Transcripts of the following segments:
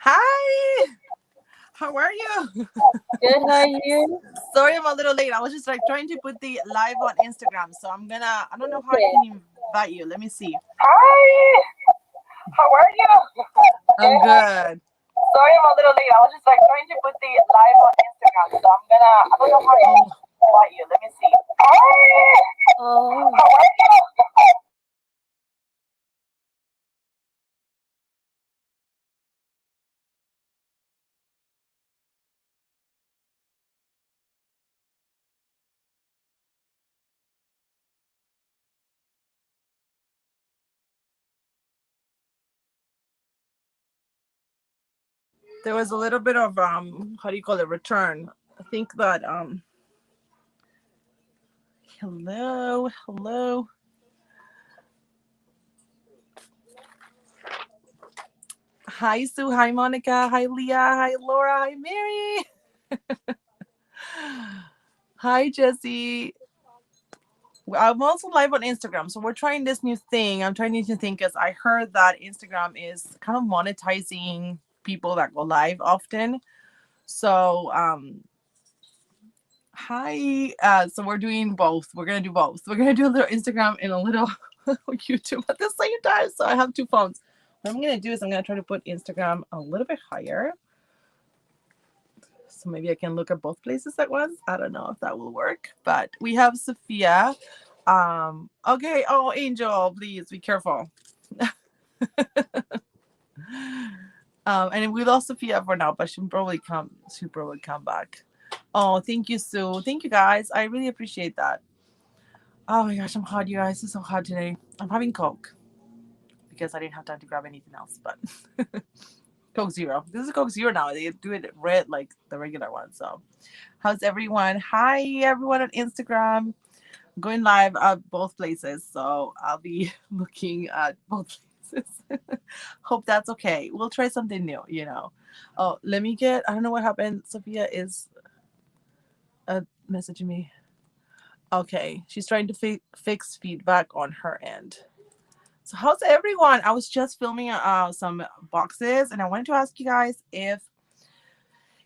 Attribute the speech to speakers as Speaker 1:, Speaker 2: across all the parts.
Speaker 1: Hi. How are you?
Speaker 2: Good, how are you?
Speaker 1: Sorry, I'm a little late. I was just like trying to put the live on Instagram, so I don't know how I
Speaker 2: Okay.
Speaker 1: can invite you. Let me see.
Speaker 2: Hi, how are you?
Speaker 1: I'm
Speaker 2: Good, how are you?
Speaker 1: good.
Speaker 2: Sorry I'm a little late. I was just like trying to put the live on Instagram, so I don't know how I
Speaker 1: Oh,
Speaker 2: invite you. Let me see. Hi, how are you?
Speaker 1: there was a little bit of how do you call it? Return. I think that hello, hello. Hi Sue, hi Monica, hi Leah, hi Laura, hi Mary. Hi Jesse. I'm also live on Instagram, so we're trying this new thing. I'm trying to think because I heard that Instagram is kind of monetizing people that go live often. So hi. So we're doing both. We're gonna do both. We're gonna do a little Instagram and a little YouTube at the same time. So I have two phones. What I'm gonna do is I'm gonna try to put Instagram a little bit higher. So maybe I can look at both places at once. I don't know if that will work. But we have Sophia. Okay. Oh, Angel, please be careful. And we lost Sophia for now, but she'll probably come back. Oh, thank you, Sue. Thank you guys. I really appreciate that. Oh my gosh, I'm hot, you guys. It's so hot today. I'm having Coke because I didn't have time to grab anything else, but Coke Zero. This is Coke Zero now. They do it red like the regular one. So how's everyone? Hi everyone on Instagram. I'm going live at both places, so I'll be looking at both places. Hope that's okay. We'll try something new. Oh, let me get. I don't know what happened. Sophia is messaging me. Okay, she's trying to fix feedback on her end. So how's everyone? I was just filming some boxes, and I wanted to ask you guys if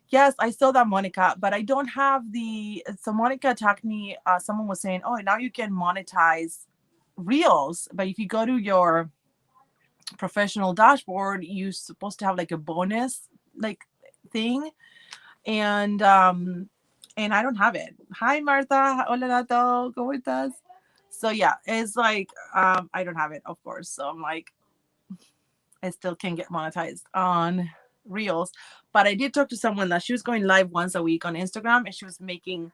Speaker 1: yes, I saw that Monica, but I don't have the. So Monica attacked me. Someone was saying, "Oh, now you can monetize reels, but if you go to your professional dashboard, you're supposed to have like a bonus like thing, and I don't have it. Hi Martha, hola Nato, ¿cómo estás? So yeah, it's like I don't have it, of course. So I'm like, I still can't get monetized on reels, but I did talk to someone that she was going live once a week on Instagram, and she was making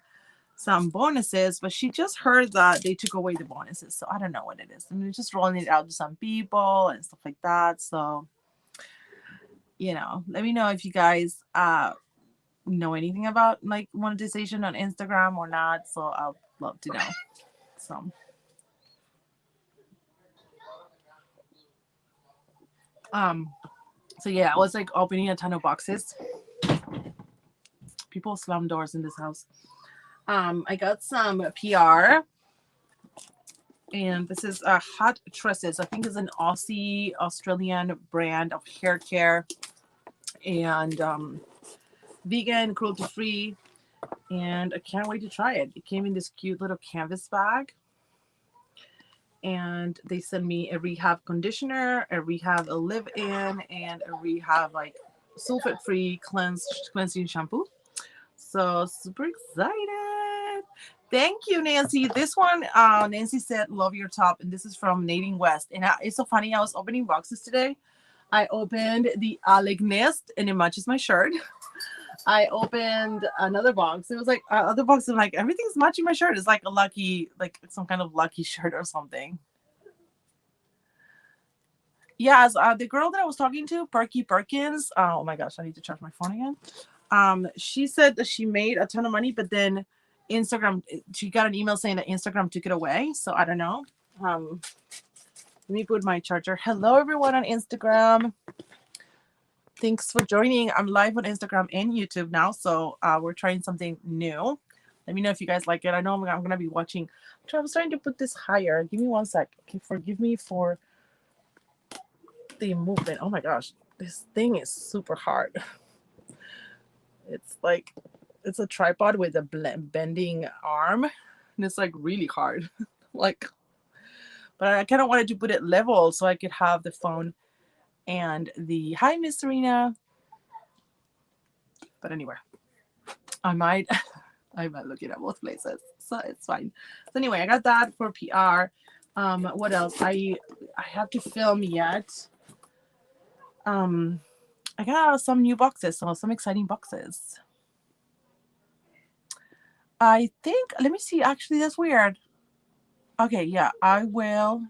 Speaker 1: some bonuses, but she just heard that they took away the bonuses. So I don't know what it is. I mean, just rolling it out to some people and stuff like that. So, let me know if you guys know anything about like monetization on Instagram or not. So I'll love to know. So um so yeah, I was like opening a ton of boxes. People slam doors in this house. I got some PR, and this is Hot Tresses. I think it's an Aussie Australian brand of hair care, and vegan, cruelty free, and I can't wait to try it. It came in this cute little canvas bag, and they sent me a rehab conditioner, a rehab a live-in, and a rehab like sulfate-free cleansing shampoo. So super excited. Thank you, Nancy. This one, Nancy said, "Love your top," and this is from Nadine West. And it's so funny. I was opening boxes today. I opened the Alec Nest, and it matches my shirt. I opened another box. It was like other box. I'm like, everything's matching my shirt. It's like a lucky, like some kind of lucky shirt or something. Yes, the girl that I was talking to, Perky Perkins. Oh my gosh, I need to charge my phone again. She said that she made a ton of money, but then Instagram, she got an email saying that Instagram took it away. So I don't know. Let me put my charger. Hello, everyone on Instagram. Thanks for joining. I'm live on Instagram and YouTube now, so we're trying something new. Let me know if you guys like it. I know I'm gonna be watching. I was trying to put this higher. Give me one sec. Okay, forgive me for the movement. Oh my gosh, This thing is super hard. It's like it's a tripod with a bending arm, and it's like really hard. Like, but I kind of wanted to put it level so I could have the phone and the hi Miss Serena. But anyway, I might I might look it at both places, so it's fine. So anyway, I got that for PR. What else? I have to film yet. Um, I got some new boxes, so some exciting boxes. I think. Let me see. Actually, that's weird. Okay, yeah, I will.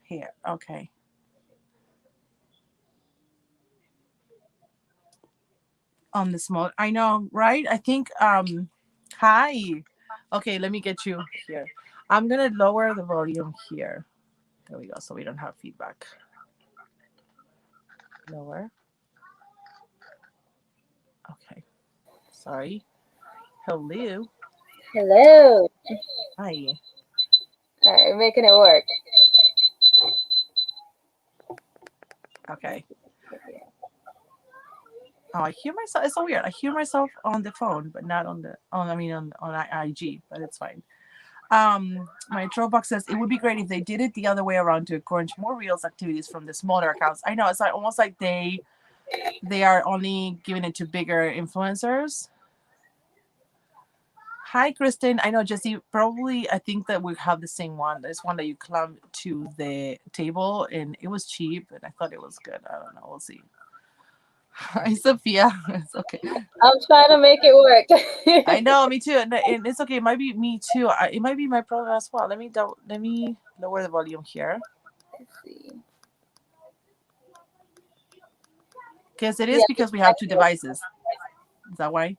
Speaker 1: Here, okay. On the small, I know, right? I think. Hi. Okay, let me get you here. I'm gonna lower the volume here. There we go, so we don't have feedback. Lower. Okay. Sorry. Hello.
Speaker 2: Hello.
Speaker 1: Hi.
Speaker 2: All right, making it work.
Speaker 1: Okay. Oh, I hear myself. It's so weird. I hear myself on the phone, but not on the on. I mean, on IG, but it's fine. My Dropbox says it would be great if they did it the other way around to encourage more Reels activities from the smaller accounts. I know it's like almost like they are only giving it to bigger influencers. Hi, Kristen. I know Jesse. Probably, I think that we have the same one. There's one that you climb to the table, and it was cheap, and I thought it was good. I don't know. We'll see. Hi, Sophia. It's okay.
Speaker 2: I'm trying to make it
Speaker 1: I
Speaker 2: work.
Speaker 1: know, me too, and it's okay. It might be me too. It might be my problem as well. Let me lower the volume here
Speaker 2: Let's see.
Speaker 1: because it
Speaker 2: Yeah,
Speaker 1: is because we have two devices. Is that why?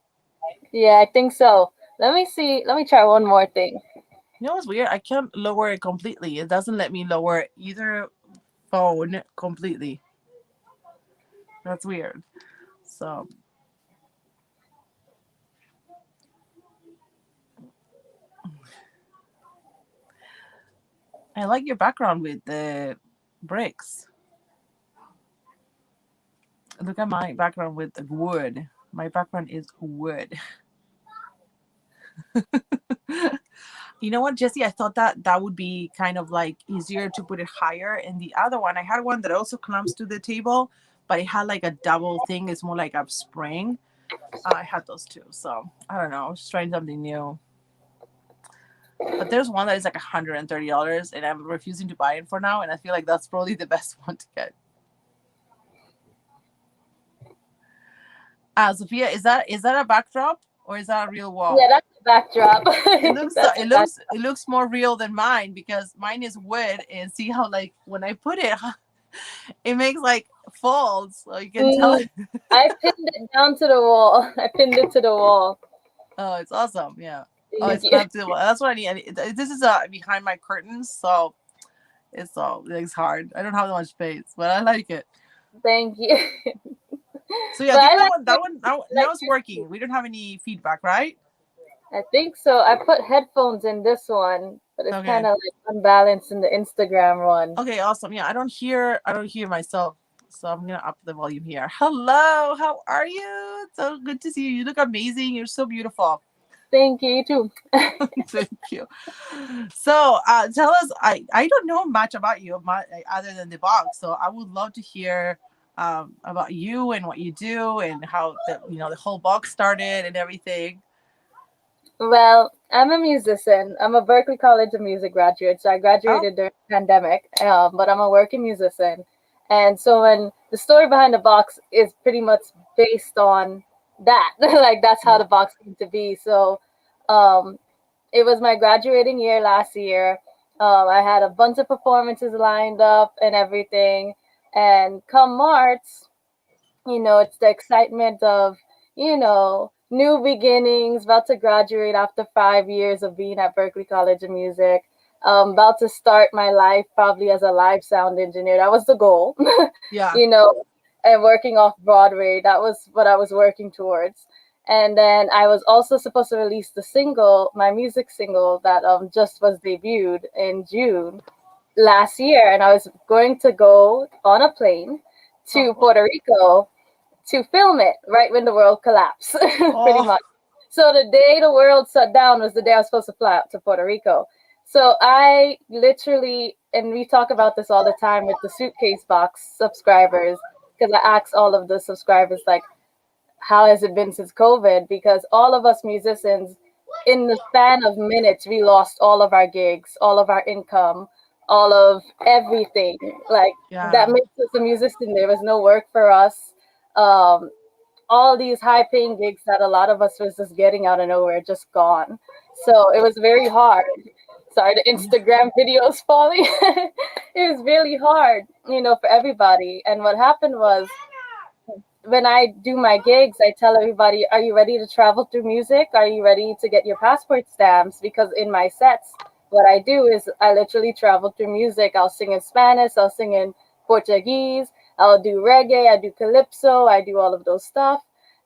Speaker 2: yeah, I think so. Let me see. Let me try one more thing.
Speaker 1: You know what's weird? I can't lower it completely. It doesn't let me lower either phone completely. That's weird. So I like your background with the bricks. Look at my background with the wood. My background is wood. You know what, Jesse? I thought that that would be kind of like easier to put it higher. And the other one, I had one that also clamps to the table, but it had like a double thing. It's more like a spring. I had those too. So I don't know. I was just trying something new. But there's one that is like $130, and I'm refusing to buy it for now. And I feel like that's probably the best one to get. Sophia, is that a backdrop or is that a real
Speaker 2: Yeah,
Speaker 1: wall?
Speaker 2: that's the backdrop. That's the back.
Speaker 1: It looks more real than mine because mine is wood, and see how like when I put it, it makes like folds, so you can tell.
Speaker 2: Mm, I pinned it down to the wall. I pinned it to the wall.
Speaker 1: Oh, it's awesome! Yeah. Oh,
Speaker 2: Thank
Speaker 1: it's
Speaker 2: you.
Speaker 1: clamped to the wall. That's what I need. This is behind my curtains, so it's hard. I don't have that much space, but I like it.
Speaker 2: Thank you.
Speaker 1: So yeah,
Speaker 2: But
Speaker 1: the
Speaker 2: I
Speaker 1: other
Speaker 2: like
Speaker 1: one,
Speaker 2: your,
Speaker 1: that one now
Speaker 2: like
Speaker 1: it's
Speaker 2: your
Speaker 1: working. We don't have any feedback, right?
Speaker 2: I think so. I put headphones in this one, but it's kind
Speaker 1: Okay.
Speaker 2: of like unbalanced in the Instagram one.
Speaker 1: Okay, awesome. Yeah, I don't hear myself. So I'm gonna up the volume here. Hello, how are you? It's so good to see you. You look amazing. You're so beautiful.
Speaker 2: Thank you, you too.
Speaker 1: Thank you. So tell us, I don't know much about you other than the box. So I would love to hear about you and what you do and how the whole box started and everything.
Speaker 2: Well, I'm a musician. I'm a Berklee College of Music graduate, so I
Speaker 1: Oh,
Speaker 2: graduated during the pandemic. But I'm a working musician, and so when the story behind the box is pretty much based on that, like that's how
Speaker 1: yeah.
Speaker 2: the box came to be. So, um, it was my graduating year last year. I had a bunch of performances lined up and everything, and come March, it's the excitement of, new beginnings, about to graduate after 5 years of being at Berklee College of Music. About to start my life probably as a live sound engineer. That was the goal,
Speaker 1: Yeah.
Speaker 2: you know, and working off Broadway. That was what I was working towards. And then I was also supposed to release the single, my music single that just was debuted in June last year. And I was going to go on a plane to
Speaker 1: Oh,
Speaker 2: Puerto Rico to film it right when the world collapsed, pretty
Speaker 1: oh,
Speaker 2: much. So the day the world shut down was the day I was supposed to fly out to Puerto Rico. So I literally, and we talk about this all the time with the suitcase box subscribers, because I ask all of the subscribers, like, how has it been since COVID? Because all of us musicians, in the span of minutes, we lost all of our gigs, all of our income, all of everything. Like, that
Speaker 1: yeah,
Speaker 2: makes us a musician. There was no work for us. Um, all these high paying gigs that a lot of us was just getting out of nowhere, just gone. So it was very hard. Sorry, the
Speaker 1: yeah,
Speaker 2: Instagram videos falling. It was really hard, for everybody. And what happened was, when I do my gigs, I tell everybody, are you ready to travel through music? Are you ready to get your passport stamps? Because in my sets, what I do is I literally travel through music. I'll sing in Spanish, I'll sing in Portuguese, I'll do reggae, I do calypso, I do all of those stuff.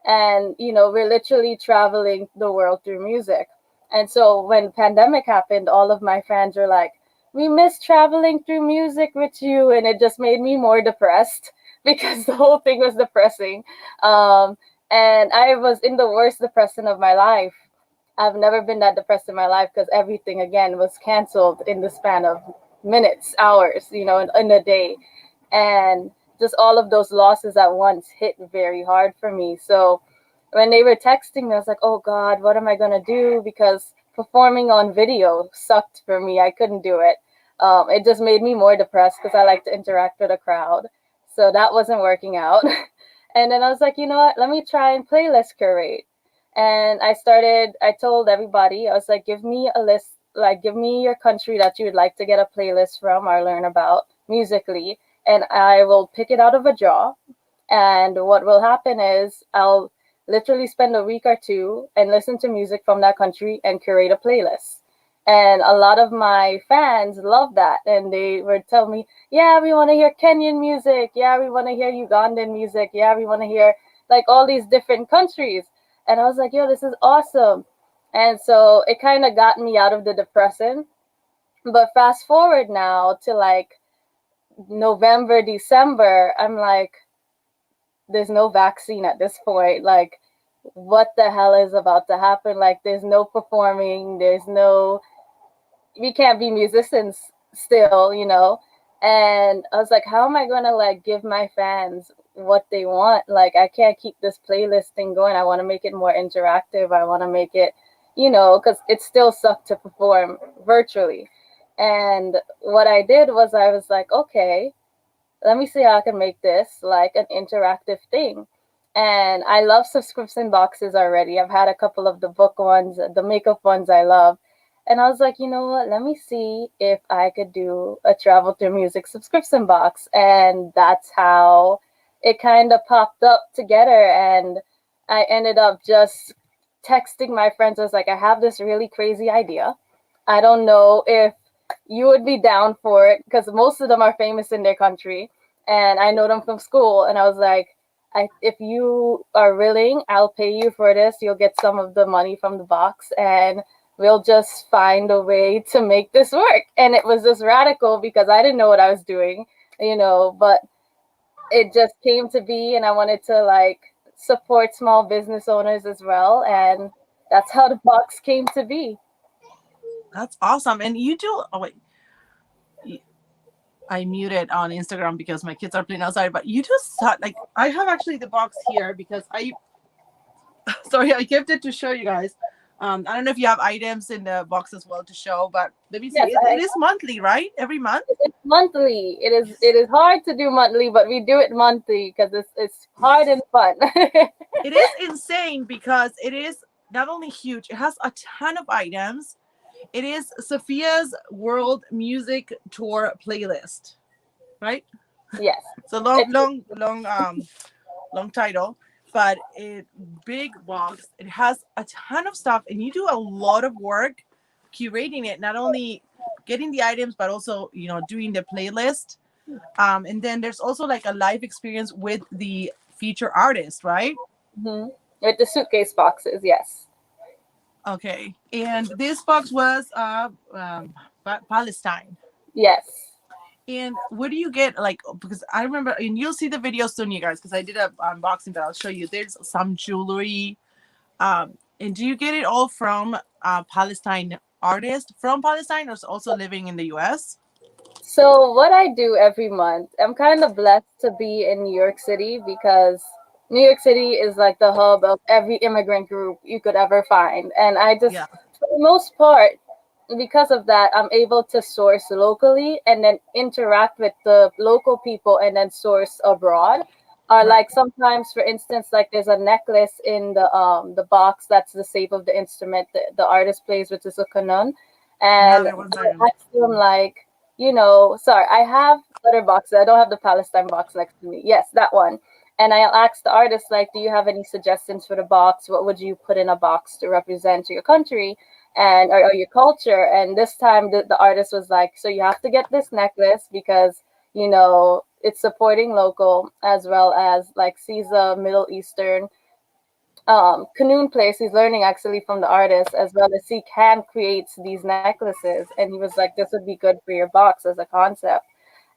Speaker 2: And, we're literally traveling the world through music. And so when pandemic happened, all of my fans were like, we miss traveling through music with you. And it just made me more depressed because the whole thing was depressing. Um, and I was in the worst depression of my life. I've never been that depressed in my life because everything again was canceled in the span of minutes, hours, in a day. And just all of those losses at once hit very hard for me. So when they were texting me, I was like, oh God, what am I going to do? Because performing on video sucked for me. I couldn't do it. It just made me more depressed because I like to interact with a crowd. So that wasn't working out. And then I was like, you know what? Let me try and playlist curate. And I told everybody, I was like, give me a list, like, give me your country that you would like to get a playlist from or learn about musically. And I will pick it out of a draw. And what will happen is I'll literally spend a week or two and listen to music from that country and curate a playlist. And a lot of my fans love that. And they would tell me, yeah, we want to hear Kenyan music. Yeah, we want to hear Ugandan music. Yeah, we want to hear like all these different countries. And I was like, yo, this is awesome. And so it kind of got me out of the depression. But fast forward now to like November, December, I'm like, there's no vaccine at this point. Like, what the hell is about to happen? Like, there's no performing, we can't be musicians still, And I was like, how am I gonna like give my fans what they want? Like, I can't keep this playlist thing going. I want to make it more interactive. I want to make it, because it still sucked to perform virtually. And what I did was I was like, okay, let me see how I can make this like an interactive thing. And I love subscription boxes already. I've had a couple of the book ones, the makeup ones I love. And I was like, you know what? Let me see if I could do a travel through music subscription box. And that's how it kind of popped up together. And I ended up just texting my friends. I was like, I have this really crazy idea. I don't know if you would be down for it because most of them are famous in their country and I know them from school. And I was like, if you are willing, I'll pay you for this. You'll get some of the money from the box and we'll just find a way to make this work. And it was just radical because I didn't know what I was doing, but it just came to be. And I wanted to like support small business owners as well. And that's how the box came to be.
Speaker 1: that's awesome. And you do. Oh wait, I muted on Instagram because my kids are playing outside. But you just like I have actually the box here because I sorry I kept it to show you guys. I don't know if you have items in the box as well to show, but let me see.
Speaker 2: Yes,
Speaker 1: It is monthly, right? Every month.
Speaker 2: it's monthly. It is hard to do monthly, but we do it monthly because it's hard and fun.
Speaker 1: It is insane because it is not only huge, it has a ton of items. It is Safiya's World Music Tour playlist, right?
Speaker 2: Yes,
Speaker 1: It's a long,
Speaker 2: it's
Speaker 1: long, long, long title, but it big box. It has a ton of stuff, and you do a lot of work curating it. Not only getting the items, but also doing the playlist. And then there's also like a live experience with the feature artist, right?
Speaker 2: mhm. With the suitcase boxes. Yes,
Speaker 1: Okay, and this box was Palestine.
Speaker 2: yes.
Speaker 1: And where do you get like? Because I remember, and you'll see the video soon, you guys, because I did a unboxing that I'll show you. There's some jewelry. And do you get it all from Palestine artists from Palestine, or also living in the U.S.?
Speaker 2: So what I do every month, I'm kind of blessed to be in New York City because New York City is like the hub of every immigrant group you could ever find. And I just,
Speaker 1: Yeah,
Speaker 2: for the most part, because of that, I'm able to source locally and then interact with the local people and then source abroad. Or
Speaker 1: right.
Speaker 2: like sometimes, for instance, like there's a necklace in the box that's the shape of the instrument the artist plays, which is a kanun.
Speaker 1: Now
Speaker 2: And
Speaker 1: there one
Speaker 2: I
Speaker 1: second.
Speaker 2: asked them like, sorry, I have other boxes. I don't have the Palestine box next to me. Yes, that one. And I'll ask the artist, like, do you have any suggestions for the box? What would you put in a box to represent your country and or your culture? And this time the artist was like, so you have to get this necklace because, it's supporting local as well as like sees a Middle Eastern Kanoon plays. He's learning actually from the artist as well as he can create these necklaces. And he was like, this would be good for your box as a concept.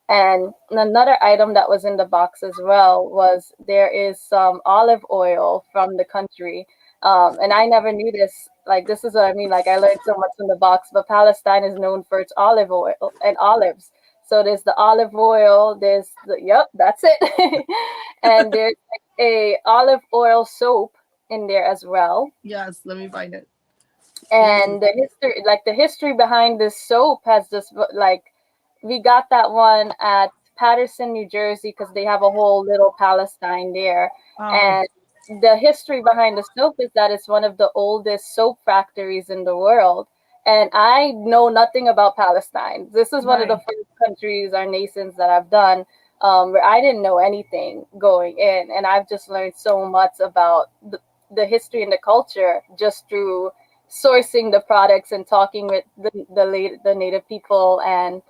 Speaker 2: And another item that was in the box as well was there is some olive oil from the country. And I never knew this. Like, this is what I mean. Like, I learned so much from the box, but Palestine is known for its olive oil and olives. So there's the olive oil. Yep, that's it. And there's like a olive oil soap in there as well.
Speaker 1: Yes, let me find it. Ooh,
Speaker 2: And the history behind this soap has just like we got that one at Patterson, New Jersey, because they have a whole little Palestine there.
Speaker 1: oh,
Speaker 2: And the history behind the soap is that it's one of the oldest soap factories in the world. And I know nothing about Palestine. This is one of the
Speaker 1: right.
Speaker 2: first countries or nations that I've done where I didn't know anything going in. And I've just learned so much about the history and the culture just through sourcing the products and talking with the native people, and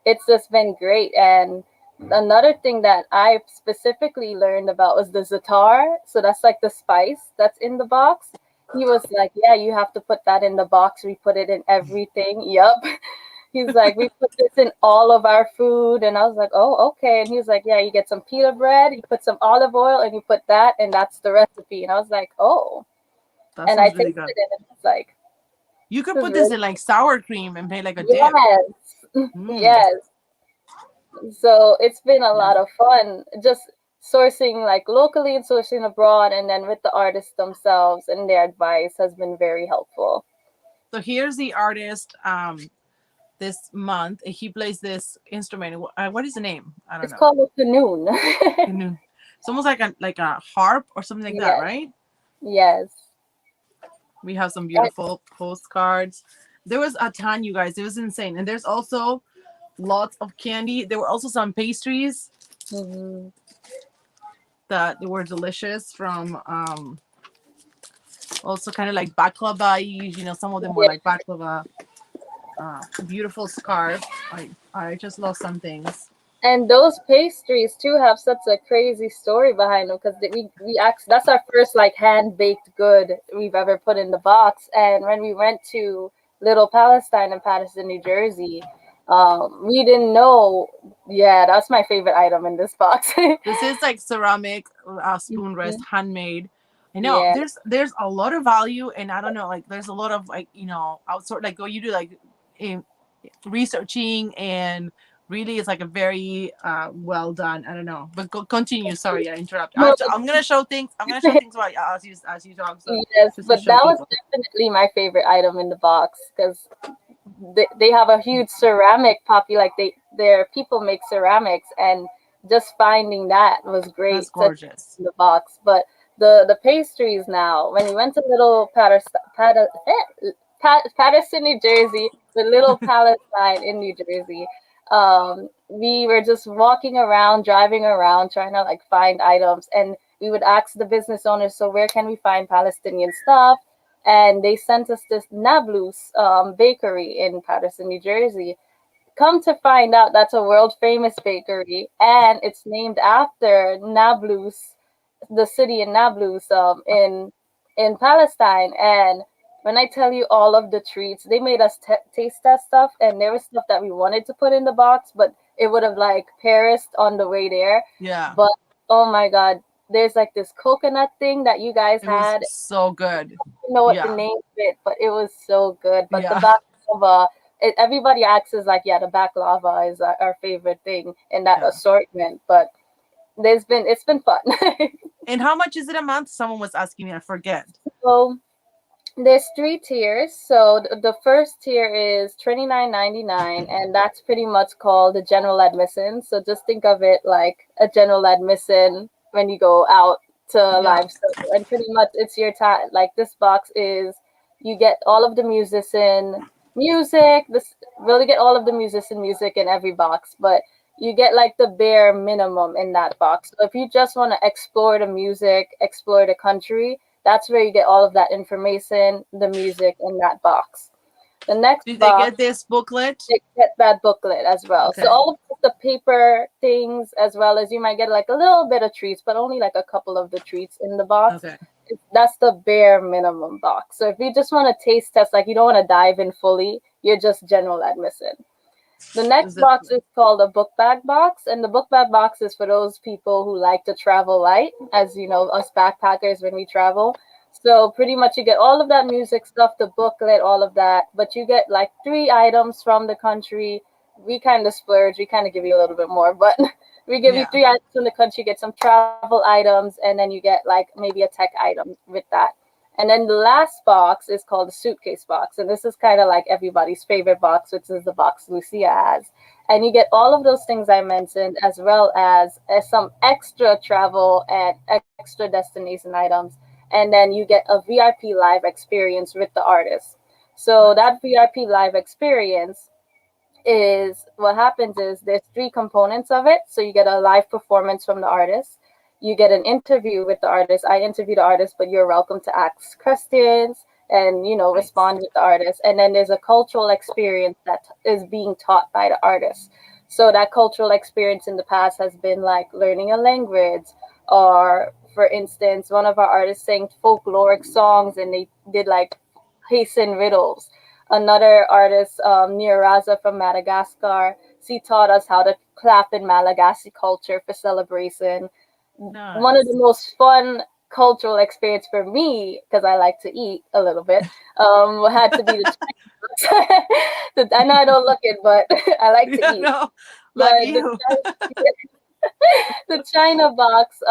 Speaker 2: it's just been great. And another thing that I specifically learned about was the zatar. So that's like the spice that's in the box. He was like, yeah, you have to put that in the box. We put it in everything. Yep. He's like, we put this in all of our food. And I was like, oh, okay. And he was like, yeah, you get some pita bread, you put some olive oil, and you put that, and that's the recipe. And I was like, oh.
Speaker 1: That
Speaker 2: And I
Speaker 1: sounds
Speaker 2: tasted
Speaker 1: really good.
Speaker 2: it, and it's like,
Speaker 1: You could
Speaker 2: this is
Speaker 1: put this
Speaker 2: really,
Speaker 1: in like sour cream and make like a dip.
Speaker 2: yes,
Speaker 1: Mm,
Speaker 2: yes. So it's been a
Speaker 1: yeah.
Speaker 2: lot of fun just sourcing like locally and sourcing abroad, and then with the artists themselves and their advice has been very helpful.
Speaker 1: So here's the artist. This month he plays this instrument. What is the name? I don't
Speaker 2: It's
Speaker 1: know.
Speaker 2: called a canoon.
Speaker 1: Canoe. It's almost like a harp or something like that,
Speaker 2: Yes,
Speaker 1: right?
Speaker 2: yes.
Speaker 1: We have some
Speaker 2: And,
Speaker 1: beautiful postcards. There was a ton, you guys. It was insane. And there's also lots of candy. There were also some pastries
Speaker 2: mhm.
Speaker 1: that they were delicious from also kind of like baklava. Some of them were
Speaker 2: Yeah.
Speaker 1: like baklava. Beautiful scarf. I just lost some things.
Speaker 2: And those pastries too have such a crazy story behind them because we actually that's our first like hand baked good we've ever put in the box. And when we went to Little Palestine in Patterson, New Jersey, we didn't know. Yeah, that's my favorite item in this box.
Speaker 1: This is like ceramic spoon rest, handmade. I know
Speaker 2: Yeah.
Speaker 1: there's a lot of value, and I don't know, like there's a lot of like outsource like what you do like in researching, and really it's like a very well done. I don't know, but continue. Sorry, I interrupt.
Speaker 2: No,
Speaker 1: I'm gonna show things. I'm gonna show things while as you talk, so
Speaker 2: yes,
Speaker 1: just to
Speaker 2: but
Speaker 1: show
Speaker 2: that was
Speaker 1: people.
Speaker 2: definitely my favorite item in the box because they have a huge ceramic poppy. Like their people make ceramics, and just finding that was
Speaker 1: That's
Speaker 2: great to
Speaker 1: gorgeous.
Speaker 2: in the box. But the pastries now, when we went to Little Patterson, New Jersey, the Little Palestine in New Jersey, we were just walking around, driving around, trying to like find items, and we would ask the business owners, so where can we find Palestinian stuff? And they sent us this Nablus bakery in Patterson, New Jersey. Come to find out, that's a world famous bakery, and it's named after Nablus, the city in Nablus, in Palestine. And when I tell you all of the treats, they made us taste that stuff, and there was stuff that we wanted to put in the box, but it would have like perished on the way there.
Speaker 1: Yeah.
Speaker 2: But oh my God, there's like this coconut thing that you guys
Speaker 1: It was
Speaker 2: had.
Speaker 1: so good.
Speaker 2: Know what the
Speaker 1: Yeah.
Speaker 2: name of it, but it was so good. But the
Speaker 1: Yeah.
Speaker 2: baklava, everybody acts is like, yeah, the baklava is our favorite thing in that
Speaker 1: Yeah.
Speaker 2: assortment. But it's been fun.
Speaker 1: And how much is it a month? Someone was asking me. I forget.
Speaker 2: So there's three tiers. So the first tier is $29.99, and that's pretty much called the general admission. So just think of it like a general admission when you go out to a
Speaker 1: Yeah.
Speaker 2: live show, and pretty much it's your time. Like this box is, you get all of the musician music. This really get all of the musician music in every box, but you get like the bare minimum in that box. So if you just want to explore the music, explore the country, that's where you get all of that information, the music in that box. The next
Speaker 1: Did they
Speaker 2: box,
Speaker 1: get this booklet?
Speaker 2: you get that booklet as well. So
Speaker 1: Okay.
Speaker 2: all of the paper things, as well as you might get like a little bit of treats, but only like a couple of the treats in the box.
Speaker 1: Okay.
Speaker 2: That's the bare minimum box. So if you just want to taste test, like you don't want to dive in fully, you're just general admission. The
Speaker 1: Is
Speaker 2: next
Speaker 1: it?
Speaker 2: box is called a book bag box, and the book bag box is for those people who like to travel light, as you know, us backpackers when we travel. So pretty much you get all of that music stuff, the booklet, all of that, but you get like three items from the country. We kind of splurge, we kind of give you a little bit more, but we give you
Speaker 1: Yeah.
Speaker 2: three items from the country, get some travel items, and then you get like maybe a tech item with that. And then the last box is called the suitcase box. And this is kind of like everybody's favorite box, which is the box Lucia has. And you get all of those things I mentioned, as well as some extra travel and extra destination items. And then you get a VIP live experience with the artist. So
Speaker 1: Nice.
Speaker 2: that VIP live experience is, what happens is there's three components of it. So you get a live performance from the artist, you get an interview with the artist. I interview the artist, but you're welcome to ask questions and
Speaker 1: Nice.
Speaker 2: respond with the artist. And then there's a cultural experience that is being taught by the artist. So that cultural experience in the past has been like learning a language, or for instance, one of our artists sang folkloric songs and they did like hasten riddles. Another artist, near Raza from Madagascar, she taught us how to clap in Malagasy culture for celebration. One of the
Speaker 1: Nice.
Speaker 2: most fun cultural experience for me, because I like to eat a little bit, had to be the China. I know I don't look it, but I like to
Speaker 1: Yeah.
Speaker 2: eat.
Speaker 1: No.
Speaker 2: But
Speaker 1: Like
Speaker 2: the
Speaker 1: you.
Speaker 2: the China box,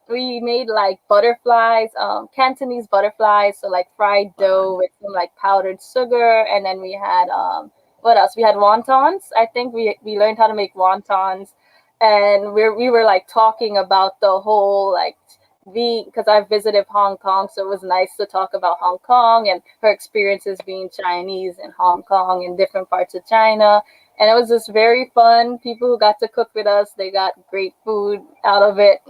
Speaker 2: we made like butterflies, Cantonese butterflies, so like fried dough
Speaker 1: Fun.
Speaker 2: with some like powdered sugar, and then we had what else? We had wontons. I think we learned how to make wontons, and we were like talking about the whole like because I visited Hong Kong, so it was nice to talk about Hong Kong and her experiences being Chinese in Hong Kong and different parts of China. And it was just very fun. People who got to cook with us, they got great food out of it.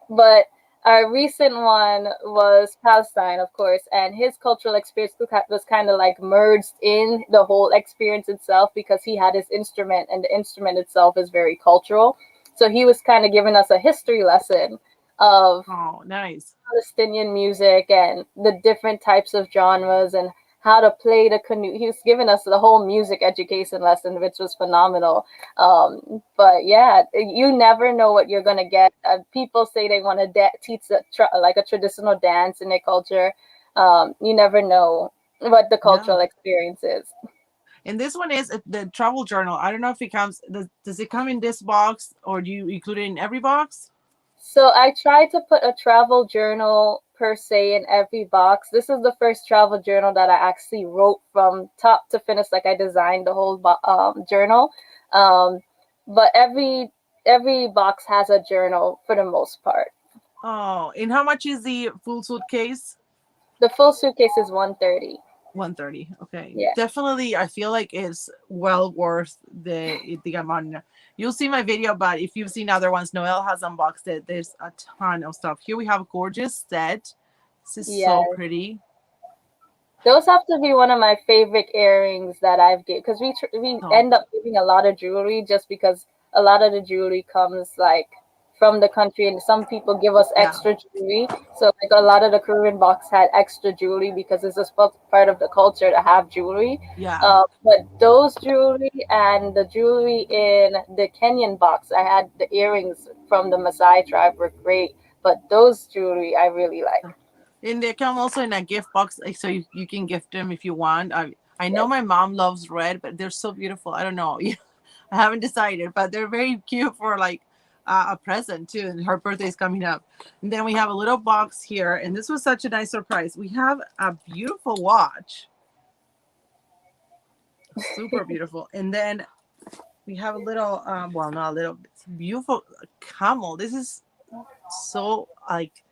Speaker 2: But our recent one was Palestine, of course, and his cultural experience was kind of like merged in the whole experience itself, because he had his instrument, and the instrument itself is very cultural. So he was kind of giving us a history lesson of
Speaker 1: Oh, nice.
Speaker 2: Palestinian music and the different types of genres and how to play the canoe. He was giving us the whole music education lesson, which was phenomenal. But yeah, you never know what you're gonna get. People say they want to teach like a traditional dance in their culture. You never know what the
Speaker 1: Yeah.
Speaker 2: cultural experience is.
Speaker 1: And this one is the travel journal. I don't know if it comes. Does it come in this box or do you include it in every box?
Speaker 2: So I try to put a travel journal per se in every box. This is the first travel journal that I actually wrote from top to finish. Like I designed the whole journal. Um, but every box has a journal for the most part.
Speaker 1: Oh, and how much is the full suitcase?
Speaker 2: The full suitcase is 130.
Speaker 1: 130. Okay.
Speaker 2: Yeah.
Speaker 1: Definitely I feel like it's well worth the amount. You'll see my video, but if you've seen other ones, Noel has unboxed it. There's a ton of stuff. Here we have a gorgeous set. This is so
Speaker 2: Yes.
Speaker 1: pretty.
Speaker 2: Those have to be one of my favorite earrings that I've given, because we
Speaker 1: Oh,
Speaker 2: end up giving a lot of jewelry just because a lot of the jewelry comes like from the country, and some people give us
Speaker 1: Yeah,
Speaker 2: extra jewelry. So like a lot of the Caribbean box had extra jewelry because it's just part of the culture to have jewelry.
Speaker 1: yeah.
Speaker 2: But those jewelry and the jewelry in the Kenyan box, I had the earrings from the Maasai tribe were great, but those jewelry I really like.
Speaker 1: And they come also in a gift box, like, so you can gift them if you want. I know
Speaker 2: Yes.
Speaker 1: my mom loves red, but they're so beautiful. I don't know. I haven't decided, but they're very cute for like a present too. And her birthday is coming up. And then we have a little box here, and this was such a nice surprise. We have a beautiful watch, super beautiful. And then we have a little, well, not a little, it's beautiful camel. This is so like,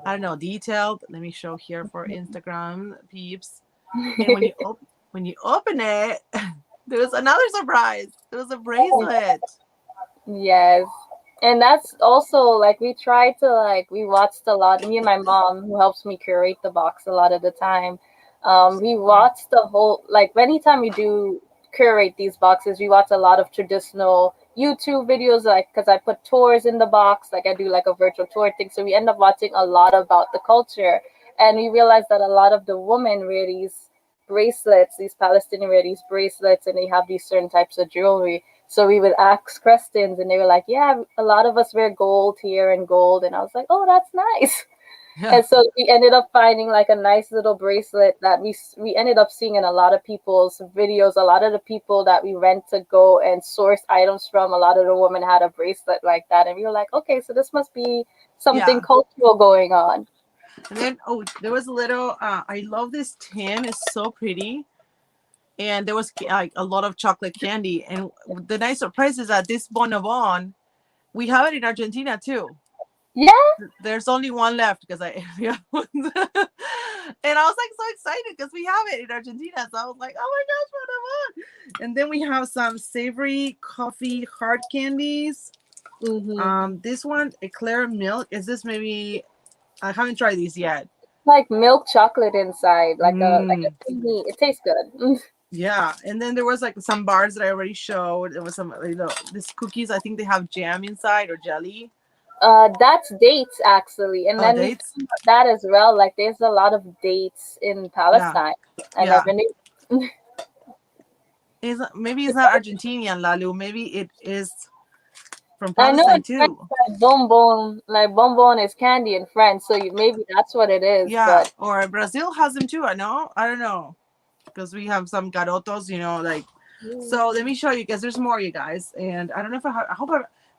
Speaker 1: I don't know, detailed. Let me show here for Instagram peeps. And when you open it, there's another surprise. There's a bracelet.
Speaker 2: Yes. And that's also like we try to like we watched a lot. Me and my mom, who helps me curate the box a lot of the time, we watch the whole like anytime we do curate these boxes, we watch a lot of traditional YouTube videos. Like because I put tours in the box, like I do like a virtual tour thing. So we end up watching a lot about the culture, and we realize that a lot of the women wear these bracelets, these Palestinian wear these bracelets, and they have these certain types of jewelry. So we would ask questions, and they were like, "Yeah, a lot of us wear gold here and gold." And I was like, "Oh, that's nice."
Speaker 1: Yeah,
Speaker 2: And so we ended up finding like a nice little bracelet that we ended up seeing in a lot of people's videos. A lot of the people that we went to go and source items from, a lot of the women had a bracelet like that, and we were like, "Okay, so this must be something
Speaker 1: yeah.
Speaker 2: cultural going on."
Speaker 1: And then oh, there was a little. I love this tin. It's so pretty. And there was like a lot of chocolate candy. And the nice surprise is that this bonobon, we have it in Argentina too.
Speaker 2: Yeah,
Speaker 1: There's only one left because I yeah. And I was like so excited because we have it in Argentina. So I was like, oh my gosh, what? And then we have some savory coffee hard candies.
Speaker 2: hmm
Speaker 1: This one, eclair milk. Is this maybe? I haven't tried these yet.
Speaker 2: like milk chocolate inside, like a
Speaker 1: Mm,
Speaker 2: creamy. It tastes good.
Speaker 1: yeah, and then there was like some bars that I already showed. There was some, these cookies. I think they have jam inside or jelly.
Speaker 2: That's dates actually, and
Speaker 1: Oh,
Speaker 2: then we
Speaker 1: dates.
Speaker 2: found out that as well. Like, there's a lot of dates in
Speaker 1: Yeah,
Speaker 2: Palestine. I
Speaker 1: yeah.
Speaker 2: never knew.
Speaker 1: Is maybe it's not Argentinian, Lalu. Maybe it is from
Speaker 2: I know
Speaker 1: Palestine
Speaker 2: in French,
Speaker 1: too.
Speaker 2: like bonbon is candy in French, so maybe that's what it is.
Speaker 1: Yeah,
Speaker 2: But
Speaker 1: or Brazil has them too. I know. I don't know because we have some garotos. Like. So let me show you because there's more, you guys. And I don't know if I hope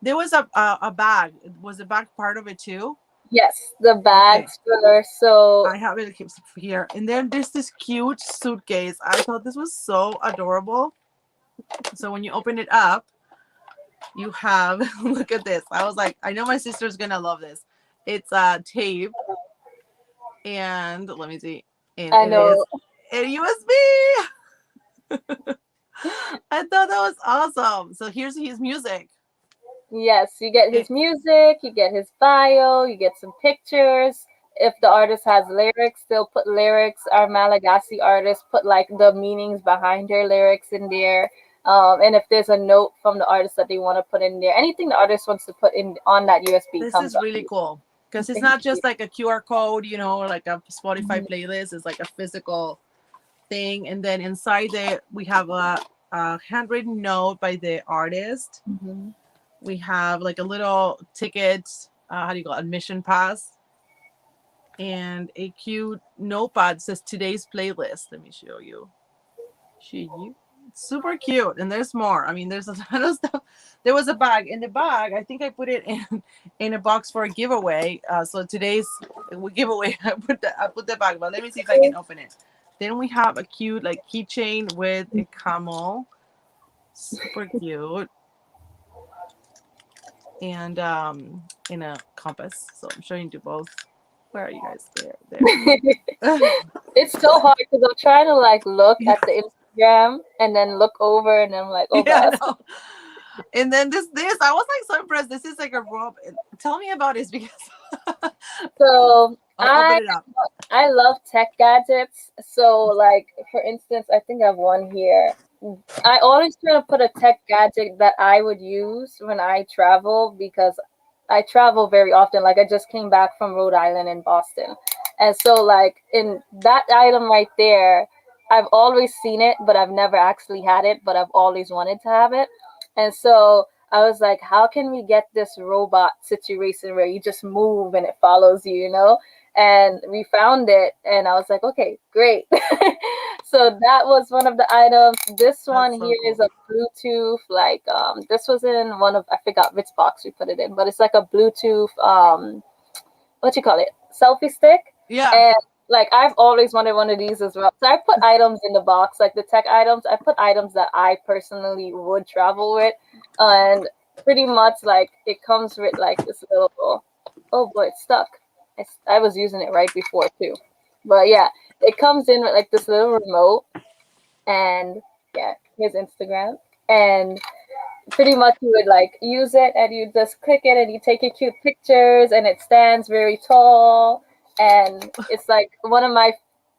Speaker 1: there was a bag. Was the bag part of it too?
Speaker 2: yes, the
Speaker 1: Okay.
Speaker 2: bags for so
Speaker 1: I have it here. And then there's this cute suitcase. I thought this was so adorable. So when you open it up, you have look at this. I was like, I know my sister's gonna love this. It's tape and let me see. And
Speaker 2: I
Speaker 1: it is
Speaker 2: know.
Speaker 1: a USB. I thought that was awesome. So here's his music.
Speaker 2: Yes, you get
Speaker 1: It,
Speaker 2: his music, you get his bio, you get some pictures. If the artist has lyrics, they'll put lyrics. Our Malagasy artists put like the meanings behind their lyrics in there. And if there's a note from the artist that they want to put in there, anything the artist wants to put in on that USB
Speaker 1: this
Speaker 2: comes
Speaker 1: is
Speaker 2: up.
Speaker 1: really cool because it's
Speaker 2: Thank
Speaker 1: not just
Speaker 2: you.
Speaker 1: like a QR code, or like a Spotify
Speaker 2: Mhm,
Speaker 1: playlist. It's like a physical thing. And then inside there, we have a handwritten note by the artist.
Speaker 2: mhm.
Speaker 1: We have like a little ticket, how do you call it, admission pass, and a cute notepad says today's playlist. Let me show you. Show you. Super cute. And there's more. I mean, there's a lot of stuff. There was a bag. In the bag, I think I put it in a box for a giveaway. So today's giveaway, I put the bag, but let me see if I can open it. Then we have a cute like keychain with a camel. Super cute. And in a compass. So I'm showing you both. Where are you guys? There.
Speaker 2: It's so hard because I'm trying to like look
Speaker 1: Yeah,
Speaker 2: at the Instagram and then look over and I'm like, oh
Speaker 1: yeah, I
Speaker 2: gosh.
Speaker 1: know. And then this, I was like so impressed. This is like a rope. Tell me about this because
Speaker 2: So
Speaker 1: I'll open it up.
Speaker 2: I love tech gadgets. So like for instance, I think I have one here. I always try to put a tech gadget that I would use when I travel because I travel very often. Like I just came back from Rhode Island and Boston. And so like in that item right there, I've always seen it, but I've never actually had it, but I've always wanted to have it. And so I was like, how can we get this robot situation where you just move and it follows you, you know? And we found it and I was like, okay, great. So that was one of the items. This one
Speaker 1: That's so
Speaker 2: here is
Speaker 1: cool.
Speaker 2: a Bluetooth, like this was in one of, I forgot which box we put it in, but it's like a Bluetooth what you call it, selfie stick.
Speaker 1: Yeah.
Speaker 2: And like I've always wanted one of these as well. So I put items in the box, like the tech items. I put items that I personally would travel with, and pretty much like it comes with like this little. Oh boy, it's stuck. I was using it right before too, but yeah, it comes in with like this little remote, and yeah, here's Instagram, and pretty much you would like use it and you just click it and you take your cute pictures and it stands very tall and it's like one of my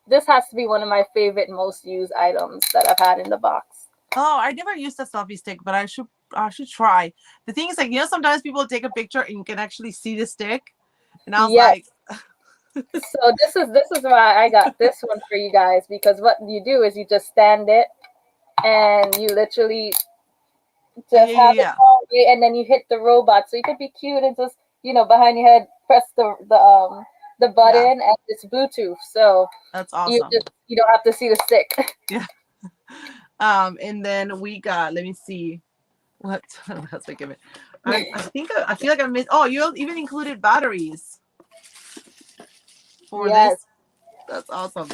Speaker 2: this has to be one of my favorite most used items that I've had in the box.
Speaker 1: Oh, I never used a selfie stick, but I should try. The thing is, like, sometimes people take a picture and you can actually see the stick, and I was
Speaker 2: Yes.
Speaker 1: like,
Speaker 2: So this is why I got this one for you guys because what you do is you just stand it and you literally
Speaker 1: yeah,
Speaker 2: just
Speaker 1: yeah, yeah,
Speaker 2: have it
Speaker 1: yeah,
Speaker 2: all day, and then you hit the robot. So you could be cute and just behind your head press the
Speaker 1: yeah.
Speaker 2: button and it's Bluetooth. So
Speaker 1: That's awesome.
Speaker 2: you don't have to see the stick.
Speaker 1: Yeah. And then we got. Let me see what else I give it. I think I feel like I missed. Oh, you even included batteries for
Speaker 2: Yes.
Speaker 1: this. That's awesome.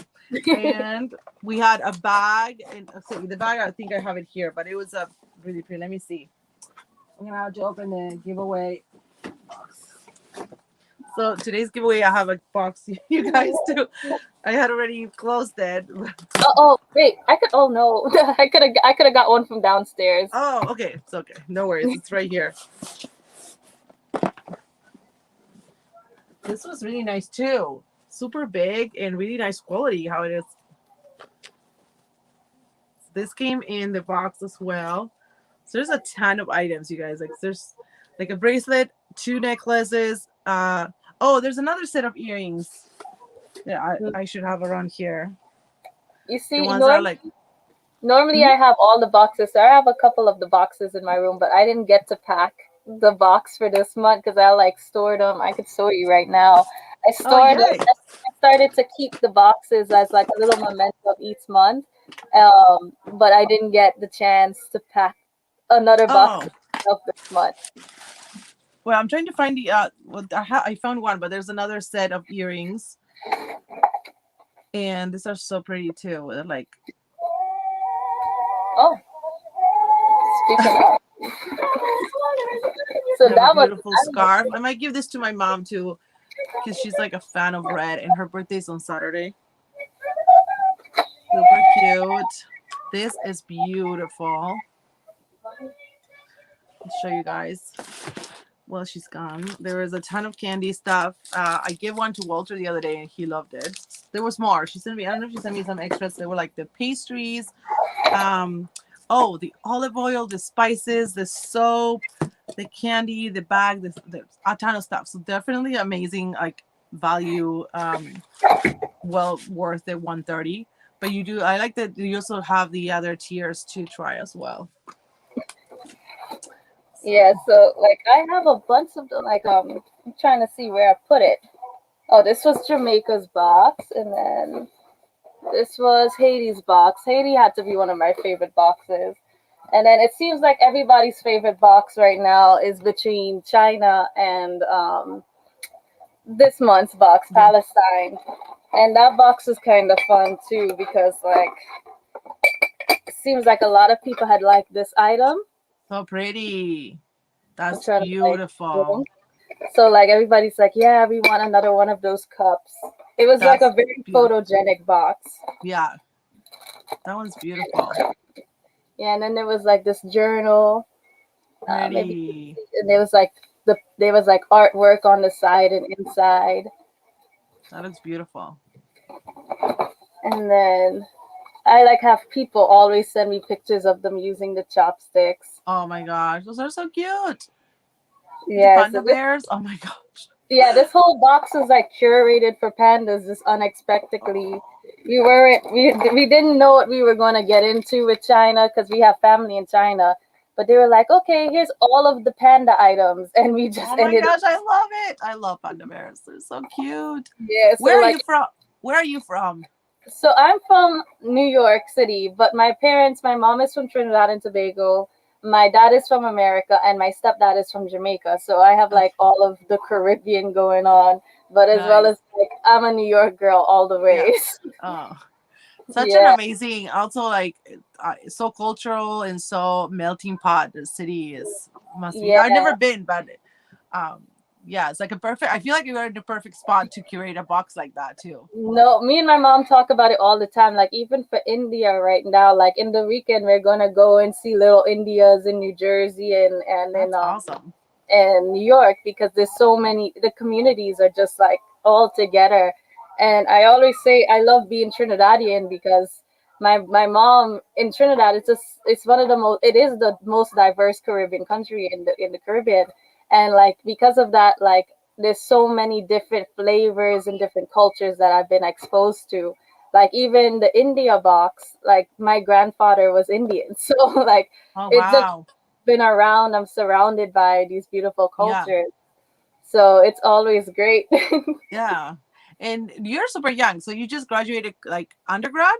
Speaker 1: And we had a bag, and okay, the bag I think I have it here, but it was a really pretty. Let me see. I'm gonna have to open the giveaway box. So today's giveaway, I have a box. You guys too. I had already closed it.
Speaker 2: Oh wait, I could. Oh no, I could have got one from downstairs.
Speaker 1: Oh, okay, it's okay. No worries. It's right here. This was really nice too. Super big and really nice quality. How it is. This came in the box as well. So there's a ton of items, you guys. Like there's like a bracelet, two necklaces. Oh, there's another set of earrings. Yeah, I should have around here.
Speaker 2: You
Speaker 1: The
Speaker 2: see,
Speaker 1: ones that are like.
Speaker 2: normally
Speaker 1: Hmm?
Speaker 2: I have all the boxes. So I have a couple of the boxes in my room, but I didn't get to pack the box for this month because I like stored them. I could show you right now. I
Speaker 1: Oh
Speaker 2: stored them.
Speaker 1: yay!
Speaker 2: I started to keep the boxes as like a little memento of each month, but I didn't get the chance to pack another box
Speaker 1: Oh
Speaker 2: of this month.
Speaker 1: well, I'm trying to find the. Well, I found one, but there's another set of earrings, and these are so pretty too. They're like
Speaker 2: Oh, speaking of, so
Speaker 1: they have a
Speaker 2: that was
Speaker 1: beautiful scarf. I might give this to my mom too, because she's like a fan of red, and her birthday's on Saturday. Super cute. This is beautiful. I'll show you guys. Well, she's gone. There was a ton of candy stuff. I gave one to Walter the other day, and he loved it. There was more. She sent me. I don't know if she sent me some extras. They were like the pastries. Um, oh, the olive oil, the spices, the soap, the candy, the bag. The a ton of stuff. So definitely amazing. Like value. Well worth the 130. But you do. I like that you also have the other tiers to try as well.
Speaker 2: yeah.
Speaker 1: So
Speaker 2: So like I have a bunch of the like I'm trying to see where I put it. Oh, this was Jamaica's box, and then this was Haiti's box. Haiti had to be one of my favorite boxes. And then it seems like everybody's favorite box right now is between China and this month's box,
Speaker 1: yeah,
Speaker 2: Palestine. And that box is kind of fun too because like it seems like a lot of people had liked this item.
Speaker 1: so pretty.
Speaker 2: I'm
Speaker 1: That's
Speaker 2: trying to like
Speaker 1: beautiful.
Speaker 2: so like everybody's like, yeah, we want another one of those cups. It was like a
Speaker 1: That's
Speaker 2: very
Speaker 1: beautiful.
Speaker 2: photogenic box.
Speaker 1: Yeah, that one's beautiful.
Speaker 2: Yeah, and then there was like this journal. Maybe
Speaker 1: Pretty.
Speaker 2: and there was like there was like artwork on the side and inside.
Speaker 1: That looks beautiful.
Speaker 2: And then I like have people always send me pictures of them using the chopsticks.
Speaker 1: Oh my gosh, those are so cute. The
Speaker 2: Yeah,
Speaker 1: panda
Speaker 2: so this,
Speaker 1: bears. Oh my gosh.
Speaker 2: yeah, this whole box was like curated for pandas just unexpectedly. We didn't know what we were going to get into with China because we have family in China. But they were like, okay, here's all of the panda items, and we just
Speaker 1: Oh my
Speaker 2: ended up.
Speaker 1: gosh, I love it. I love panda bears. They're so cute.
Speaker 2: Yeah, so
Speaker 1: Where are
Speaker 2: like
Speaker 1: you from? Where are you from?
Speaker 2: so I'm from New York City, but my parents, my mom is from Trinidad and Tobago, my dad is from America, and my stepdad is from Jamaica. So I have
Speaker 1: Okay,
Speaker 2: like all of the Caribbean going on, but as well
Speaker 1: nice.
Speaker 2: as like I'm a New York girl all the
Speaker 1: Yeah.
Speaker 2: way.
Speaker 1: Oh, such an
Speaker 2: Yeah,
Speaker 1: amazing, also like so cultural and so melting pot. The city is must be. I've
Speaker 2: yeah.
Speaker 1: never been, but um, yeah, it's like a perfect. I feel like you're in the perfect spot to curate a box like that too.
Speaker 2: No, me and my mom talk about it all the time. Like even for India right now, like in the weekend we're gonna go and see little Indias in New Jersey
Speaker 1: That's awesome.
Speaker 2: and New York because there's so many the communities are just like all together. And I always say I love being Trinidadian because my mom in Trinidad it's one of the most it is the most diverse Caribbean country in the Caribbean. And like because of that, like there's so many different flavors and different cultures that I've been exposed to. Like even the India box, like my grandfather was Indian. So like
Speaker 1: Oh
Speaker 2: it just
Speaker 1: wow.
Speaker 2: been around. I'm surrounded by these beautiful
Speaker 1: Yeah.
Speaker 2: cultures. So it's always great.
Speaker 1: Yeah. And you're super young, so you just graduated like undergrad?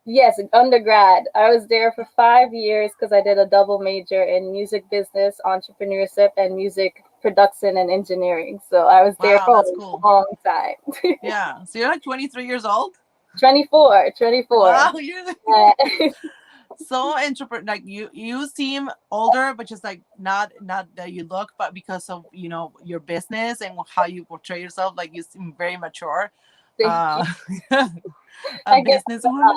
Speaker 2: Yes, undergrad. I was there for 5 years because I did a double major in music business, entrepreneurship, and music production and engineering. So I was there
Speaker 1: Wow,
Speaker 2: for
Speaker 1: that's
Speaker 2: a
Speaker 1: cool.
Speaker 2: long time.
Speaker 1: Yeah. So you're like 23 years old?
Speaker 2: 24, 24.
Speaker 1: Wow, you're
Speaker 2: Uh,
Speaker 1: so introvert. Like you seem older, but just like not that you look, but because of your business and how you portray yourself, like you seem very mature.
Speaker 2: thank you.
Speaker 1: Uh, a
Speaker 2: I get
Speaker 1: businesswoman.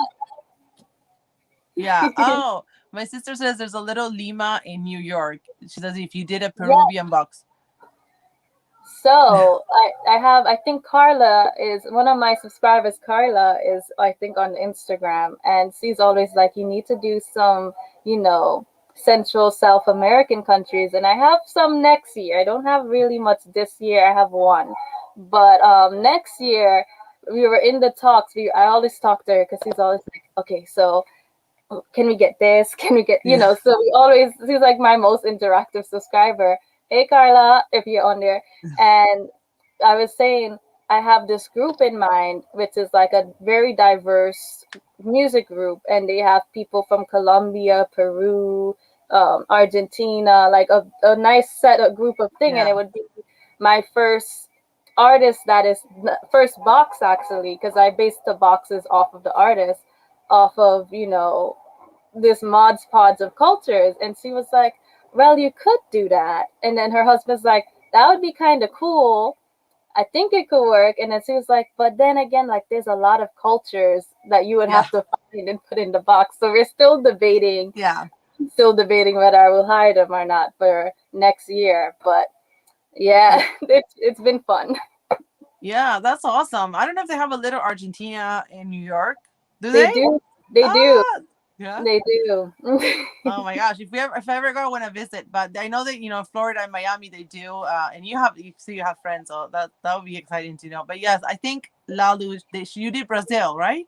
Speaker 1: Yeah. Oh, my sister says there's a little Lima in New York. She says if you did a
Speaker 2: yeah.
Speaker 1: Peruvian box.
Speaker 2: So I have I think Carla is one of my subscribers. Carla is I think on Instagram, and she's always like, you need to do some, you know, Central South American countries, and I have some next year. I don't have really much this year. I have one, but next year we were in the talks. I always talk to her because she's always like, okay, so can we get this? Can we get,
Speaker 1: Yeah.
Speaker 2: so we always, she's like my most interactive subscriber. Hey, Carla, if you're on there. And I was saying, I have this group in mind, which is like a very diverse music group. And they have people from Colombia, Peru, Argentina, like a nice set of group of thing. And
Speaker 1: Yeah.
Speaker 2: it would be my first artist that is first box actually, because I based the boxes off of the artist off of this mods pods of cultures. And she was like, well, you could do that. And then her husband's like, that would be kind of cool. I think it could work. And then she was like, but then again, like there's a lot of cultures that you would
Speaker 1: Yeah.
Speaker 2: have to find and put in the box. So we're
Speaker 1: Yeah.
Speaker 2: still debating whether I will hire them or not for next year. But yeah, it's been fun.
Speaker 1: Yeah, that's awesome. I don't know if they have a little Argentina in New York. Do
Speaker 2: They
Speaker 1: they?
Speaker 2: do. They do.
Speaker 1: Ah, yeah.
Speaker 2: They do.
Speaker 1: Oh my gosh, if I ever go, I want to visit. But I know that Florida and Miami they do, and you have friends, so that would be exciting to know. But yes, I think Lalu, you did Brazil, right?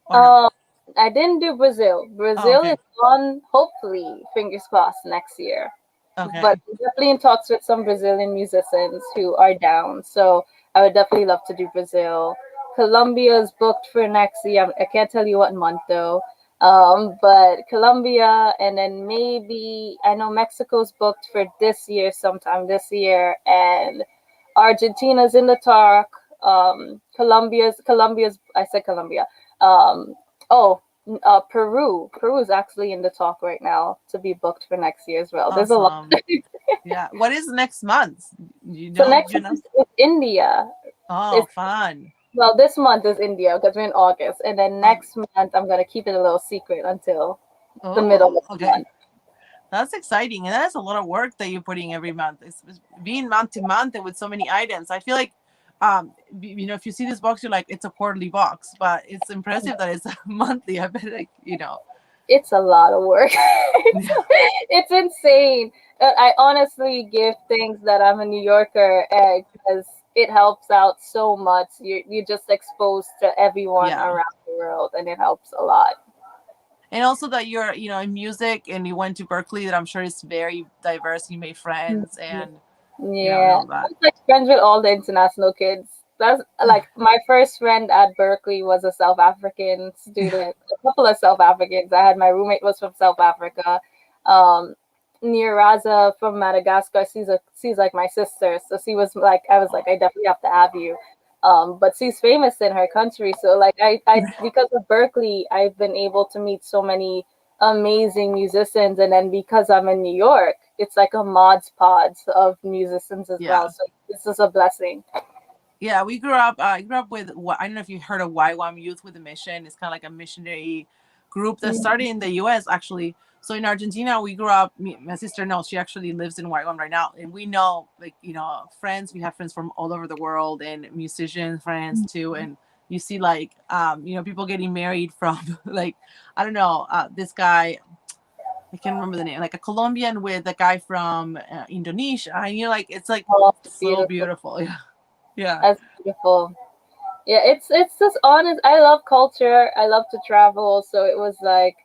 Speaker 1: Or no?
Speaker 2: Um, I didn't do Brazil.
Speaker 1: Oh,
Speaker 2: Brazil is
Speaker 1: okay,
Speaker 2: on, hopefully, fingers crossed, next year. But
Speaker 1: okay.
Speaker 2: I'm definitely in talks with some Brazilian musicians who are down. So I would definitely love to do Brazil. Colombia is booked for next year. I can't tell you what month though. But Colombia, and then maybe I know Mexico's booked for this year, sometime this year, and Argentina's in the talk. Colombia's I said Colombia. Um, oh, Peru is actually in the talk right now to be booked for next year as well. There's a lot.
Speaker 1: Awesome. Yeah. What is next month? You
Speaker 2: So
Speaker 1: know?
Speaker 2: next
Speaker 1: You know?
Speaker 2: month is India.
Speaker 1: Oh,
Speaker 2: It's
Speaker 1: fun.
Speaker 2: well, this month is India because we're in August, and then
Speaker 1: Oh,
Speaker 2: next month I'm gonna keep it a little secret until the middle
Speaker 1: oh,
Speaker 2: of the
Speaker 1: okay.
Speaker 2: month.
Speaker 1: That's exciting, and that's a lot of work that you're putting every month. It's being month to month and with so many items. I feel like, if you see this box, you're like, it's a quarterly box, but it's impressive that it's monthly. I bet, like.
Speaker 2: It's a lot of work. it's,
Speaker 1: Yeah.
Speaker 2: it's insane. I honestly give thanks that I'm a New Yorker because it helps out so much. You're just exposed to everyone
Speaker 1: Yeah.
Speaker 2: around the world, and it helps a lot.
Speaker 1: And also that you're, in music and you went to Berkeley, that I'm sure is very diverse. You made friends and, and
Speaker 2: Yeah,
Speaker 1: all that.
Speaker 2: I'm like friends with all the international kids. That's like my first friend at Berkeley was a South African student. A couple of South Africans. I had my roommate was from South Africa. Um, near Raza from Madagascar. She's like my sister. So she was like I was like I definitely have to have you. But she's famous in her country. So like I because of Berkeley, I've been able to meet so many amazing musicians, and then because I'm in New York, it's like a mods pods of musicians as well.
Speaker 1: Yeah.
Speaker 2: So this is a blessing.
Speaker 1: Yeah, we grew up. I grew up with. I don't know if you heard of YWAM, Youth with a Mission. It's kind of like a missionary group that started in the U.S. actually. So in Argentina, we grew up. My sister knows. She actually lives in YWAM right now, and we know, like, friends. We have friends from all over the world and musician friends too. And you see, like, people getting married from like, I don't know, this guy. I can't remember the name. Like a Colombian with a guy from Indonesia. And you're like, it's like
Speaker 2: Oh,
Speaker 1: so
Speaker 2: beautiful.
Speaker 1: beautiful. Yeah. Yeah.
Speaker 2: That's beautiful. Yeah, it's just honest. I love culture. I love to travel. So it was like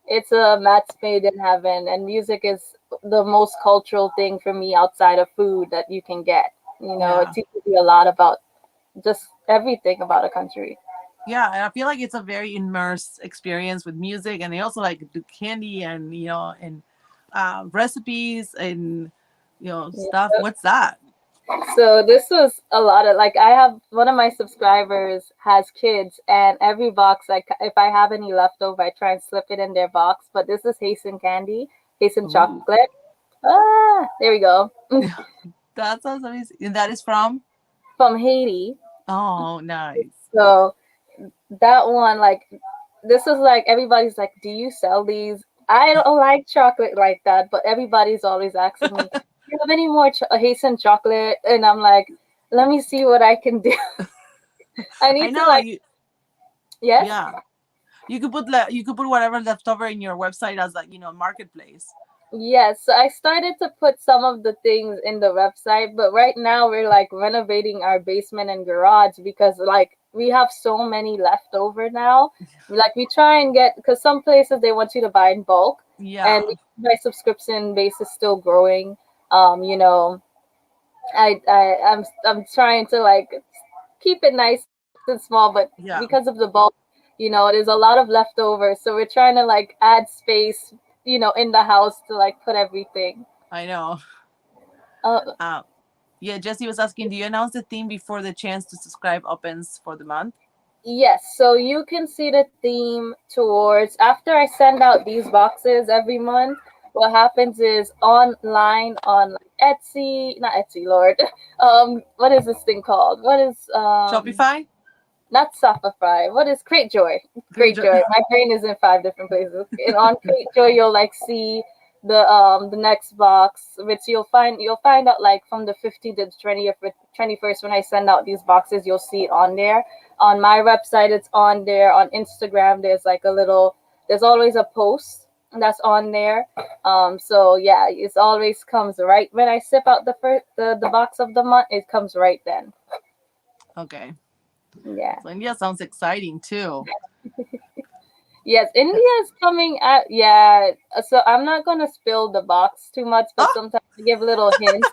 Speaker 2: it's a match made in heaven, and music is the most cultural thing for me outside of food that you can get. It
Speaker 1: Yeah.
Speaker 2: teaches you a lot about just everything about a country.
Speaker 1: Yeah, and I feel like it's a very immersed experience with music, and they also like do candy and and recipes and stuff. What's that?
Speaker 2: So this was a lot of like I have one of my subscribers has kids, and every box like if I have any leftover I try and slip it in their box. But this is Hasten candy, Hasten
Speaker 1: Ooh,
Speaker 2: chocolate. Ah, there we go.
Speaker 1: that sounds amazing. And that is from?
Speaker 2: From Haiti.
Speaker 1: Oh, nice.
Speaker 2: So that one like this is like everybody's like, do you sell these? I don't like chocolate like that, but everybody's always asking me, do you have any more Hasten chocolate? And I'm like, let me see what I can do. I
Speaker 1: I
Speaker 2: need to
Speaker 1: know
Speaker 2: like
Speaker 1: you.
Speaker 2: yes.
Speaker 1: Yeah, you could put whatever leftover in your website as like marketplace.
Speaker 2: Yes, so I started to put some of the things in the website, but right now we're like renovating our basement and garage because like we have so many left over now. Like we try and get because some places they want you to buy in bulk, and
Speaker 1: Yeah,
Speaker 2: my subscription base is still growing. You know, I'm trying to like keep it nice and small, but because of
Speaker 1: yeah,
Speaker 2: the bulk, there's a lot of leftovers, so we're trying to like add space, in the house to like put everything.
Speaker 1: I know.
Speaker 2: Uh,
Speaker 1: Uh, yeah, Jesse was asking, do you announce the theme before the chance to subscribe opens for the month?
Speaker 2: yes, so you can see the theme towards after I send out these boxes every month. What happens is online on like Etsy, not Etsy, Lord. What is this thing called? What is
Speaker 1: Shopify?
Speaker 2: not Shopify. What is Crate Joy?
Speaker 1: Great.
Speaker 2: Crate Joy. My brain is in five different places. And on Crate Joy, you'll like see the next box, which you'll find out like from the 15th to the 21st when I send out these boxes. You'll see it on there. On my website, it's on there. On Instagram, there's always a post that's on there. So yeah, it always comes right when I sip out the box of the month. It comes right then.
Speaker 1: Okay.
Speaker 2: Yeah.
Speaker 1: So India sounds exciting too.
Speaker 2: Yes, India is coming at yeah. So I'm not gonna spill the box too much, but
Speaker 1: Oh,
Speaker 2: sometimes I give little hints.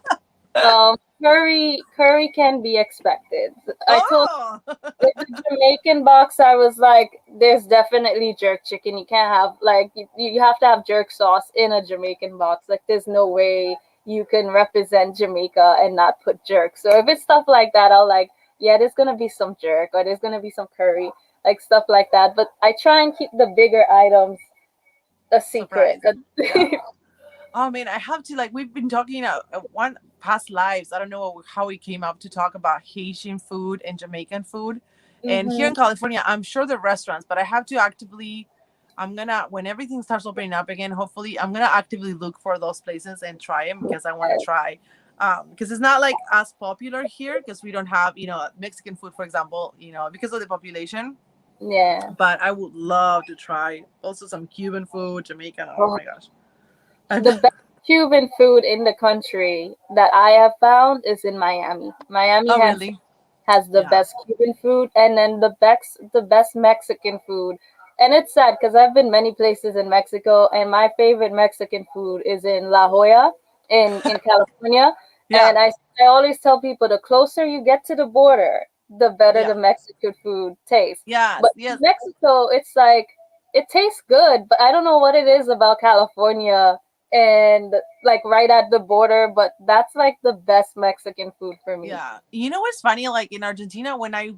Speaker 2: Curry can be expected. I told
Speaker 1: oh.
Speaker 2: with the Jamaican box, I was like, there's definitely jerk chicken. You can't have like you have to have jerk sauce in a Jamaican box. Like there's no way you can represent Jamaica and not put jerk. So if it's stuff like that, I'll like, yeah, there's gonna be some jerk or there's gonna be some curry, like stuff like that. But I try and keep the bigger items a secret.
Speaker 1: Surprise. Yeah. Oh man, I have to, like, we've been talking one past lives. I don't know how we came up to talk about Haitian food and Jamaican food. And here
Speaker 2: Mm-hmm.
Speaker 1: in California, I'm sure the restaurants, but I have to actively, I'm gonna, when everything starts opening up again, hopefully I'm gonna actively look for those places and try them because I want to try. Because it's not like as popular here because we don't have, Mexican food, for example, because of the population.
Speaker 2: Yeah.
Speaker 1: But I would love to try also some Cuban food, Jamaican. Oh
Speaker 2: Oh,
Speaker 1: my gosh. And
Speaker 2: the best Cuban food in the country that I have found is in Miami. Miami
Speaker 1: oh
Speaker 2: hands
Speaker 1: really?
Speaker 2: has the
Speaker 1: Yeah.
Speaker 2: best Cuban food, and then the best Mexican food. And it's sad because I've been many places in Mexico, and my favorite Mexican food is in La Jolla in California.
Speaker 1: Yeah.
Speaker 2: And I always tell people the closer you get to the border, the better
Speaker 1: Yeah.
Speaker 2: the Mexican food tastes.
Speaker 1: Yes.
Speaker 2: But in
Speaker 1: Yes.
Speaker 2: Mexico, it's like it tastes good, but I don't know what it is about California and like right at the border, but that's like the best Mexican food for me.
Speaker 1: Yeah. You know what's funny? Like in Argentina, when I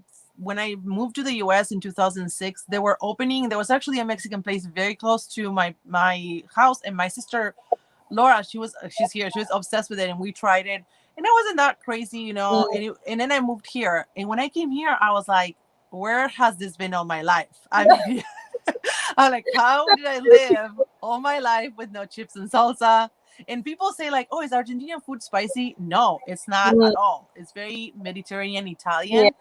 Speaker 1: moved to the US in 2006, they were opening. There was actually a Mexican place very close to my house, and my sister Laura, she's here. She was obsessed with it, and we tried it, and it wasn't that crazy, you know.
Speaker 2: Mm,
Speaker 1: And then I moved here, and when I came here, I was like, where has this been all my life? I mean, I'm like, how did I live all my life with no chips and salsa? And people say like, oh, is Argentinian food spicy? No, it's not
Speaker 2: mm,
Speaker 1: at all. It's very Mediterranean
Speaker 2: yeah.
Speaker 1: Italian.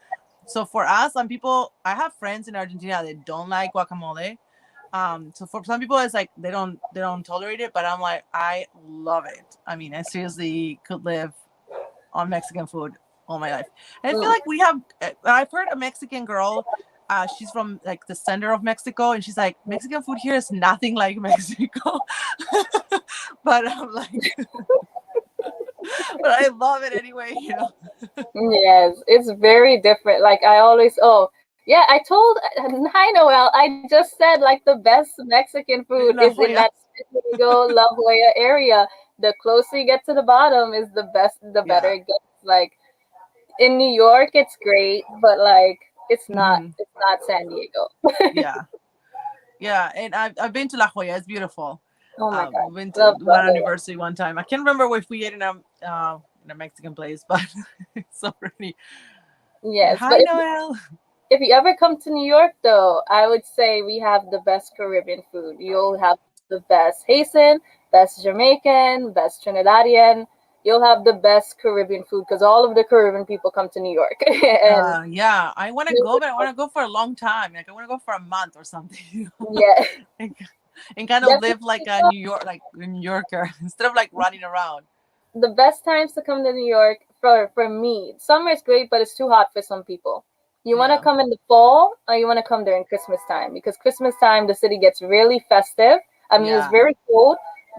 Speaker 1: So for us, some people, I have friends in Argentina that don't like guacamole. So for some people, it's like they don't tolerate it, but I'm like, I love it. I mean, I seriously could live on Mexican food all my life. And I feel
Speaker 2: Mm,
Speaker 1: like we have. I've heard a Mexican girl. She's from like the center of Mexico, and she's like, Mexican food here is nothing like Mexico. But I'm like, but I love it anyway. You know.
Speaker 2: yes, it's very different. Like I always, oh yeah, I told hi Noel. I just said like the best Mexican food
Speaker 1: La
Speaker 2: is in that
Speaker 1: Jolla.
Speaker 2: San Diego La Jolla area. The closer you get to the bottom is the best, the better
Speaker 1: Yeah.
Speaker 2: it gets. Like in New York, it's great, but like
Speaker 1: Hmm.
Speaker 2: it's not San Diego.
Speaker 1: Yeah. Yeah. And I've been to La Jolla. It's beautiful.
Speaker 2: Oh my God,
Speaker 1: We went to
Speaker 2: love La
Speaker 1: one
Speaker 2: Jolla.
Speaker 1: anniversary one time. I can't remember if we ate in a Mexican place, but it's so pretty.
Speaker 2: Yes, but
Speaker 1: Hi, Noel.
Speaker 2: if you ever come to New York, though, I would say we have the best Caribbean food. You'll have the best Haitian, best Jamaican, best Trinidadian. You'll have the best Caribbean food because all of the Caribbean people come to New York. And
Speaker 1: Yeah, I want to go, but I want to go for a long time. Like I want to go for a month or something,
Speaker 2: yeah,
Speaker 1: and, and kind of live like
Speaker 2: definitely
Speaker 1: a New York, like a New Yorker, instead of like running around.
Speaker 2: the best times to come to New York for me. Summer is great, but it's too hot for some people. You want to
Speaker 1: Yeah,
Speaker 2: come in the fall or you want to come during Christmas time because Christmas time the city gets really festive. I mean, it's
Speaker 1: yeah,
Speaker 2: very cold,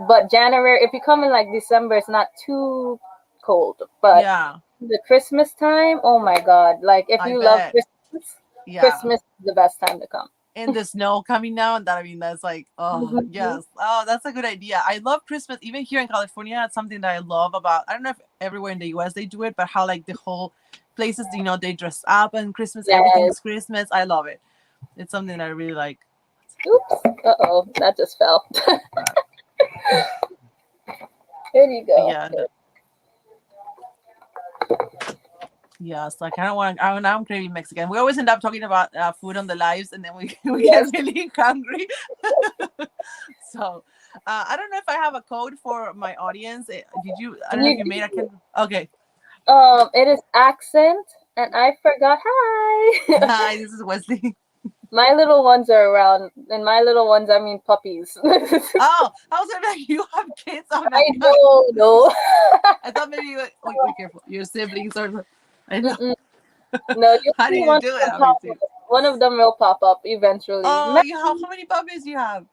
Speaker 2: but January if you come in like December, it's not too cold. But
Speaker 1: yeah.
Speaker 2: the Christmas time, oh my God! Like if
Speaker 1: I
Speaker 2: you love
Speaker 1: bet.
Speaker 2: Christmas,
Speaker 1: Yeah,
Speaker 2: Christmas is the best time to come.
Speaker 1: and the snow coming down. That I mean, that's like, oh
Speaker 2: Mhm.
Speaker 1: yes, oh that's a good idea. I love Christmas. Even here in California, it's something that I love about. I don't know if everywhere in the U.S. they do it, but how like the whole places, they dress up and Christmas,
Speaker 2: Yes.
Speaker 1: everything's Christmas. I love it. It's something that I really like.
Speaker 2: Oops. Uh oh, that just fell.
Speaker 1: But
Speaker 2: Here you go.
Speaker 1: yeah, yeah. So I kind of want. I'm craving Mexican. We always end up talking about food on the lives, and then we we get
Speaker 2: Yes.
Speaker 1: really hungry. So I don't know if I have a code for my audience. Did you? I don't know if
Speaker 2: You
Speaker 1: you made. I can. Okay.
Speaker 2: It is accent, and I forgot. Hi.
Speaker 1: Hi, this is Wesley.
Speaker 2: My little ones are around, and my little ones, I mean puppies.
Speaker 1: Oh, I was like, you have kids. I'm
Speaker 2: I
Speaker 1: like,
Speaker 2: know, no.
Speaker 1: I thought maybe you. Wait, careful. Your siblings are. I know.
Speaker 2: Mm-mm. No, you'll
Speaker 1: How do
Speaker 2: see
Speaker 1: you
Speaker 2: one
Speaker 1: do
Speaker 2: of
Speaker 1: it?
Speaker 2: them
Speaker 1: I'm
Speaker 2: pop
Speaker 1: too.
Speaker 2: up. One of them will pop up eventually.
Speaker 1: Oh, you have how many puppies you have?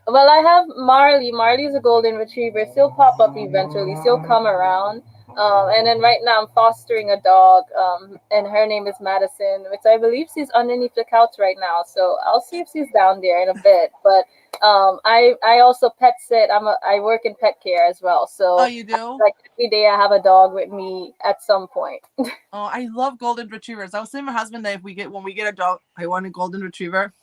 Speaker 2: Well, I have Marley. Marley's a golden retriever. She'll pop up eventually. She'll come around. And then right now I'm fostering a dog, and her name is Madison, which I believe she's underneath the couch right now. So I'll see if she's down there in a bit. But I also pet sit. I work in pet care as well.
Speaker 1: Oh,
Speaker 2: So
Speaker 1: you do?
Speaker 2: like every day I have a dog with me at some point.
Speaker 1: Oh, I love golden retrievers. I was telling my husband that if we get when we get a dog, I want a golden retriever.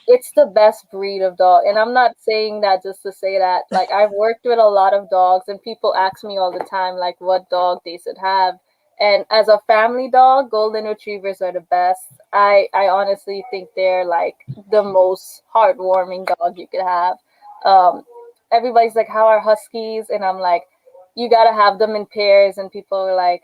Speaker 2: It's the best breed of dog, and I'm not saying that just to say that. Like I've worked with a lot of dogs, and people ask me all the time like what dog they should have. And as a family dog, golden retrievers are the best. I honestly think they're like the most heartwarming dog you could have. um Everybody's like, how are huskies? And I'm like, you gotta have them in pairs, and people are like,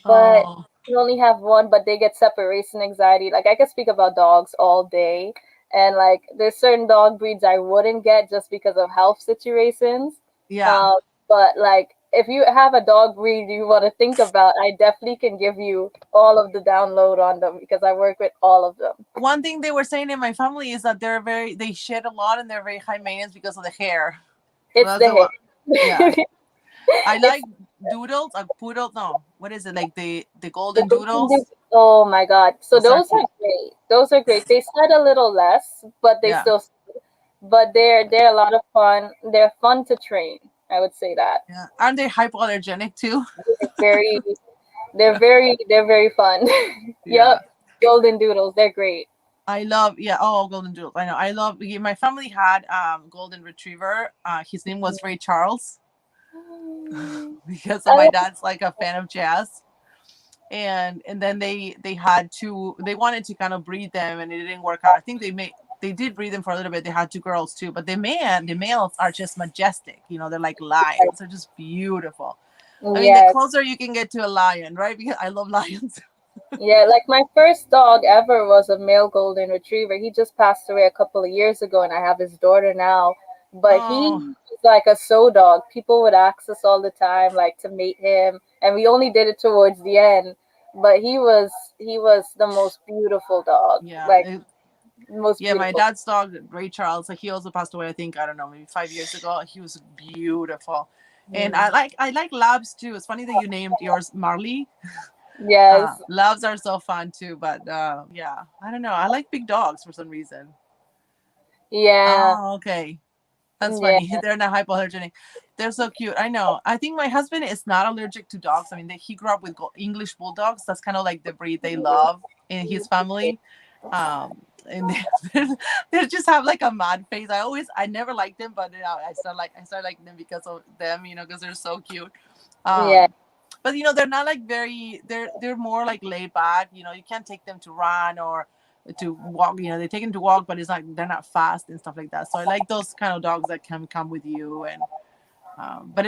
Speaker 2: but
Speaker 1: Oh.
Speaker 2: you only have one, but they get separation anxiety. Like I could speak about dogs all day, and like there's certain dog breeds I wouldn't get just because of health situations.
Speaker 1: Yeah.
Speaker 2: Um, but like if you have a dog breed you want to think about, I definitely can give you all of the download on them because I work with all of them.
Speaker 1: One thing they were saying in my family is that they shed a lot and they're very high maintenance because of the hair. So
Speaker 2: It's
Speaker 1: that's
Speaker 2: the
Speaker 1: the one. Yeah.
Speaker 2: hair.
Speaker 1: I
Speaker 2: It's
Speaker 1: like doodles, poodles. No, what is it? Like the
Speaker 2: the
Speaker 1: golden
Speaker 2: golden
Speaker 1: doodles.
Speaker 2: oh my god. So
Speaker 1: Those are
Speaker 2: those
Speaker 1: cute.
Speaker 2: are great. Those are great. They sweat a little less, but they
Speaker 1: Yeah.
Speaker 2: still, but they're a lot of fun. They're fun to train. I would say that.
Speaker 1: Yeah. Aren't they hypoallergenic too?
Speaker 2: They're very they're very fun. Yep.
Speaker 1: Yeah.
Speaker 2: Golden doodles, they're great.
Speaker 1: I love, yeah, oh, golden doodles. I know. I love, yeah, my family had golden retriever. His name was Ray Charles because of
Speaker 2: I
Speaker 1: my
Speaker 2: love,
Speaker 1: dad's like a fan of jazz. And then they had to, they wanted to kind of breed them and it didn't work out. I think they did breed them for a little bit. They had two girls too, but the males are just majestic. They're like lions. They're just beautiful. I mean, the
Speaker 2: yes.
Speaker 1: closer you can get to a lion, right? Because I love lions.
Speaker 2: Yeah, like my first dog ever was a male golden retriever. He just passed away a couple of years ago, and I have his daughter now. But he
Speaker 1: Oh,
Speaker 2: was like a show dog. People would ask us all the time, like to mate him, and we only did it towards the end. But he was the most beautiful dog,
Speaker 1: yeah.
Speaker 2: like most
Speaker 1: Yeah, my
Speaker 2: beautiful.
Speaker 1: dad's dog, Ray Charles, like he also passed away, I think, I don't know, maybe 5 years ago. He was beautiful. And
Speaker 2: Mm.
Speaker 1: I like labs too. It's funny that you named yours Marley.
Speaker 2: Yes,
Speaker 1: Labs are so fun too, but yeah, I don't know. I like big dogs for some reason.
Speaker 2: yeah,
Speaker 1: Oh, okay. That's
Speaker 2: yeah.
Speaker 1: funny. They're not hypoallergenic. They're so cute. I know. I think my husband is not allergic to dogs. I mean, he grew up with English bulldogs. That's kind of like the breed they love in his family. And they just have like a mad face. I never liked them, but I started liking them because of them. Because they're so cute.
Speaker 2: Yeah,
Speaker 1: But they're not like they're more like laid back. You can't take them to run or to walk. They take them to walk, but it's like they're not fast and stuff like that. So I like those kind of dogs that can come with you. And but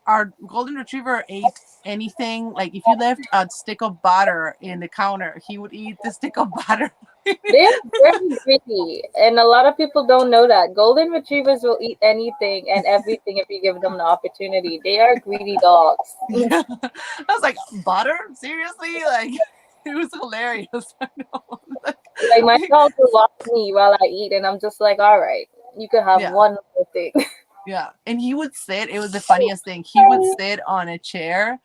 Speaker 1: our golden retriever ate anything. Like if you left a stick of butter in the counter, he would eat the stick of butter.
Speaker 2: they're very greedy, and a lot of people don't know that. Golden retrievers will eat anything and everything if you give them the opportunity. They are greedy dogs.
Speaker 1: Yeah, I was like, butter? Seriously? Like, it was hilarious. I know.
Speaker 2: Like my dog will watch me while I eat, and I'm just like, all right, you could have
Speaker 1: Yeah.
Speaker 2: one more thing.
Speaker 1: Yeah, and he would sit. It was the funniest thing. He would sit on a chair.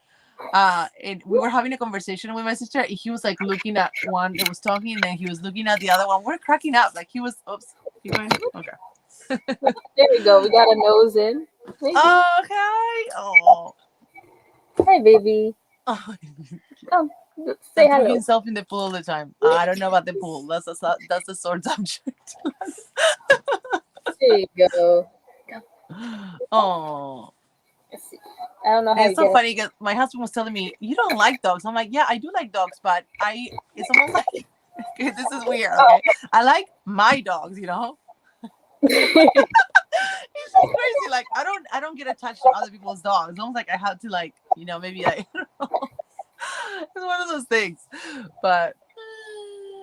Speaker 1: And we were having a conversation with my sister. And he was like looking at one that was talking, and then he was looking at the other one. We're cracking up. Like he was. Oops. Keep going. Okay.
Speaker 2: There we go. We got a nose in. Maybe.
Speaker 1: Okay. Oh.
Speaker 2: Hi, baby.
Speaker 1: Oh.
Speaker 2: Come, say
Speaker 1: And threw
Speaker 2: hello.
Speaker 1: himself in the pool all the time. I don't know about the pool. That's a sore subject.
Speaker 2: There you go. Come,
Speaker 1: Oh.
Speaker 2: let's see. I don't know how
Speaker 1: It's
Speaker 2: you
Speaker 1: so
Speaker 2: get it.
Speaker 1: funny because my husband was telling me, "You don't like dogs." I'm like, "Yeah, I do like dogs, but it's almost like okay, this is weird, okay? I like my dogs. It's so crazy. Like I don't get attached to other people's dogs. It's almost like I have to like, maybe like it's one of those things. But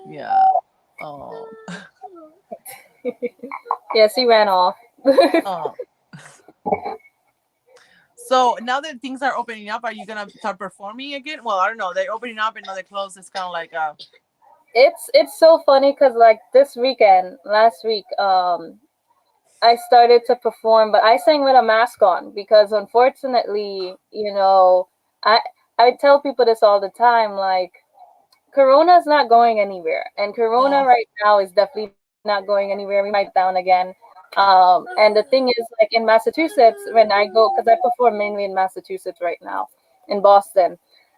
Speaker 1: yeah. Oh.
Speaker 2: Yes, he ran off.
Speaker 1: Oh. So now that things are opening up, are you gonna start performing again? Well, I don't know. They're opening up and now they close. It's kind of like
Speaker 2: It's so funny because like this weekend, last week, I started to perform, but I sang with a mask on because unfortunately, I I tell people this all the time, like Corona's not going anywhere, and Corona
Speaker 1: oh
Speaker 2: right now is definitely not going anywhere. We might shut down again. And the thing is, like in Massachusetts, when I go, because I perform mainly in Massachusetts right now, in Boston,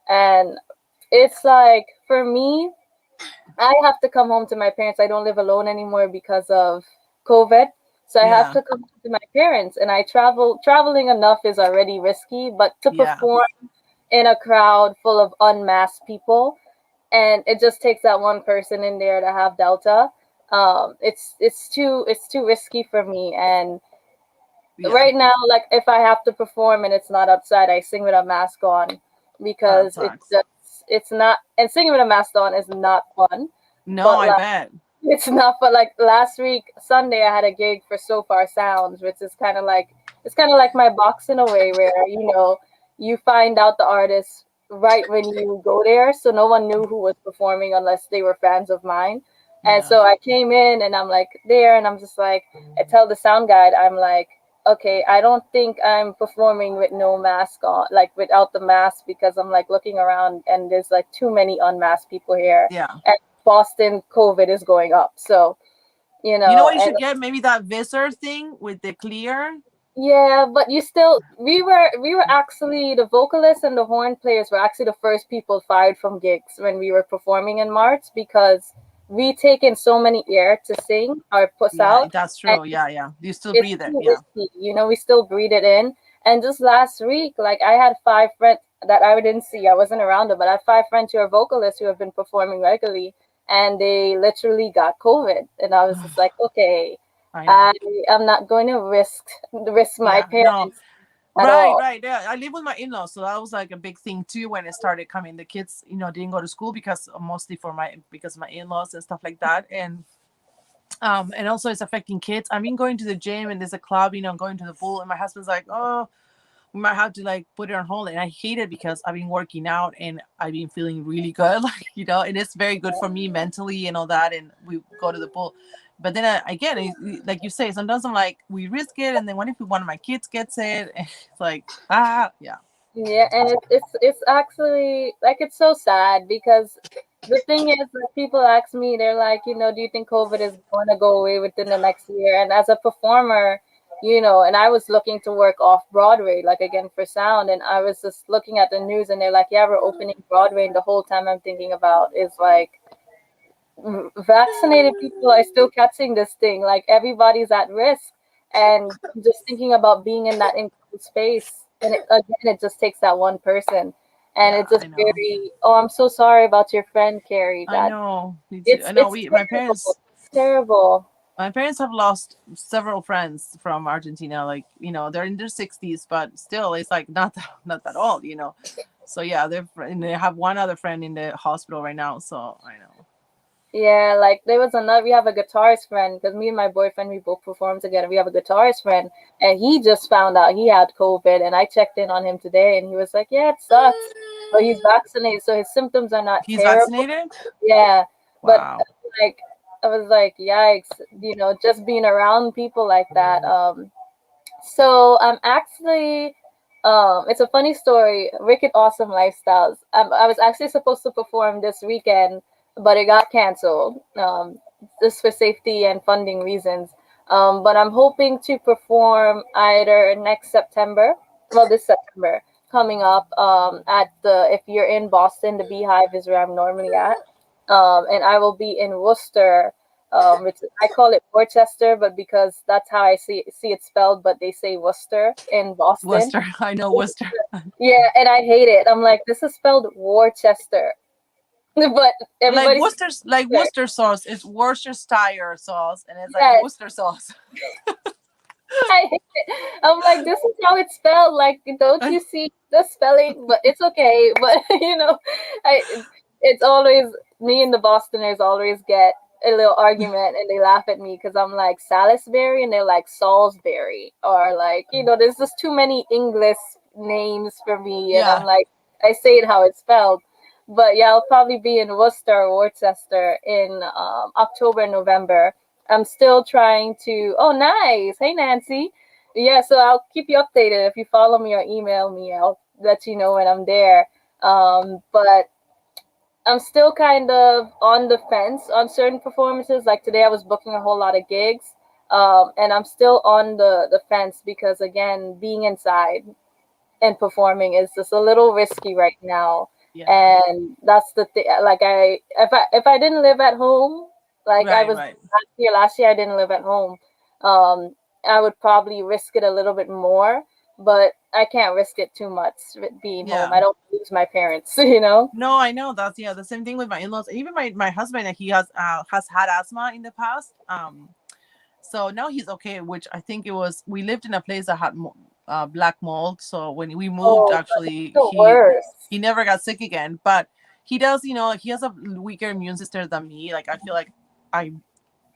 Speaker 2: and it's like for me, I have to come home to my parents. I don't live alone anymore because of COVID. So I have
Speaker 1: yeah
Speaker 2: to come home to my parents, and I traveling enough is already risky, but to
Speaker 1: yeah
Speaker 2: perform in a crowd full of unmasked people, and it just takes that one person in there to have Delta. It's too risky for me, and
Speaker 1: yeah.
Speaker 2: right now, like if I have to perform and it's not outside, I sing with a mask on
Speaker 1: Oh, that
Speaker 2: because
Speaker 1: sucks.
Speaker 2: it's not, and singing with a mask on is not fun.
Speaker 1: No,
Speaker 2: But
Speaker 1: I
Speaker 2: like,
Speaker 1: bet.
Speaker 2: it's not. But like last week Sunday, I had a gig for So Far Sounds, which is kind of like, it's kind of like my box in a way, where you find out the artist right when you go there, so no one knew who was performing unless they were fans of mine. And
Speaker 1: Yeah.
Speaker 2: so I came in and I'm like there, and I'm just like, I tell the sound guide, I'm like, okay, I don't think I'm performing with no mask on, like without the mask, because I'm like looking around and there's like too many unmasked people here,
Speaker 1: Yeah.
Speaker 2: and Boston COVID is going up. So,
Speaker 1: You know what you
Speaker 2: and
Speaker 1: should get? Maybe that visor thing with the clear.
Speaker 2: yeah, but you still, we were actually, the vocalists and the horn players were actually the first people fired from gigs when we were performing in March, because we take in so many air to sing or push
Speaker 1: Yeah,
Speaker 2: out,
Speaker 1: that's
Speaker 2: and
Speaker 1: true. Yeah, yeah. You still
Speaker 2: it's
Speaker 1: breathe it.
Speaker 2: too
Speaker 1: Yeah.
Speaker 2: risky. We still breathe it in. And just last week, like I had five friends that I didn't see. I wasn't around them, but I had five friends who are vocalists who have been performing regularly, and they literally got COVID. And I was just like, okay,
Speaker 1: I know.
Speaker 2: I am not going to risk my
Speaker 1: Yeah. No.
Speaker 2: parents at
Speaker 1: Right,
Speaker 2: all.
Speaker 1: right. Yeah, I live with my in-laws, so that was like a big thing too when it started coming. The kids, didn't go to school because mostly for my because my in-laws and stuff like that, and also it's affecting kids. I've been going to the gym and there's a club, going to the pool, and my husband's like, "Oh, we might have to like put it on hold," and I hate it because I've been working out and I've been feeling really good, like and it's very good for me mentally and all that. And we go to the pool, but then again, like you say, sometimes I'm like, we risk it, and then what if one of my kids gets it? It's like, yeah,
Speaker 2: Yeah, and it's actually like, it's so sad, because the thing is, like, people ask me, they're like, do you think COVID is going to go away within the next year? And as a performer, and I was looking to work off Broadway, like again for sound, and I was just looking at the news, and they're like, yeah, we're opening Broadway, and the whole time I'm thinking about is like, vaccinated people are still catching this thing. Like everybody's at risk, and just thinking about being in that enclosed space, and again, it just takes that one person, and
Speaker 1: yeah.
Speaker 2: it's just
Speaker 1: I know,
Speaker 2: very. Oh, I'm so sorry about your friend, Carrie.
Speaker 1: I
Speaker 2: That
Speaker 1: know. Me too.
Speaker 2: it's
Speaker 1: I know.
Speaker 2: it's
Speaker 1: We,
Speaker 2: terrible. It's terrible.
Speaker 1: my parents have lost several friends from Argentina. Like they're in their 60s, but still, it's like not that old. So yeah, they have one other friend in the hospital right now. So I know.
Speaker 2: Yeah, like there was another. We have a guitarist friend, because me and my boyfriend, we both perform together. We have a guitarist friend, and he just found out he had COVID, and I checked in on him today, and he was like, "Yeah, it sucks, but he's vaccinated, so his symptoms are not
Speaker 1: He's
Speaker 2: terrible."
Speaker 1: vaccinated.
Speaker 2: Yeah, but
Speaker 1: Wow.
Speaker 2: like I was like, yikes, just being around people like that. So I'm actually, it's a funny story. Wicked Awesome Lifestyles. I was actually supposed to perform this weekend, but it got canceled. Just for safety and funding reasons. But I'm hoping to perform either next September, well, this September coming up. At the if you're in Boston, the Beehive is where I'm normally at. And I will be in Worcester, I call it Worcester, but because that's how I see it spelled, but they say Worcester in Boston.
Speaker 1: Worcester. I know Worcester.
Speaker 2: Yeah, and I hate it. I'm like, this is spelled Worcester, but
Speaker 1: Like
Speaker 2: everybody says
Speaker 1: Worcester's like
Speaker 2: Worcester.
Speaker 1: Worcester sauce. It's Worcestershire sauce, and it's like
Speaker 2: Yes,
Speaker 1: Worcester sauce.
Speaker 2: I hate it. I'm like, this is how it's spelled. Like, don't you see the spelling? But it's okay. But I it's always, me and the Bostoners always get a little argument, and they laugh at me because I'm like Salisbury, and they're like Salisbury, or like, there's just too many English names for me, and I'm
Speaker 1: Yeah,
Speaker 2: like, I say it how it's spelled. But yeah, I'll probably be in Worcester or Worcester in October, November. I'm still trying to. Oh, nice. Hey, Nancy. Yeah, so I'll keep you updated. If you follow me or email me, I'll let you know when I'm there. But I'm still kind of on the fence on certain performances. Like today, I was booking a whole lot of gigs, and I'm still on the fence, because again, being inside and performing is just a little risky right now.
Speaker 1: yeah.
Speaker 2: And that's the thing. Like, if I didn't live at home, like I
Speaker 1: Right,
Speaker 2: was
Speaker 1: right.
Speaker 2: last year I didn't live at home. I would probably risk it a little bit more, but I can't risk it too much with being home.
Speaker 1: Yeah.
Speaker 2: I don't lose my parents.
Speaker 1: No, I know that's the same thing with my in-laws. Even my husband, he has had asthma in the past. So now he's okay. Which I think it was we lived in a place that had black mold. So when we moved,
Speaker 2: Oh,
Speaker 1: actually
Speaker 2: the worst.
Speaker 1: he never got sick again. But he does, he has a weaker immune system than me. Like I feel like I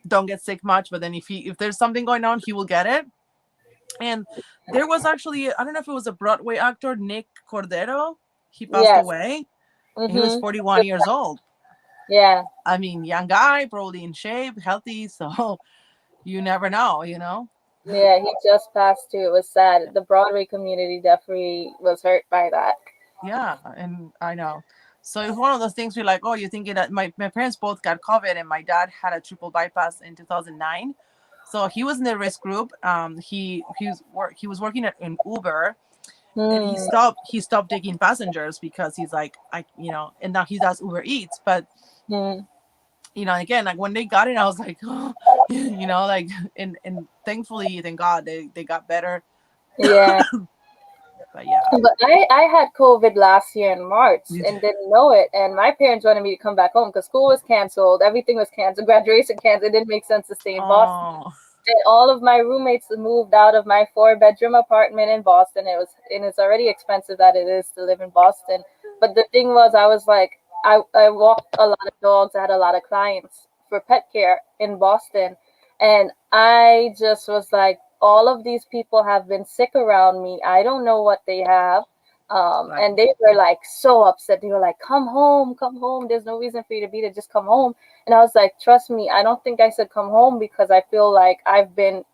Speaker 1: don't get sick much, but then if there's something going on, he will get it. And there was actually, I don't know if it was a Broadway actor, Nick Cordero. He passed
Speaker 2: Yes.
Speaker 1: away. And he was
Speaker 2: Mhm.
Speaker 1: 41 years old.
Speaker 2: Yeah.
Speaker 1: I mean, young guy, probably in shape, healthy. So you never know.
Speaker 2: Yeah, he just passed too. It was sad. The Broadway community definitely was hurt by that.
Speaker 1: Yeah, and I know. So it's one of those things we're like, oh, you're thinking that my parents both got COVID, and my dad had a triple bypass in 2009. So he was in the risk group. He was working in Uber, and he
Speaker 2: Hmm.
Speaker 1: stopped taking passengers because he's like, and now he does Uber Eats. But
Speaker 2: Hmm.
Speaker 1: again, like when they got it, I was like, oh, like, and thankfully, thank God, they got better.
Speaker 2: Yeah.
Speaker 1: But yeah.
Speaker 2: But I had COVID last year in March and didn't know it. And my parents wanted me to come back home because school was canceled, everything was canceled, graduation canceled. It didn't make sense to stay in Boston.
Speaker 1: Oh,
Speaker 2: And all of my roommates moved out of my 4-bedroom apartment in Boston. It's already expensive that it is to live in Boston. But the thing was, I was like, I walked a lot of dogs. I had a lot of clients for pet care in Boston, and I just was like, all of these people have been sick around me. I don't know what they have.
Speaker 1: right.
Speaker 2: And they were like so upset. They were like, come home, come home. There's no reason for you to be there. Just come home. And I was like, trust me, I don't think I should come home because I feel like I've been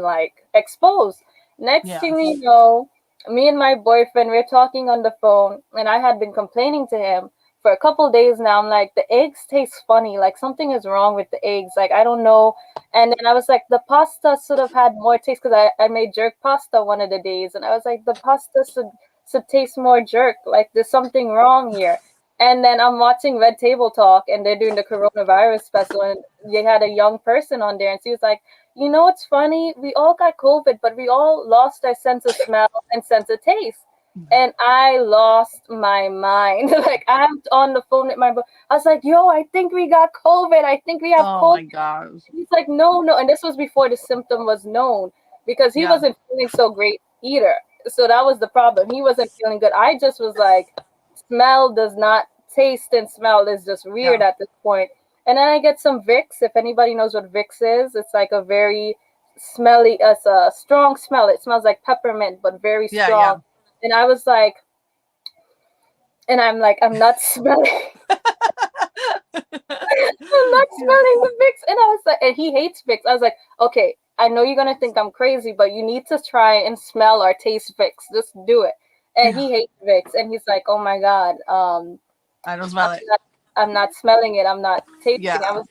Speaker 2: like exposed. Next
Speaker 1: Yeah.
Speaker 2: thing you know, me and my boyfriend, we're talking on the phone, and I had been complaining to him for a couple days now. I'm like, the eggs taste funny, like something is wrong with the eggs, like I don't know. And then I was like, the pasta should have had more taste because I made jerk pasta one of the days, and I was like, the pasta should taste more jerk, like there's something wrong here. And then I'm watching Red Table Talk, and they're doing the coronavirus special, and they had a young person on there, and she was like, "You know, it's funny. We all got COVID, but we all lost our sense of smell and sense of taste." And I lost my mind. Like I'm on the phone with my boy. I was like, "Yo, I think we got COVID. I think we have
Speaker 1: Oh
Speaker 2: COVID."
Speaker 1: my gosh.
Speaker 2: He's like, "No, no," and this was before the symptom was known because he
Speaker 1: Yeah.
Speaker 2: wasn't feeling so great either. So that was the problem. He wasn't feeling good. I just was like, smell does not taste and smell is just weird
Speaker 1: Yeah.
Speaker 2: at this point. And then I get some Vicks. If anybody knows what Vicks is, it's like a very smelly, it's a strong smell. It smells like peppermint, but very
Speaker 1: Yeah. Yeah.
Speaker 2: strong. And I was like, and I'm like, I'm not smelling. I'm not
Speaker 1: Yeah.
Speaker 2: smelling the Vicks. And I was like, and he hates Vicks. I was like, okay, I know you're gonna think I'm crazy, but you need to try and smell or taste Vicks. Just do it. And
Speaker 1: Yeah.
Speaker 2: he hates Vicks, and he's like, oh my god,
Speaker 1: I don't
Speaker 2: I'm
Speaker 1: smell it.
Speaker 2: not, I'm not smelling it. I'm not tasting.
Speaker 1: Yeah.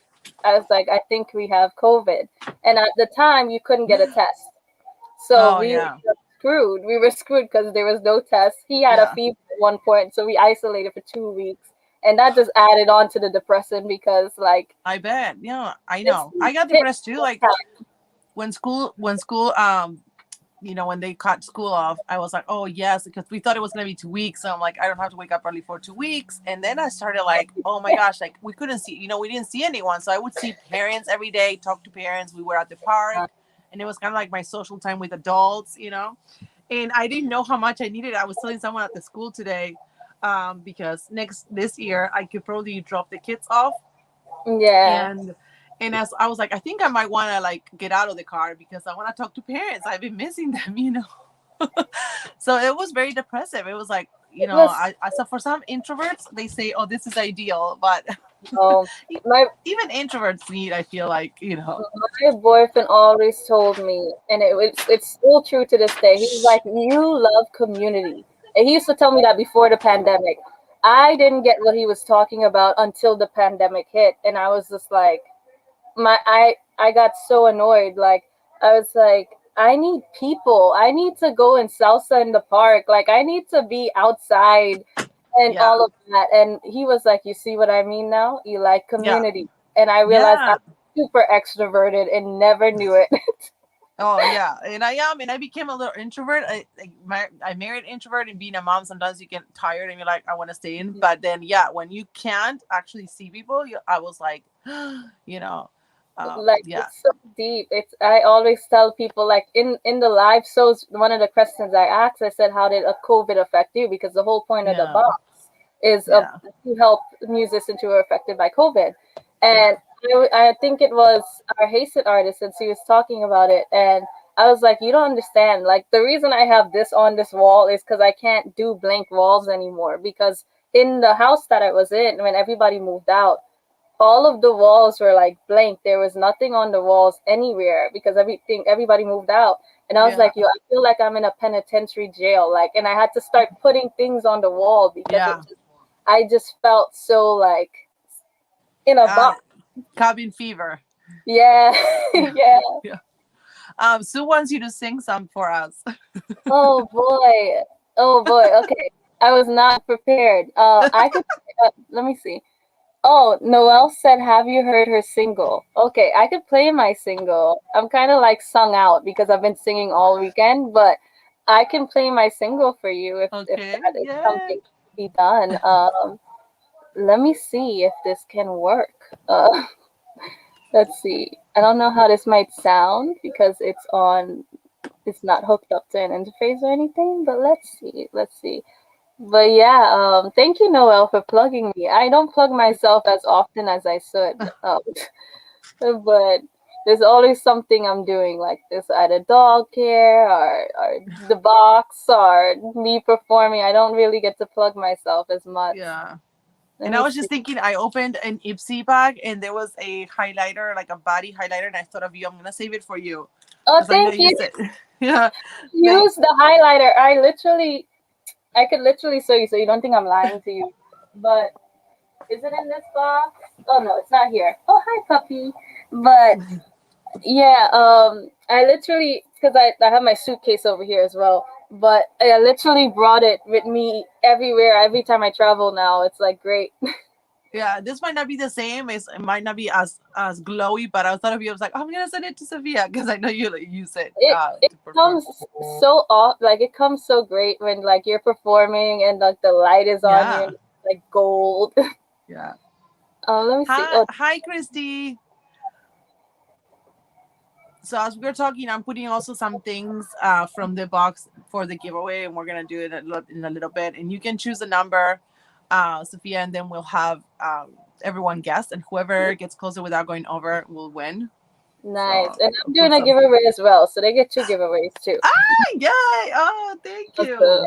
Speaker 2: I was like, I think we have COVID. And at the time, you couldn't get a test, so
Speaker 1: Oh
Speaker 2: we
Speaker 1: yeah.
Speaker 2: were screwed. We were screwed because there was no test. He had a
Speaker 1: Yeah.
Speaker 2: fever at one point, so we isolated for 2 weeks, and that just added on to the depression because like
Speaker 1: I bet. Yeah. I
Speaker 2: this
Speaker 1: know. I got
Speaker 2: hit
Speaker 1: depressed too.
Speaker 2: one
Speaker 1: Like
Speaker 2: time.
Speaker 1: when school when they cut school off, I was like, oh yes, because we thought it was gonna be 2 weeks. So I'm like, I don't have to wake up early for 2 weeks. And then I started like, oh my gosh, like we couldn't see, we didn't see anyone. So I would see parents every day, talk to parents. We were at the park, and it was kind of like my social time with adults. And I didn't know how much I needed. I was telling someone at the school today, because this year I could probably drop the kids off,
Speaker 2: Yeah.
Speaker 1: and as I was like, I think I might want to like get out of the car because I want to talk to parents. I've been missing them. So it was very depressive. It was like,
Speaker 2: It was
Speaker 1: I so for some introverts they say, oh, this is ideal, but
Speaker 2: um my
Speaker 1: even introverts need, I feel like,
Speaker 2: my boyfriend always told me, and it's still true to this day. He's like, "You love community," and he used to tell me that before the pandemic. I didn't get what he was talking about until the pandemic hit, and I was just like, I got so annoyed. Like I was like, I need people. I need to go and salsa in the park. Like I need to be outside and
Speaker 1: yeah,
Speaker 2: all of that. And he was like, you see what I mean now? You like
Speaker 1: yeah,
Speaker 2: community. And I realized
Speaker 1: yeah.
Speaker 2: I'm super extroverted and never knew it.
Speaker 1: Oh yeah, and I am, and I became a little introvert. I married introvert, and being a mom, sometimes you get tired and you're like, I want to stay in. But then, yeah, when you can't actually see people, I was like, you know,
Speaker 2: Like
Speaker 1: yeah,
Speaker 2: it's so deep. It's I always tell people like in the live shows, one of the questions I asked, I said, how did a COVID affect you? Because the whole point of the
Speaker 1: yeah,
Speaker 2: box is
Speaker 1: Yeah.
Speaker 2: to help musicians who were affected by COVID.
Speaker 1: Yeah.
Speaker 2: And I think it was our Hasten artist, since he was talking about it, and I was like, you don't understand. Like, the reason I have this on this wall is because I can't do blank walls anymore. Because in the house that I was in, when everybody moved out, all of the walls were like blank. There was nothing on the walls anywhere because everybody moved out. And I was
Speaker 1: Yeah.
Speaker 2: like, yo, I feel like I'm in a penitentiary jail. Like, and I had to start putting things on the wall because
Speaker 1: Yeah.
Speaker 2: I just felt so like in a
Speaker 1: Uh,
Speaker 2: box.
Speaker 1: cabin fever.
Speaker 2: Yeah,
Speaker 1: Yeah.
Speaker 2: yeah.
Speaker 1: Yeah. Sue wants you to sing some for us.
Speaker 2: Oh boy. Oh boy. Okay. I was not prepared. I could. Let me see. Oh, Noelle said, "Have you heard her single?" Okay, I could play my single. I'm kind of like sung out because I've been singing all weekend, but I can play my single for you if
Speaker 1: Okay.
Speaker 2: that is
Speaker 1: Yay.
Speaker 2: something to be done. Let me see if this can work. Let's see. I don't know how this might sound because it's not hooked up to an interface or anything, but let's see. Let's see. But yeah, thank you, Noel, for plugging me. I don't plug myself as often as I should, but there's always something I'm doing, like this, either dog care or the box or me performing. I don't really get to plug myself as much.
Speaker 1: Yeah.
Speaker 2: Let
Speaker 1: And I
Speaker 2: me
Speaker 1: was
Speaker 2: see.
Speaker 1: just thinking, I opened an Ipsy bag and there was a highlighter, like a body highlighter, and I thought of you. I'm gonna save it for you
Speaker 2: Oh,
Speaker 1: because I know
Speaker 2: thank
Speaker 1: you
Speaker 2: you.
Speaker 1: said, yeah, like,
Speaker 2: Use the highlighter. I could literally show you, so you don't think I'm lying to you. But is it in this box? Oh no, it's not here. Oh, hi, puppy. But yeah, I literally, because I have my suitcase over here as well, but I literally brought it with me everywhere. Every time I travel now, it's like great.
Speaker 1: yeah, this might not be the same. It might not be as glowy, but I thought of you. I was like, I'm gonna send it to Safiya because I know you like, use it
Speaker 2: It
Speaker 1: to perform.
Speaker 2: comes so off, like it comes so great when like you're performing and like the light is on you,
Speaker 1: Yeah,
Speaker 2: and it's, like gold.
Speaker 1: yeah.
Speaker 2: Let me see.
Speaker 1: Hi,
Speaker 2: Oh,
Speaker 1: hi, Christy. So as we're talking, I'm putting also some things from the box for the giveaway, and we're gonna do it in a little bit. And you can choose a number, Sophia, and then we'll have everyone guess, and whoever gets closer without going over will win.
Speaker 2: nice.
Speaker 1: So
Speaker 2: And
Speaker 1: I'll
Speaker 2: I'm doing
Speaker 1: put
Speaker 2: a
Speaker 1: some.
Speaker 2: giveaway as well, so they get two giveaways too.
Speaker 1: Ah, yay! Oh, thank
Speaker 2: So
Speaker 1: you.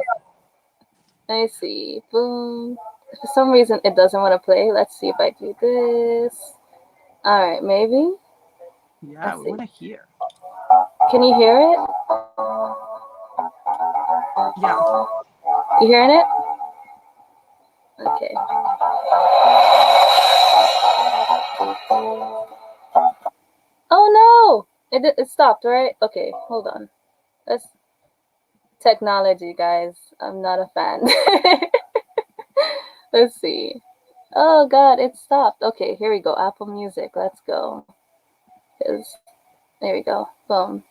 Speaker 2: let me see. Boom. For some reason, it doesn't want to play. Let's see if I do this. All right, maybe.
Speaker 1: Yeah,
Speaker 2: Let's
Speaker 1: we
Speaker 2: see.
Speaker 1: want to hear.
Speaker 2: Can you hear it?
Speaker 1: Yeah.
Speaker 2: You hearing it? Okay. Oh no! It stopped, right? Okay, hold on. That's technology, guys. I'm not a fan. Let's see. Oh god, it stopped. Okay, here we go. Apple Music. Let's go. 'Cause there we go. Boom.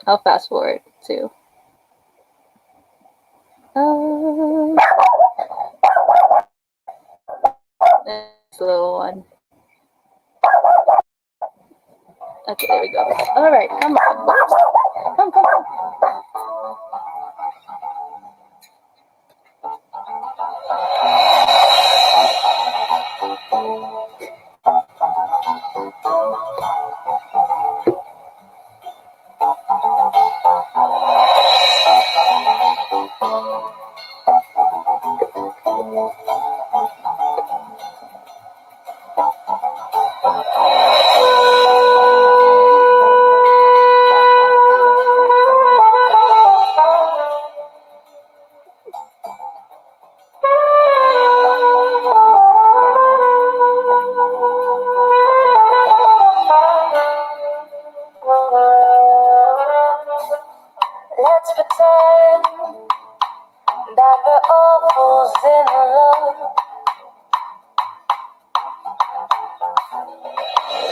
Speaker 2: I'll fast forward too. Um, this little one. Okay, there we go. All right, come on. Come. Let's pretend that we're all fools in love.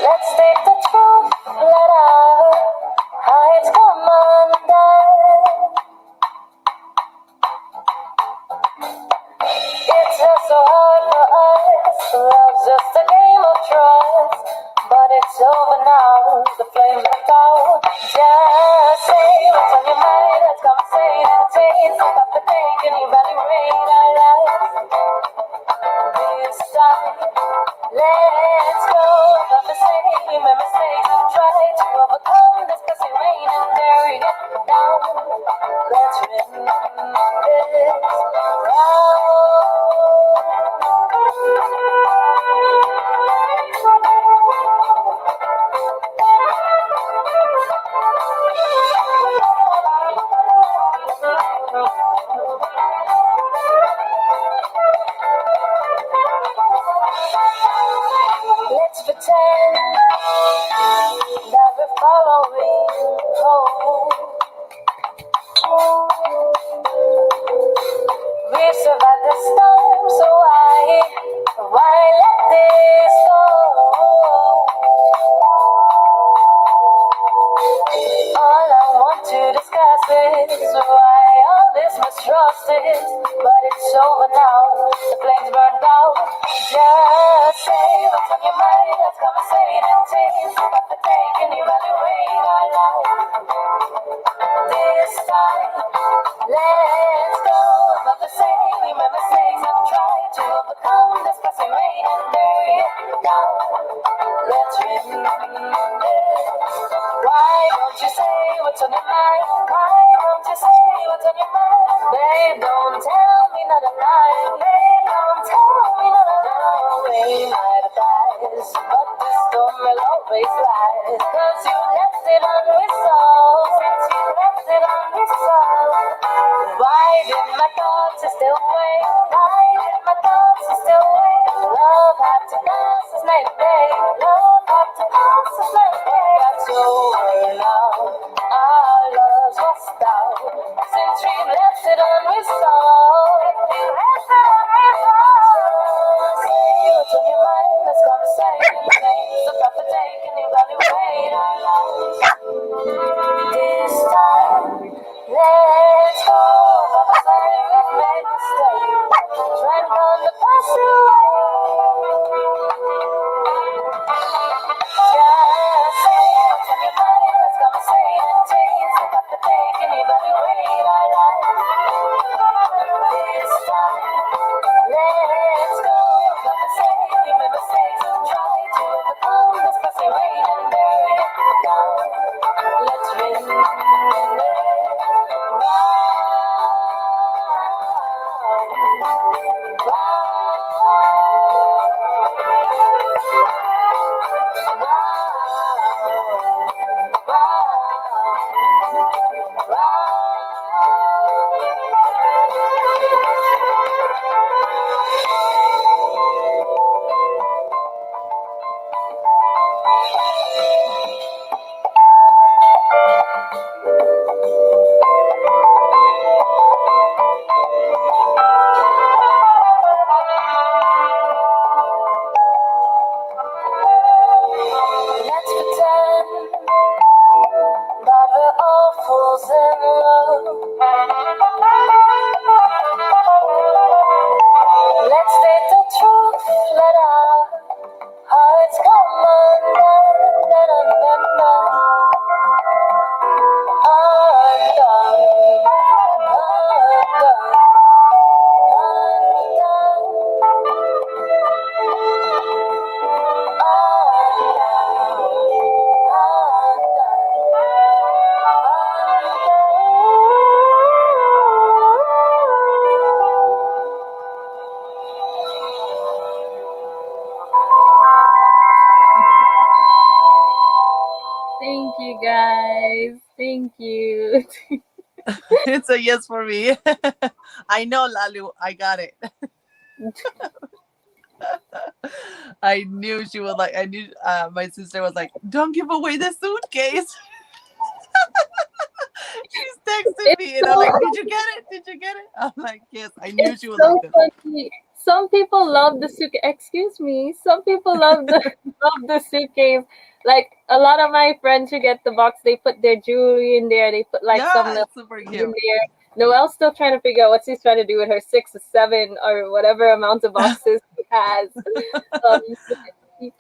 Speaker 2: Let's take the truth, let our hearts come undone. It's not so hard for us. Love's just a game of trust. But it's over now. The flames are out. Just say what's on your mind. Let's conversate and taste. Stop the thinking, evaluate our lives. Let's go about the same mistakes and try to overcome this pressing rain and bury it down. Let's win this Let's pretend that we're following home. We've survived the storm, so why let this go? All I want to discuss is why all this mistrust is, but it's over now. The flames burned out. Just say what's on your mind. Let's conversate and change. Stop the take and evaluate our life. This time, let's go about the same mistakes and try to overcome this passing rain and bury it down. Let's remember this. Why don't you say what's on your mind? Why don't you say what's on your mind? Babe, don't tell me not a lie. Babe, don't tell me not a lie. We might have died, but the storm will always rise. Cause you left it unresolved. Since you left it unresolved. Why did my thoughts still wait? Why did my thoughts still wait? Love had to pass this night and day. Love had to pass this night and day. That's over now. Our love's lost out. Since we left it unresolved. We left it unresolved. Say what's on your mind. Let's conversate. So stop the take and evaluate our lives. This time, let's go. Papa said we've made mistakes. Trying on the past away. Just say what's on your mind. Let's conversate and change. So stop the take and evaluate our lives. This time, let's go. Papa said we made mistakes and try to overcome this passing rain and bury it down. Let's remember. Let's pretend that we're all fools in love. Let's state the truth, let our hearts come undone, undone, undone, Thank you guys. Thank you.
Speaker 1: It's a yes for me. I know, Lalu. I got it. I knew she would like. I knew my sister was like, "Don't give away the suitcase." She's texting
Speaker 2: It's
Speaker 1: me, and I'm
Speaker 2: so
Speaker 1: like, "Did you get it? Did you get it?" I'm like, "Yes." I knew
Speaker 2: it's
Speaker 1: she would like
Speaker 2: so
Speaker 1: this.
Speaker 2: funny. Some people love the suitcase. Excuse me. Some people love the love the suitcase. Like a lot of my friends who get the box, they put their jewelry in there. They put like some
Speaker 1: Yeah,
Speaker 2: little
Speaker 1: it's super
Speaker 2: things in
Speaker 1: cute.
Speaker 2: there. Noelle's still trying to figure out what she's trying to do with her 6 or 7 or whatever amount of boxes she has. Um,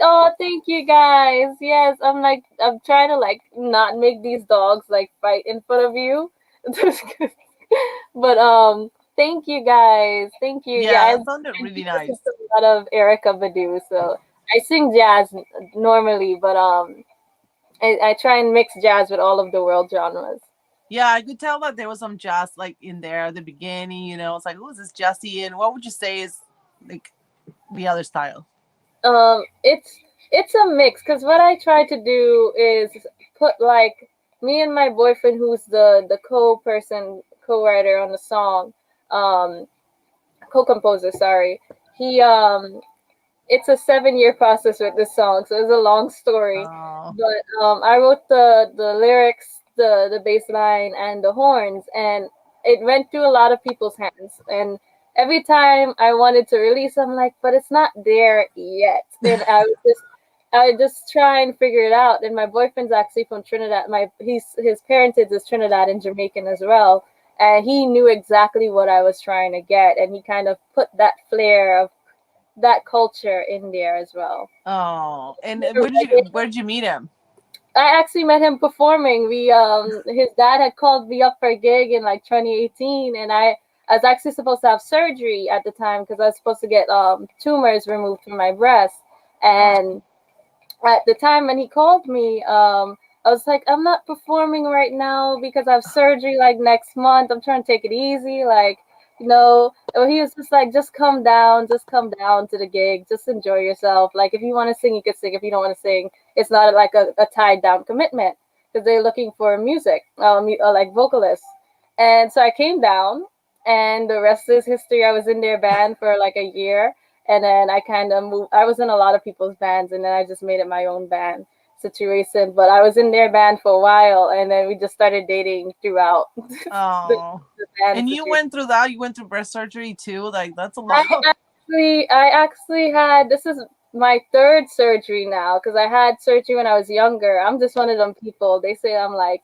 Speaker 2: oh, thank you guys. Yes, I'm trying to like not make these dogs like fight in front of you. But thank you guys. Thank you. Yeah,
Speaker 1: Yeah,
Speaker 2: I
Speaker 1: that sounded really
Speaker 2: listen
Speaker 1: nice.
Speaker 2: to a lot of Erica Badu, so I sing jazz normally, but I try and mix jazz with all of the world genres.
Speaker 1: Yeah, I could tell that there was some jazz like in there at the beginning. It's like, who is this jazzy? And what would you say is like the other style?
Speaker 2: It's a mix because what I try to do is put like me and my boyfriend, who's the co-writer on the song, um, co-composer. Sorry, he it's a 7 year process with this song, so it's a long story.
Speaker 1: Oh,
Speaker 2: But I wrote the lyrics, the bass line, and the horns, and it went through a lot of people's hands. And every time I wanted to release, I'm like, but it's not there yet. And I would just try and figure it out. And my boyfriend's actually from Trinidad. His parentage is Trinidad and Jamaican as well. And he knew exactly what I was trying to get, and he kind of put that flair of that culture in there as well.
Speaker 1: oh, and where did you meet him?
Speaker 2: I actually met him performing. We his dad had called me up for a gig in like 2018, and I was actually supposed to have surgery at the time because I was supposed to get tumors removed from my breast.
Speaker 1: Oh,
Speaker 2: And at the time when he called me, I was like, I'm not performing right now because I have surgery like next month. I'm trying to take it easy, like, he was just like, just come down to the gig, just enjoy yourself. Like, if you want to sing, you can sing. If you don't want to sing, it's not like a tied down commitment because they're looking for music, like vocalists. And so I came down, and the rest is history. I was in their band for like a year, and then I kind of moved. I was in a lot of people's bands, and then I just made it my own band situation. But I was in their band for a while, and then we just started dating throughout the,
Speaker 1: oh,
Speaker 2: the band
Speaker 1: and you
Speaker 2: situation.
Speaker 1: went through that. You went through breast surgery too. Like that's a
Speaker 2: I
Speaker 1: lot.
Speaker 2: I actually had, this is my third surgery now because I had surgery when I was younger. I'm just one of them people. They say I'm like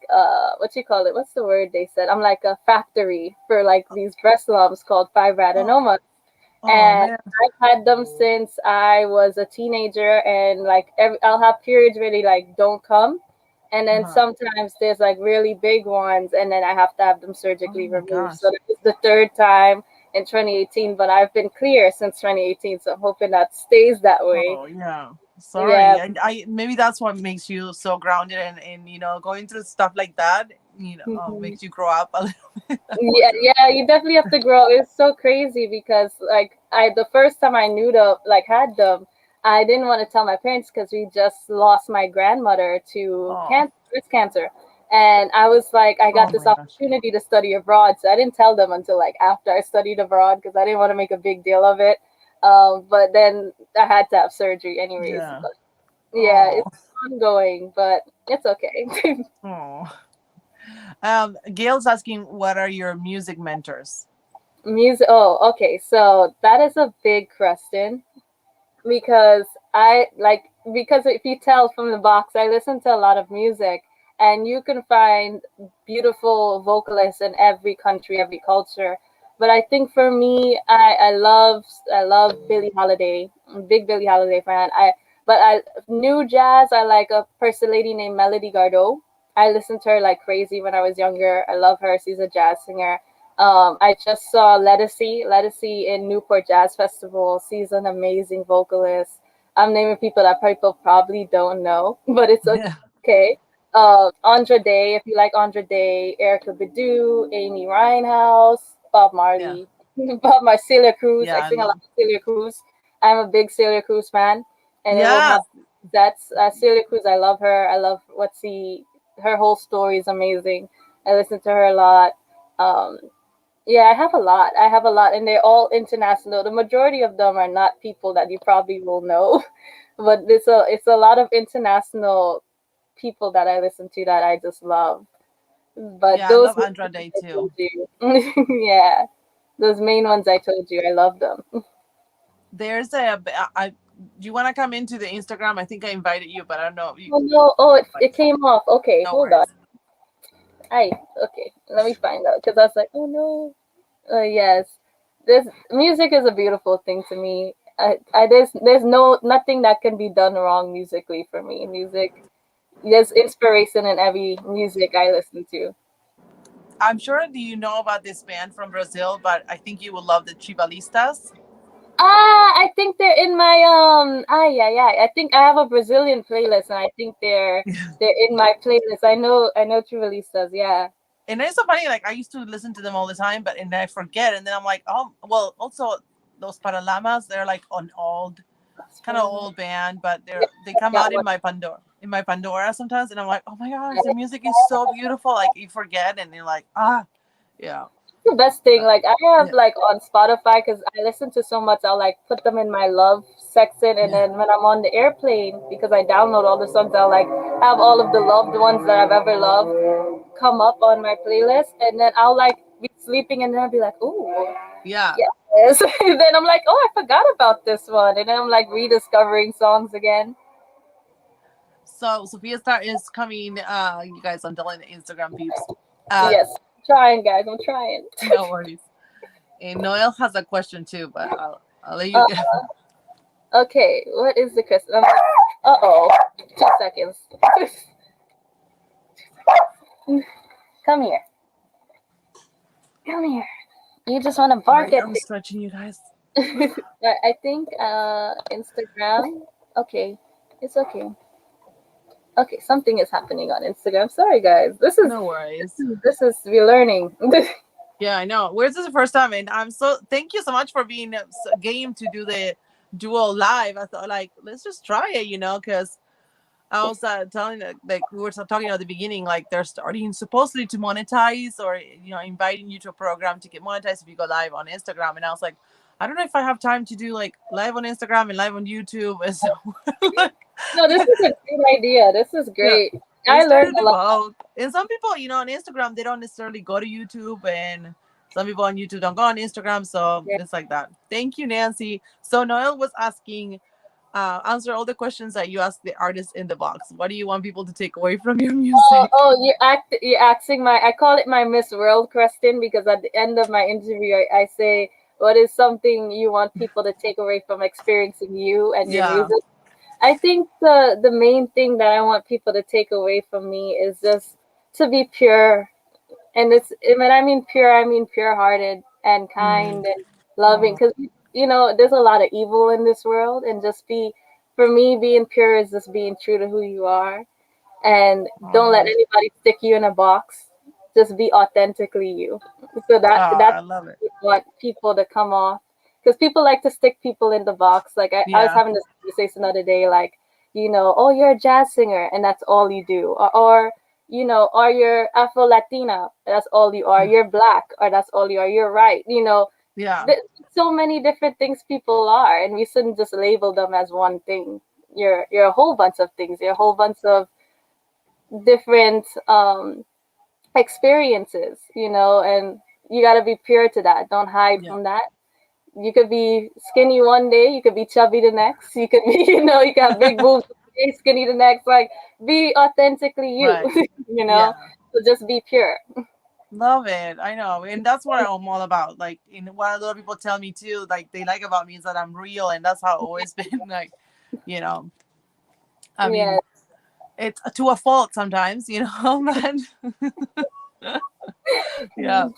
Speaker 2: what you call it? What's the word they said? I'm like a factory for like these breast lumps called
Speaker 1: Oh,
Speaker 2: fibroadenoma,
Speaker 1: oh
Speaker 2: and
Speaker 1: man.
Speaker 2: I've had them since I was a teenager. And like I'll have periods really like don't come, and then
Speaker 1: Uh-huh.
Speaker 2: sometimes there's like really big ones, and then I have to have them
Speaker 1: Oh
Speaker 2: surgically
Speaker 1: my
Speaker 2: removed.
Speaker 1: gosh.
Speaker 2: So this is the third time in 2018, but I've been clear since 2018, so I'm hoping that stays that way.
Speaker 1: Oh yeah.
Speaker 2: Yeah.
Speaker 1: Sorry. I maybe that's what makes you so grounded and going through stuff like that,
Speaker 2: Mhm.
Speaker 1: makes you grow up a little bit.
Speaker 2: Yeah, yeah, you definitely have to grow. It's so crazy because like the first time I knew had them, I didn't want to tell my parents because we just lost my grandmother to
Speaker 1: Oh.
Speaker 2: breast cancer. And I was like, I
Speaker 1: Oh
Speaker 2: got this
Speaker 1: my gosh.
Speaker 2: opportunity to study abroad, so I didn't tell them until like after I studied abroad because I didn't want to make a big deal of it. But then I had to have surgery anyways.
Speaker 1: Yeah.
Speaker 2: But yeah,
Speaker 1: Oh.
Speaker 2: it's ongoing, but it's okay.
Speaker 1: Oh. Gail's asking, what are your music mentors?
Speaker 2: Music. Oh, okay. So that is a big question because because if you tell from the box, I listen to a lot of music, and you can find beautiful vocalists in every country, every culture. But I think for me, I love Billie Holiday. I'm a big Billie Holiday fan. I new jazz. I like a person lady named Melody Gardot. I listened to her like crazy when I was younger. I love her. She's a jazz singer. I just saw Lettucey in Newport Jazz Festival. She's an amazing vocalist. I'm naming people that people probably don't know, but it's
Speaker 1: Yeah.
Speaker 2: okay. Andra Day, if you like Andra Day, Erica Badu, Amy Winehouse, Bob
Speaker 1: Yeah.
Speaker 2: Marley, Celia Cruz. I
Speaker 1: Yeah. I
Speaker 2: sing a lot
Speaker 1: love.
Speaker 2: of Celia Cruz. I'm a big Celia Cruz fan, and it will have
Speaker 1: Yes.
Speaker 2: that's Celia Cruz. I love her. I love her whole story is amazing. I listen to her a lot. Um, yeah, I have a lot. I have a lot, and they're all international. The majority of them are not people that you probably will know, but it's a lot of international people that I listen to that I just love. But
Speaker 1: Yeah. I
Speaker 2: those
Speaker 1: love
Speaker 2: main
Speaker 1: Andra
Speaker 2: ones
Speaker 1: Day
Speaker 2: I
Speaker 1: too.
Speaker 2: told you, yeah, those main ones I told you, I love them.
Speaker 1: There's a. I. Do you want to come into the Instagram? I think I invited you, but I don't know if you.
Speaker 2: Oh no! Oh, it
Speaker 1: Like,
Speaker 2: came off. Okay,
Speaker 1: no
Speaker 2: hold on.
Speaker 1: worries.
Speaker 2: I okay. Let me find out because I was like, oh no. Yes, this music is a beautiful thing to me. There's nothing that can be done wrong musically for me. There's inspiration in every music I listen to.
Speaker 1: I'm sure do you know about this band from Brazil, but I think you will love the Tribalistas.
Speaker 2: I think they're in my yeah, yeah. I think I have a Brazilian playlist, and I think they're in my playlist. I know True Listas. Yeah.
Speaker 1: And it's so funny. Like I used to listen to them all the time, but and then I forget, and then I'm like, oh, well. Also, those Paralamas, they're like an old, kind of old band, but
Speaker 2: Yeah,
Speaker 1: they come
Speaker 2: that
Speaker 1: out
Speaker 2: one.
Speaker 1: in my Pandora sometimes, and I'm like, oh my gosh, the music is so beautiful. Like you forget, and you're like, ah, yeah,
Speaker 2: The best thing.
Speaker 1: uh,
Speaker 2: Like I have
Speaker 1: yeah,
Speaker 2: like on Spotify because I listen to so much. I'll like put them in my love section, and
Speaker 1: yeah,
Speaker 2: then when I'm on the airplane, because I download all the songs, I'll like have all of the loved ones that I've ever loved come up on my playlist, and then I'll like be sleeping, and then I'll be like, ooh,
Speaker 1: yeah.
Speaker 2: yes. And then I'm like, oh, I forgot about this one, and then I'm like rediscovering songs again.
Speaker 1: So Sophia Star is coming. You guys, I'm telling the Instagram peeps. Uh,
Speaker 2: Yes, trying, guys. I'm trying.
Speaker 1: no worries. And Noel has a question too, but I'll let you
Speaker 2: Uh,
Speaker 1: get.
Speaker 2: okay, what is the question? Uh oh, 2 seconds. Come here. Come here. You just want to bark
Speaker 1: Sorry,
Speaker 2: at
Speaker 1: I'm
Speaker 2: me.
Speaker 1: stretching you guys.
Speaker 2: I think Instagram. Okay, it's okay. Okay, something is happening on Instagram. Sorry, guys. This is
Speaker 1: No worries.
Speaker 2: this is we're learning.
Speaker 1: Yeah, I know. Where's this the first time? And I'm so thank you so much for being game to do the duo live. I thought like let's just try it, because I was telling like we were talking at the beginning, like they're starting supposedly to monetize or inviting you to a program to get monetized if you go live on Instagram. And I was like, I don't know if I have time to do like live on Instagram and live on YouTube. And so like,
Speaker 2: No, this is a great idea. This is
Speaker 1: yeah,
Speaker 2: great.
Speaker 1: we
Speaker 2: I learned
Speaker 1: started to
Speaker 2: a
Speaker 1: do
Speaker 2: lot.
Speaker 1: both. And some people, on Instagram, they don't necessarily go to YouTube, and some people on YouTube don't go on Instagram. So
Speaker 2: Yeah.
Speaker 1: it's like that. Thank you, Nancy. So Noel was asking, answer all the questions that you asked the artist in the box. What do you want people to take away from your
Speaker 2: Oh,
Speaker 1: music?
Speaker 2: oh, you're asking my. I call it my Miss World question because at the end of my interview, I say, "What is something you want people to take away from experiencing you and your
Speaker 1: Yeah.
Speaker 2: music?" I think the main thing that I want people to take away from me is just to be pure, and it's when I mean pure-hearted and
Speaker 1: Mm.
Speaker 2: kind and loving.
Speaker 1: Oh,
Speaker 2: Because there's a lot of evil in this world, and just for me, being pure is just being true to who you are, and don't let
Speaker 1: oh,
Speaker 2: anybody stick you in a box. Just be authentically you. So
Speaker 1: oh,
Speaker 2: that's
Speaker 1: I love it.
Speaker 2: what I want people to come off, because people like to stick people in the box. Like I was
Speaker 1: Yeah.
Speaker 2: having this conversation the other day, like, oh, you're a jazz singer and that's all you do, or you're Afro Latina, that's all you are.
Speaker 1: Yeah.
Speaker 2: You're black, or that's all you are. You're right.
Speaker 1: Yeah.
Speaker 2: There's so many different things people are, and we shouldn't just label them as one thing. You're a whole bunch of things. You're a whole bunch of different experiences, and you got to be pure to that. Don't hide
Speaker 1: Yeah.
Speaker 2: from that. You could be skinny one day, you could be chubby the next, you could be, you can have big boobs one day, skinny the next. Like, be authentically you,
Speaker 1: Right.
Speaker 2: you know?
Speaker 1: Yeah.
Speaker 2: So just be pure.
Speaker 1: Love it. I know. And that's what I'm all about. Like, what a lot of people tell me too, like, they like about me is that I'm real. And that's how I've always been. Like, you know, I
Speaker 2: Yeah.
Speaker 1: mean, it's to a fault sometimes, but yeah.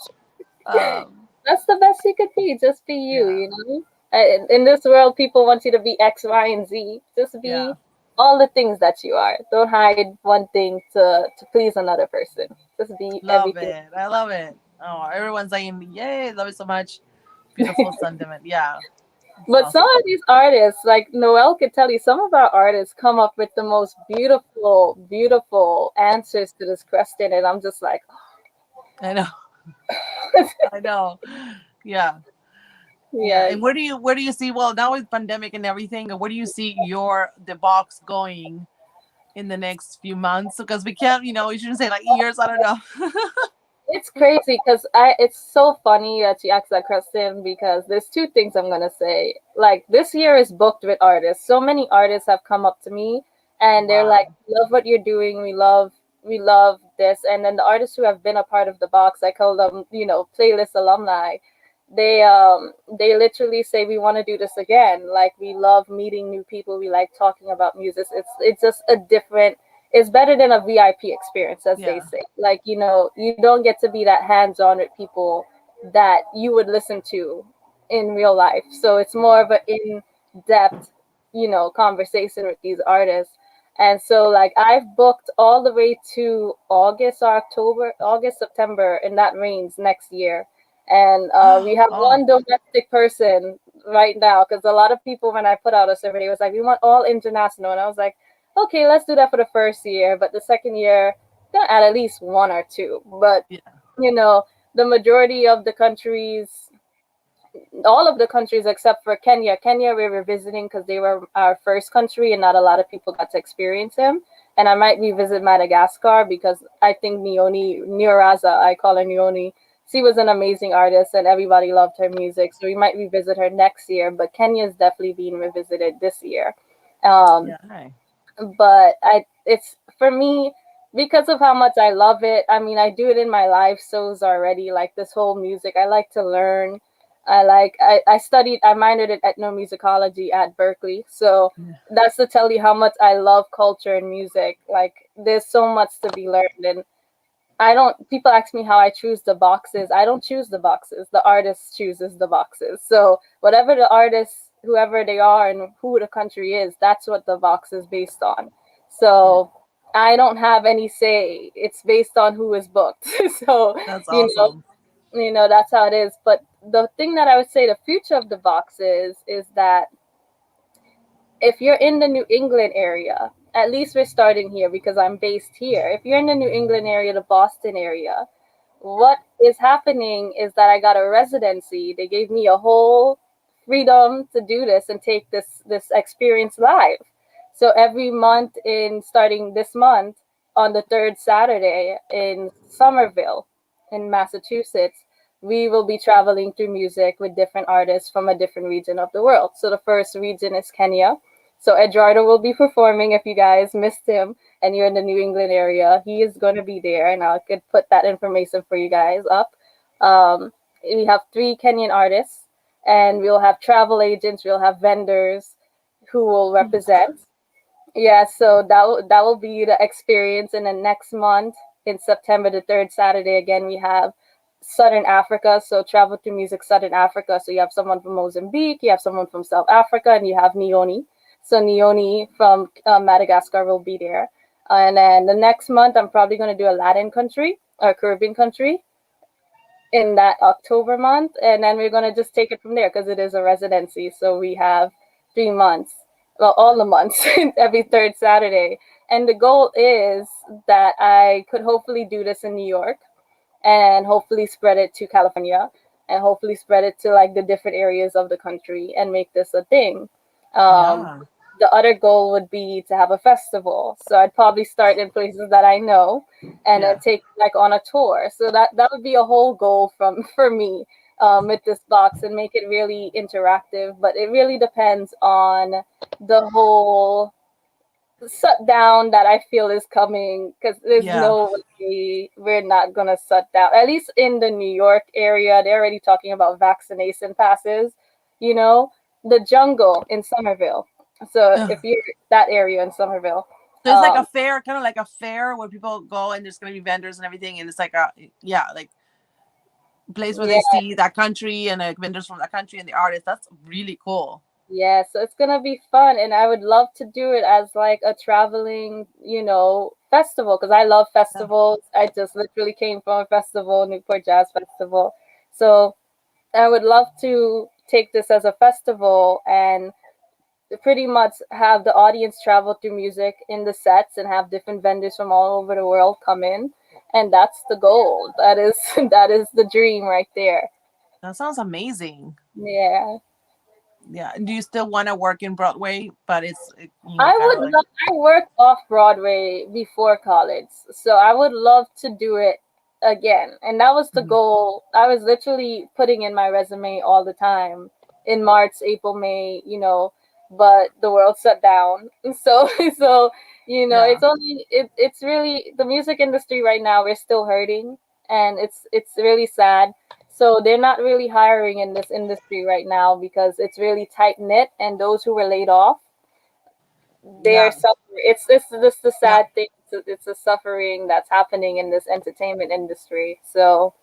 Speaker 1: Um,
Speaker 2: That's the best you could be. Just be you,
Speaker 1: yeah.
Speaker 2: In this world, people want you to be X, Y, and Z. Just
Speaker 1: Yeah.
Speaker 2: be all the things that you are. Don't hide one thing to please another person. Just be
Speaker 1: Love
Speaker 2: everything.
Speaker 1: it. I love it. Oh, everyone's saying, yay, love it so much. Beautiful sentiment. Yeah. It's
Speaker 2: But some
Speaker 1: awesome.
Speaker 2: of these artists, like Noel could tell you, some of our artists come up with the most beautiful, beautiful answers to this question, and I'm just like,
Speaker 1: I know. I know. Yeah. Yeah.
Speaker 2: yes.
Speaker 1: And where do you see, well, now with pandemic and everything, where do you see the box going in the next few months? Because we can't, we shouldn't say like years, I don't know.
Speaker 2: It's crazy because it's so funny that you asked that question, because there's two things I'm gonna say. Like, this year is booked with artists. So many artists have come up to me and they're like,
Speaker 1: Wow.
Speaker 2: "Love what you're doing. We love this." And then the artists who have been a part of the box, I call them, playlist alumni. They literally say, "We want to do this again. Like, we love meeting new people. We like talking about music. It's just a different, it's better than a VIP experience, as they
Speaker 1: Yeah.
Speaker 2: say. Like, you don't get to be that hands on with people that you would listen to. in real life. So it's more of an in depth, conversation with these artists. And so like I've booked all the way to August or October, August, September in that range next year. And we have
Speaker 1: Oh,
Speaker 2: one domestic person right now because a lot of people, when I put out a survey, it was like, we want all international. And I was like, okay, let's do that for the first year. But the second year, gonna add at least one or two. But,
Speaker 1: yeah,
Speaker 2: you know, the majority of the countries, all of the countries except for Kenya. Kenya we were visiting because they were our first country, and not a lot of people got to experience him. And I might revisit Madagascar because I think Neoraza, I call her Neoni, she was an amazing artist and everybody loved her music. So we might revisit her next year. But Kenya's definitely being revisited this year. Um,
Speaker 1: yeah, hey,
Speaker 2: but it's for me because of how much I love it. I mean, I do it in my live shows already, like this whole music. I like to learn. I studied, I minored in ethnomusicology at Berkeley. So
Speaker 1: yeah,
Speaker 2: that's to tell you how much I love culture and music. Like there's so much to be learned. And I don't, people ask me how I choose the boxes. I don't choose the boxes. The artist chooses the boxes. So whatever the artist, whoever they are and who the country is, that's what the box is based on.
Speaker 1: yeah.
Speaker 2: So I don't have any say. It's based on who is booked. So,
Speaker 1: That's
Speaker 2: you know,
Speaker 1: awesome.
Speaker 2: that's how it is. But the thing that I would say the future of the box is that if you're in the New England area, at least we're starting here because I'm based here. If you're in the New England area, the Boston area, what is happening is that I got a residency. They gave me a whole freedom to do this and take this experience live. So every month in starting this month on the third Saturday in Somerville in Massachusetts, we will be traveling through music with different artists from a different region of the world. So the first region is Kenya. So Eduardo will be performing if you guys missed him and you're in the New England area. He is going to be there, and I could put that information for you guys up. We have three Kenyan artists, and we'll have travel agents, we'll have vendors who will represent. Yeah, so that will be the experience. And then next month in September, the third Saturday, again we have Southern Africa. So travel through music, Southern Africa. So you have someone from Mozambique, you have someone from South Africa, and you have Neoni. So Neoni from Madagascar will be there. And then the next month, I'm probably going to do a Latin country or Caribbean country in that October month, and then we're gonna just take it from there because it is a residency. So we have 3 months, well, all the months, every third Saturday. And the goal is that I could hopefully do this in New York and hopefully spread it to California and hopefully spread it to like the different areas of the country and make this a thing. Um,
Speaker 1: Yeah,
Speaker 2: the other goal would be to have a festival. So I'd probably start in places that I know and then
Speaker 1: yeah,
Speaker 2: take like on a tour. So that would be a whole goal from for me with this box and make it really interactive. But it really depends on the whole shutdown that I feel is coming because there's
Speaker 1: yeah.
Speaker 2: no way we're not gonna shut down. At least in the New York area, they're already talking about vaccination passes. You know, the jungle in Somerville. So
Speaker 1: Ugh.
Speaker 2: if you're that area in Somerville,
Speaker 1: So it's like a
Speaker 2: um,
Speaker 1: fair, kind of like a fair where people go and there's gonna be vendors and everything, and it's like a, yeah, like place where they
Speaker 2: yeah,
Speaker 1: see that country and like vendors from that country and the artists. That's really cool.
Speaker 2: yeah. So it's gonna be fun, and I would love to do it as like a traveling, festival because I love
Speaker 1: Yeah,
Speaker 2: festivals. I just literally came from a festival, Newport Jazz Festival. So I would love to take this as a festival and pretty much have the audience travel through music in the sets and have different vendors from all over the world come in. And that's the goal. That is that is the dream right there.
Speaker 1: that sounds amazing.
Speaker 2: Yeah.
Speaker 1: Yeah. And do you still want to work in Broadway, but it's
Speaker 2: I
Speaker 1: kind of
Speaker 2: would
Speaker 1: like,
Speaker 2: love, I worked off Broadway before college, so I would love to do it again. And that was the
Speaker 1: mhm.
Speaker 2: goal. I was literally putting in my resume all the time in March, April, May, but the world shut down. So, so,
Speaker 1: Yeah,
Speaker 2: it's really the music industry right now, we're still hurting and it's really sad. So they're not really hiring in this industry right now because it's really tight knit and those who were laid off they're
Speaker 1: yeah,
Speaker 2: suffering. It's just the
Speaker 1: yeah,
Speaker 2: sad thing. It's the suffering that's happening in this entertainment industry. So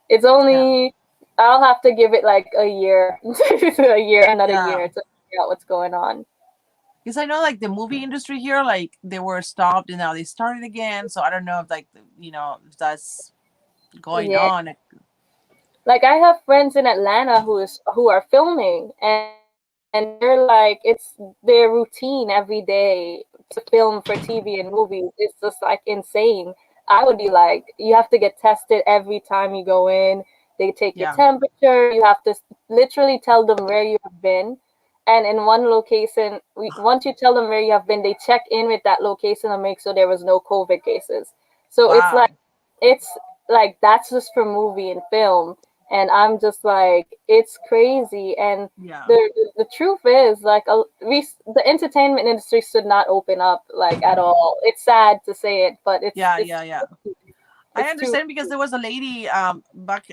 Speaker 2: it's
Speaker 1: yeah.
Speaker 2: only I'll have to give it like a year, a year, another
Speaker 1: Yeah.
Speaker 2: year to figure out what's going on.
Speaker 1: Because I know like the movie industry here, like they were stopped and now they started again. So I don't know if like if that's going
Speaker 2: Yeah.
Speaker 1: on.
Speaker 2: Like I have friends in Atlanta who are filming, and they're like it's their routine every day to film for TV and movies. It's just like insane. I would be like, you have to get tested every time you go in. They take your
Speaker 1: Yeah.
Speaker 2: temperature. You have to literally tell them where you have been. And in one location, once you tell them where you have been, they check in with that location and make sure there was no COVID cases. So
Speaker 1: Wow.
Speaker 2: it's like that's just for movie and film, and I'm just like, it's crazy. And
Speaker 1: Yeah.
Speaker 2: the truth is, like, the entertainment industry should not open up like at all. It's sad to say it, but
Speaker 1: Yeah. Yeah. Yeah. I
Speaker 2: it's too.
Speaker 1: understand because there was a lady back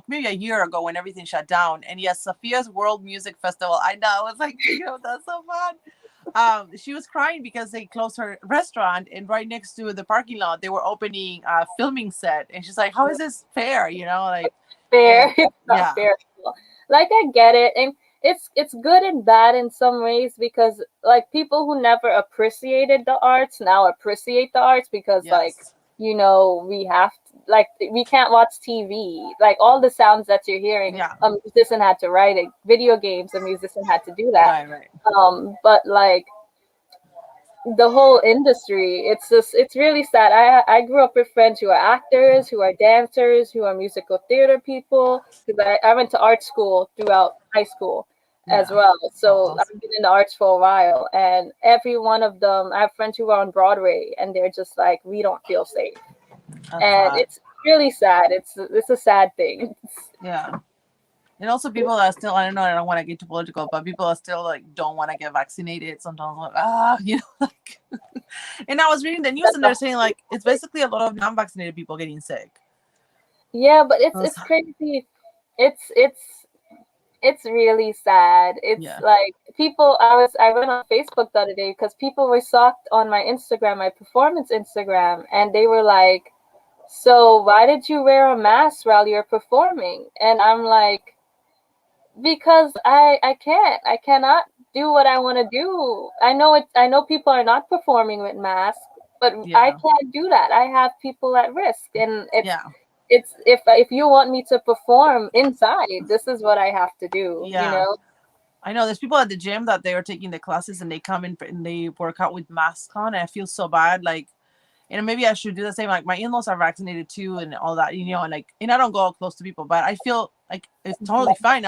Speaker 1: maybe a year ago when everything shut down, and yes, Safiya's World Music Festival. I know, I was like, that's so fun. She was crying because they closed her restaurant, and right next to the parking lot they were opening a filming set, and she's like, how is this fair, like.
Speaker 2: Fair.
Speaker 1: And
Speaker 2: It's not
Speaker 1: yeah.
Speaker 2: fair at all. Like I get it, and it's good and bad in some ways because like people who never appreciated the arts now appreciate the arts because like
Speaker 1: Yes.
Speaker 2: we have like we can't watch TV. Like all the sounds that you're hearing,
Speaker 1: Yeah.
Speaker 2: a musician had to write it. Video games, a musician had to do that.
Speaker 1: Right. Right.
Speaker 2: But like the whole industry, it's really sad. I grew up with friends who are actors, who are dancers, who are musical theater people, because I went to art school throughout high school as
Speaker 1: Yeah.
Speaker 2: well,
Speaker 1: Oh,
Speaker 2: so
Speaker 1: awesome.
Speaker 2: I've been in the arts for a while, and every one of them, I have friends who are on Broadway and they're just like, we don't feel safe,
Speaker 1: That's
Speaker 2: and
Speaker 1: sad.
Speaker 2: it's really sad. It's a sad thing.
Speaker 1: Yeah. And also people that are still, I don't know, I don't want to get too political, but people that still like don't want to get vaccinated sometimes, like, like. And I was reading the news
Speaker 2: That's
Speaker 1: and
Speaker 2: the
Speaker 1: they're
Speaker 2: whole
Speaker 1: saying like it's basically a lot of non-vaccinated people getting sick.
Speaker 2: Yeah, but
Speaker 1: I was,
Speaker 2: it's crazy. It's it's really sad. It's
Speaker 1: yeah.
Speaker 2: like people. I went on Facebook the other day because people were shocked on my Instagram, my performance Instagram, and they were like, "So why did you wear a mask while you're performing?" And I'm like, "Because I cannot do what I want to do. I know it. I know people are not performing with masks, but I
Speaker 1: Yeah.
Speaker 2: can't do that. I have people at risk, and
Speaker 1: Yeah.
Speaker 2: it's if you want me to perform inside, this is what I have to do, you
Speaker 1: Yeah.
Speaker 2: know?
Speaker 1: I know there's people at the gym that they are taking the classes and they come in and they work out with masks on, and I feel so bad. Like, maybe I should do the same. Like my in-laws are vaccinated too, and all that, and like, and I don't go close to people, but I feel like it's totally fine.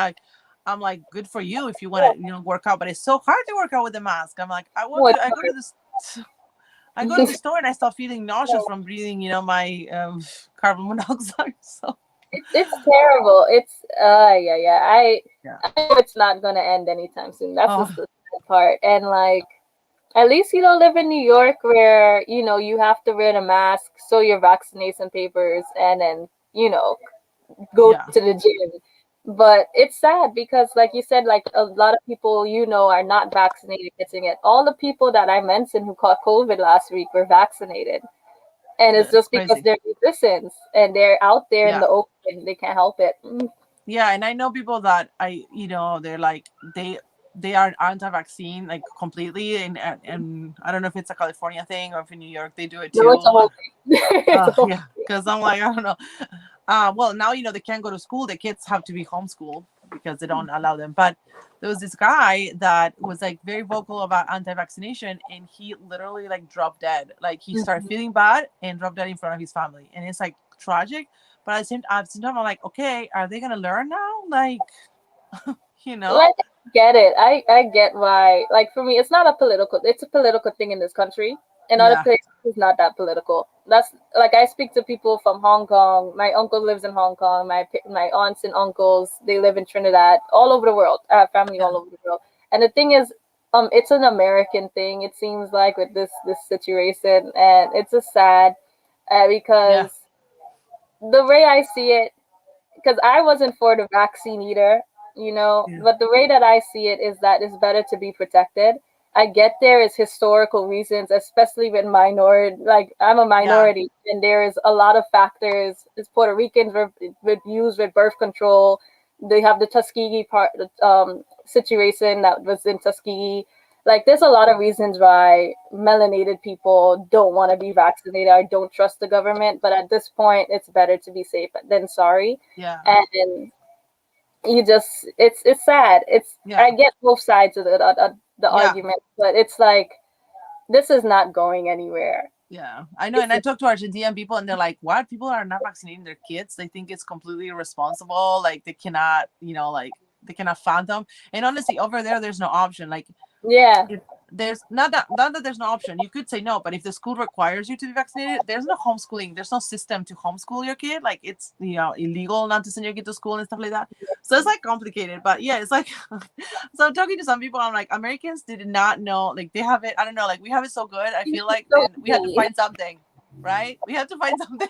Speaker 1: I'm like, good for you if you want to, work out, but it's so hard to work out with the mask. I'm like,
Speaker 2: Oh, it's
Speaker 1: I go to this, I go to the
Speaker 2: hard.
Speaker 1: store and I start feeling nauseous from breathing, my carbon monoxide. So
Speaker 2: It's terrible. It's yeah, yeah.
Speaker 1: yeah.
Speaker 2: I know it's not gonna end anytime soon. That's
Speaker 1: Oh
Speaker 2: just the sad part. And like at least you don't live in New York where, you have to wear a mask, show your vaccination papers, and then, go
Speaker 1: yeah.
Speaker 2: to the gym. But it's sad because, like you said, like a lot of people are not vaccinated getting it. All the people that I mentioned who caught COVID last week were vaccinated, and it's
Speaker 1: That's
Speaker 2: just because
Speaker 1: crazy.
Speaker 2: they're musicians and they're out there in
Speaker 1: Yeah.
Speaker 2: the open. They can't help it. Mm.
Speaker 1: Yeah, and I know people that they're like they are anti-vaccine like completely, and I don't know if it's a California thing or if in New York they do it
Speaker 2: No, it's a
Speaker 1: too.
Speaker 2: whole thing. It's a whole
Speaker 1: Yeah, because I'm like, I don't know. Well, now they can't go to school. The kids have to be homeschooled because they don't allow them. But there was this guy that was like very vocal about anti-vaccination, and he literally like dropped dead. Like he started
Speaker 2: thing.
Speaker 1: feeling bad and dropped dead in front of his family, and it's like tragic. But at the same time, I'm like, okay, are they gonna learn now? Like, you know?
Speaker 2: Like I get it. I get why. Like for me, it's a political thing in this country. In other
Speaker 1: Yeah,
Speaker 2: places, it's not that political. That's like I speak to people from Hong Kong. My uncle lives in Hong Kong. My aunts and uncles, they live in Trinidad, all over the world. I have family
Speaker 1: yeah,
Speaker 2: all over the world. And the thing is, it's an American thing. It seems like with this situation, and it's just sad
Speaker 1: yeah,
Speaker 2: because the way I see it, because I wasn't for the vaccine either,
Speaker 1: yeah,
Speaker 2: but the way that I see it is that it's better to be protected. I get there is historical reasons, especially with minority. Like I'm a
Speaker 1: yeah,
Speaker 2: minority, and there is a lot of factors. As Puerto Ricans were used with birth control. They have the Tuskegee part situation that was in Tuskegee. Like, there's a lot of reasons why melanated people don't want to be vaccinated or don't trust the government. But at this point, it's better to be safe than sorry.
Speaker 1: Yeah.
Speaker 2: And you just, it's sad. It's
Speaker 1: Yeah.
Speaker 2: I get both sides of the
Speaker 1: Yeah.
Speaker 2: argument, but it's like this is not going anywhere.
Speaker 1: Yeah, I know.
Speaker 2: This
Speaker 1: And I
Speaker 2: is,
Speaker 1: talk to Argentinian people, and they're like, "What? People are not vaccinating their kids? They think it's completely irresponsible. Like they cannot, like they cannot fathom." And honestly, over there, there's no option. Like
Speaker 2: yeah.
Speaker 1: if there's not that there's no option, you could say no, but if the school requires you to be vaccinated, there's no homeschooling, there's no system to homeschool your kid. Like it's illegal not to send your kid to school and stuff like that. So it's like complicated, but yeah, it's like so I'm talking to some people, I'm like, Americans did not know, like they have it, I don't know, like we have it so good. I feel like
Speaker 2: So
Speaker 1: then we had to
Speaker 2: easy.
Speaker 1: find something, right? We had to find something.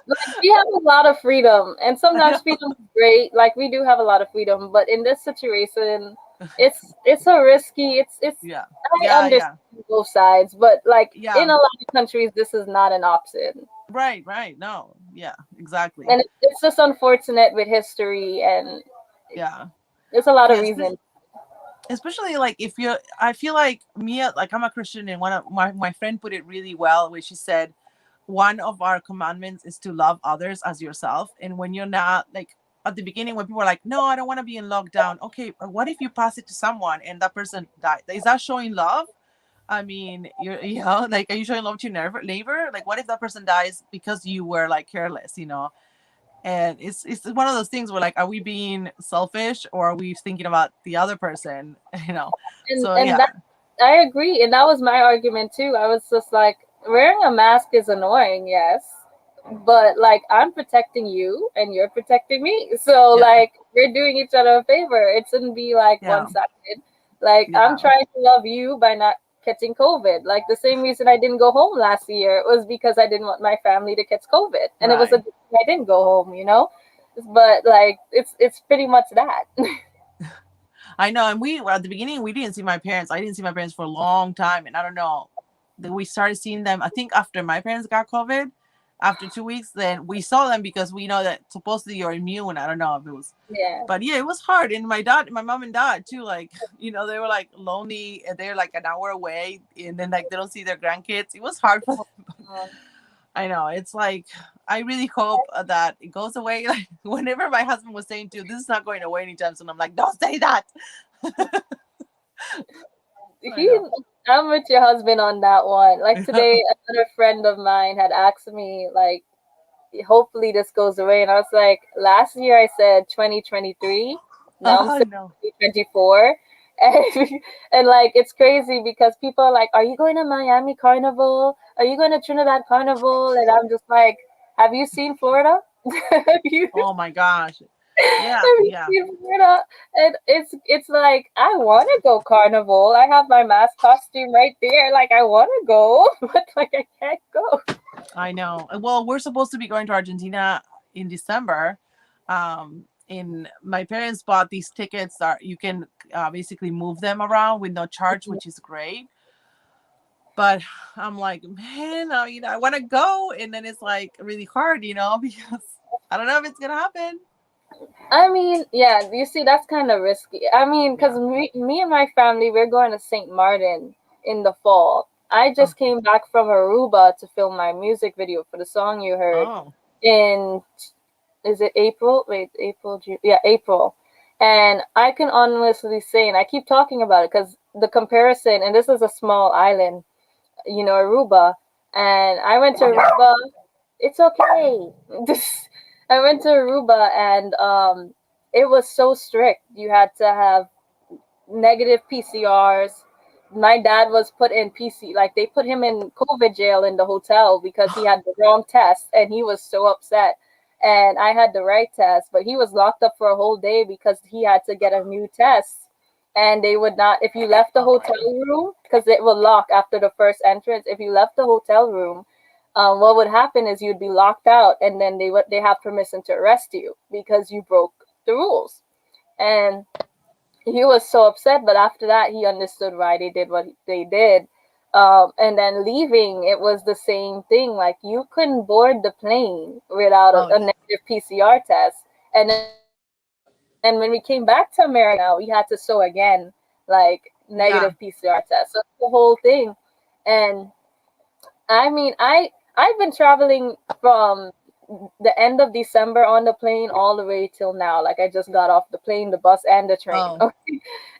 Speaker 2: Like, we have a lot of freedom, and
Speaker 1: I
Speaker 2: sometimes
Speaker 1: know.
Speaker 2: freedom is great. Like, we do have a lot of freedom, but in this situation, it's a risky. It's
Speaker 1: Yeah,
Speaker 2: I
Speaker 1: yeah,
Speaker 2: understand
Speaker 1: yeah,
Speaker 2: both sides, but like in
Speaker 1: yeah.
Speaker 2: a lot of countries, this is not an option,
Speaker 1: Right, no, yeah, exactly.
Speaker 2: and it's just unfortunate with history, and
Speaker 1: Yeah,
Speaker 2: there's a lot of
Speaker 1: because
Speaker 2: reasons.
Speaker 1: especially like if you're, I feel like me, like I'm a Christian, and one of my friend put it really well, where she said one of our commandments is to love others as yourself. And when you're not, like at the beginning when people are like, no, I don't want to be in lockdown, okay, but what if you pass it to someone and that person died? Is that showing love? I mean, you're like, are you showing love to your neighbor? Like what if that person dies because you were like careless, and it's one of those things where like, are we being selfish or are we thinking about the other person? So
Speaker 2: And
Speaker 1: yeah.
Speaker 2: that I agree, and that was my argument too. I was just like, wearing a mask is annoying, yes, but like I'm protecting you and you're protecting me, so
Speaker 1: Yeah,
Speaker 2: like we're doing each other a favor. It shouldn't be like one
Speaker 1: yeah,
Speaker 2: sided. Like, I'm
Speaker 1: yeah,
Speaker 2: trying to love you by not catching COVID. Like, the same reason I didn't go home last year was because I didn't want my family to catch COVID, and it was a
Speaker 1: right.
Speaker 2: good thing I didn't go home. But like it's pretty much that.
Speaker 1: I know, and we at the beginning we didn't see my parents. I didn't see my parents for a long time, and I don't know. Then we started seeing them. I think after my parents got COVID, after 2 weeks, then we saw them because we know that supposedly you're immune. I don't know if it was,
Speaker 2: Yeah.
Speaker 1: but yeah, it was hard. And my mom and dad too. Like they were like lonely, and they're like an hour away, and then like they don't see their grandkids. It was hard for them.
Speaker 2: Um,
Speaker 1: I know. It's like I really hope that it goes away. Like whenever my husband was saying to, this is not going away anytime soon. I'm like, don't say that. I
Speaker 2: he,
Speaker 1: know.
Speaker 2: I'm with your husband on that one. Like, today, another friend of mine had asked me, like, hopefully this goes away. And I was like, last year I said 2023. Now I'm
Speaker 1: Oh
Speaker 2: saying
Speaker 1: no.
Speaker 2: 2024. And, and like, it's crazy because people are like, are you going to Miami Carnival? Are you going to Trinidad Carnival? And I'm just like, have you seen Florida? have you
Speaker 1: Oh my gosh. Yeah,
Speaker 2: have you
Speaker 1: yeah,
Speaker 2: seen Florida? And it's like, I want to go carnival. I have my mask costume right there. Like, I want to go, but like I can't go.
Speaker 1: I know. Well, we're supposed to be going to Argentina in December. In my parents bought these tickets that you can basically move them around with no charge, which is great. But I'm like, man, I want to go, and then it's like really hard, because I don't know if it's gonna happen.
Speaker 2: I mean, yeah, you see, that's kind of risky. I mean, because
Speaker 1: Yeah.
Speaker 2: me and my family, we're going to St. Martin in the fall. I
Speaker 1: Oh.
Speaker 2: just came back from Aruba to film my music video for the song you heard
Speaker 1: Oh.
Speaker 2: in, is it April? Wait, April, June? Yeah, April. And I can honestly say, and I keep talking about it because the comparison, and this is a small island, Aruba. And I went to
Speaker 1: Yeah.
Speaker 2: Aruba. It's okay. I went to Aruba, and it was so strict. You had to have negative PCRs. My dad was put in like they put him in COVID jail in the hotel because he had the wrong test, and he was so upset. And I had the right test, but he was locked up for a whole day because he had to get a new test. And they would not, if you left the
Speaker 1: Oh my
Speaker 2: hotel
Speaker 1: god.
Speaker 2: room, because it will lock after the first entrance. If you left the hotel room, what would happen is you'd be locked out, and then they have permission to arrest you because you broke the rules. And he was so upset, but after that he understood why they did what they did. And then leaving, it was the same thing. Like, you couldn't board the plane without
Speaker 1: Oh
Speaker 2: a
Speaker 1: yeah.
Speaker 2: negative PCR test. And then And when we came back to America, we had to show again, like,
Speaker 1: Yeah.
Speaker 2: negative PCR test. So the whole thing. And I mean, I've been traveling from the end of December on the plane all the way till now. Like, I just got off the plane, the bus, and the train.
Speaker 1: Oh.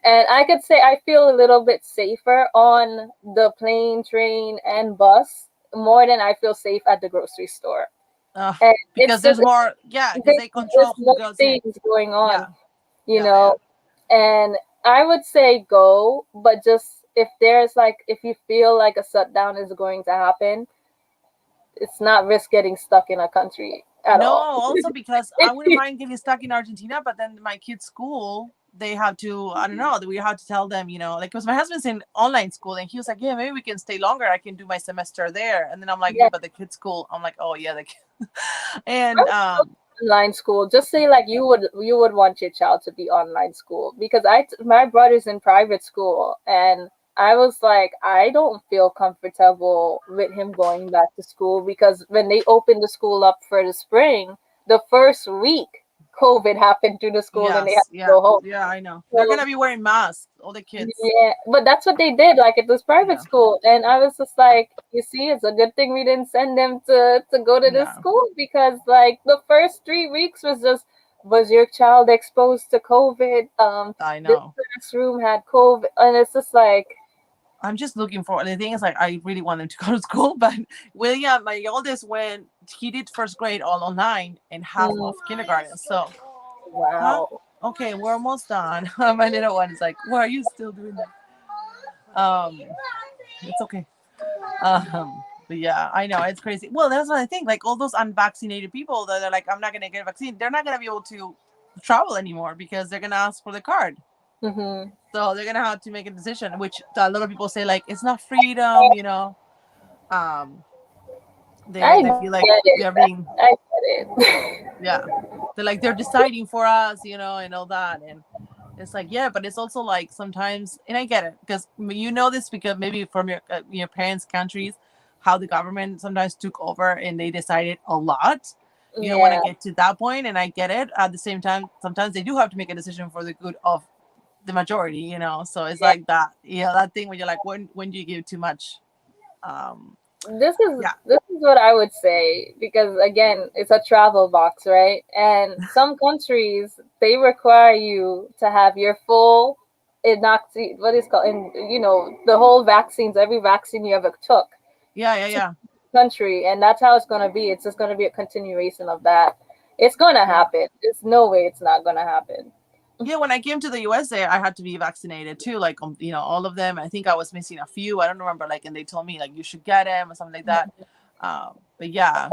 Speaker 2: And I could say I feel a little bit safer on the plane, train, and bus more than I feel safe at the grocery store. And
Speaker 1: Because there's more. Yeah, because they
Speaker 2: there's
Speaker 1: control who
Speaker 2: more
Speaker 1: goes in.
Speaker 2: things going on,
Speaker 1: Yeah.
Speaker 2: you
Speaker 1: Yeah. Yeah.
Speaker 2: know. And I would say go, but just if there's like, if you feel like a shutdown is going to happen, it's not risk getting stuck in a country at
Speaker 1: No,
Speaker 2: all.
Speaker 1: also because I wouldn't mind getting stuck in Argentina, but then my kids' school, they have to, I don't know, we have to tell them, like, because my husband's in online school and he was like, yeah, maybe we can stay longer. I can do my semester there. And then I'm like, yeah,
Speaker 2: Yeah,
Speaker 1: but the kids' school, I'm like, oh, yeah, and,
Speaker 2: online school. Just say like you would want your child to be online school, because my brother's in private school, and I was like, I don't feel comfortable with him going back to school, because when they opened the school up for the spring, the first week COVID happened to the school and they had
Speaker 1: yes,
Speaker 2: to
Speaker 1: yeah,
Speaker 2: go home.
Speaker 1: yeah, I know. They're going
Speaker 2: So
Speaker 1: to be wearing masks, all the kids.
Speaker 2: yeah, but that's what they did. Like, it was private
Speaker 1: Yeah,
Speaker 2: school, and I was just like, you see, it's a good thing we didn't send them to go to this
Speaker 1: yeah,
Speaker 2: school, because like the first 3 weeks was just, was your child exposed to COVID?
Speaker 1: I
Speaker 2: This
Speaker 1: know.
Speaker 2: classroom had COVID, and it's just like,
Speaker 1: I'm just looking for the thing is like I really want them to go to school, but William, my oldest, went he did first grade all online and half
Speaker 2: mm,
Speaker 1: of kindergarten. So, huh?
Speaker 2: wow.
Speaker 1: Okay, we're almost done. My little one is like, why are you still doing that? It's okay. But yeah, I know it's crazy. Well, that's what I think. Like all those unvaccinated people that are like, I'm not gonna get a vaccine. They're not gonna be able to travel anymore because they're gonna ask for the card.
Speaker 2: Mm-hmm.
Speaker 1: So they're gonna have to make a decision, which a lot of people say like it's not freedom. Um,
Speaker 2: I
Speaker 1: they feel like
Speaker 2: get it.
Speaker 1: they're being,
Speaker 2: I get it.
Speaker 1: yeah, they're deciding for us, and all that, and it's like, yeah, but it's also like sometimes, and I get it because this because maybe from your parents' countries, how the government sometimes took over and they decided a lot. You don't want to
Speaker 2: Yeah,
Speaker 1: get to that point, and I get it. At the same time, sometimes they do have to make a decision for the good of the majority. So it's
Speaker 2: yeah.
Speaker 1: like that, that thing when you're like, when do you give too much? Um,
Speaker 2: this is
Speaker 1: yeah,
Speaker 2: this is what I would say, because again, it's a travel box, right? And some countries, they require you to have your full inoxi what is called, and the whole vaccines, every vaccine you ever took,
Speaker 1: yeah, yeah, yeah,
Speaker 2: country, and that's how it's gonna be. It's just gonna be a continuation of that. It's gonna
Speaker 1: yeah.
Speaker 2: happen. There's no way it's not gonna happen.
Speaker 1: Yeah, when I came to the USA, I had to be vaccinated too. Like, all of them. I think I was missing a few. I don't remember. Like, and they told me like you should get them or something like that. But yeah,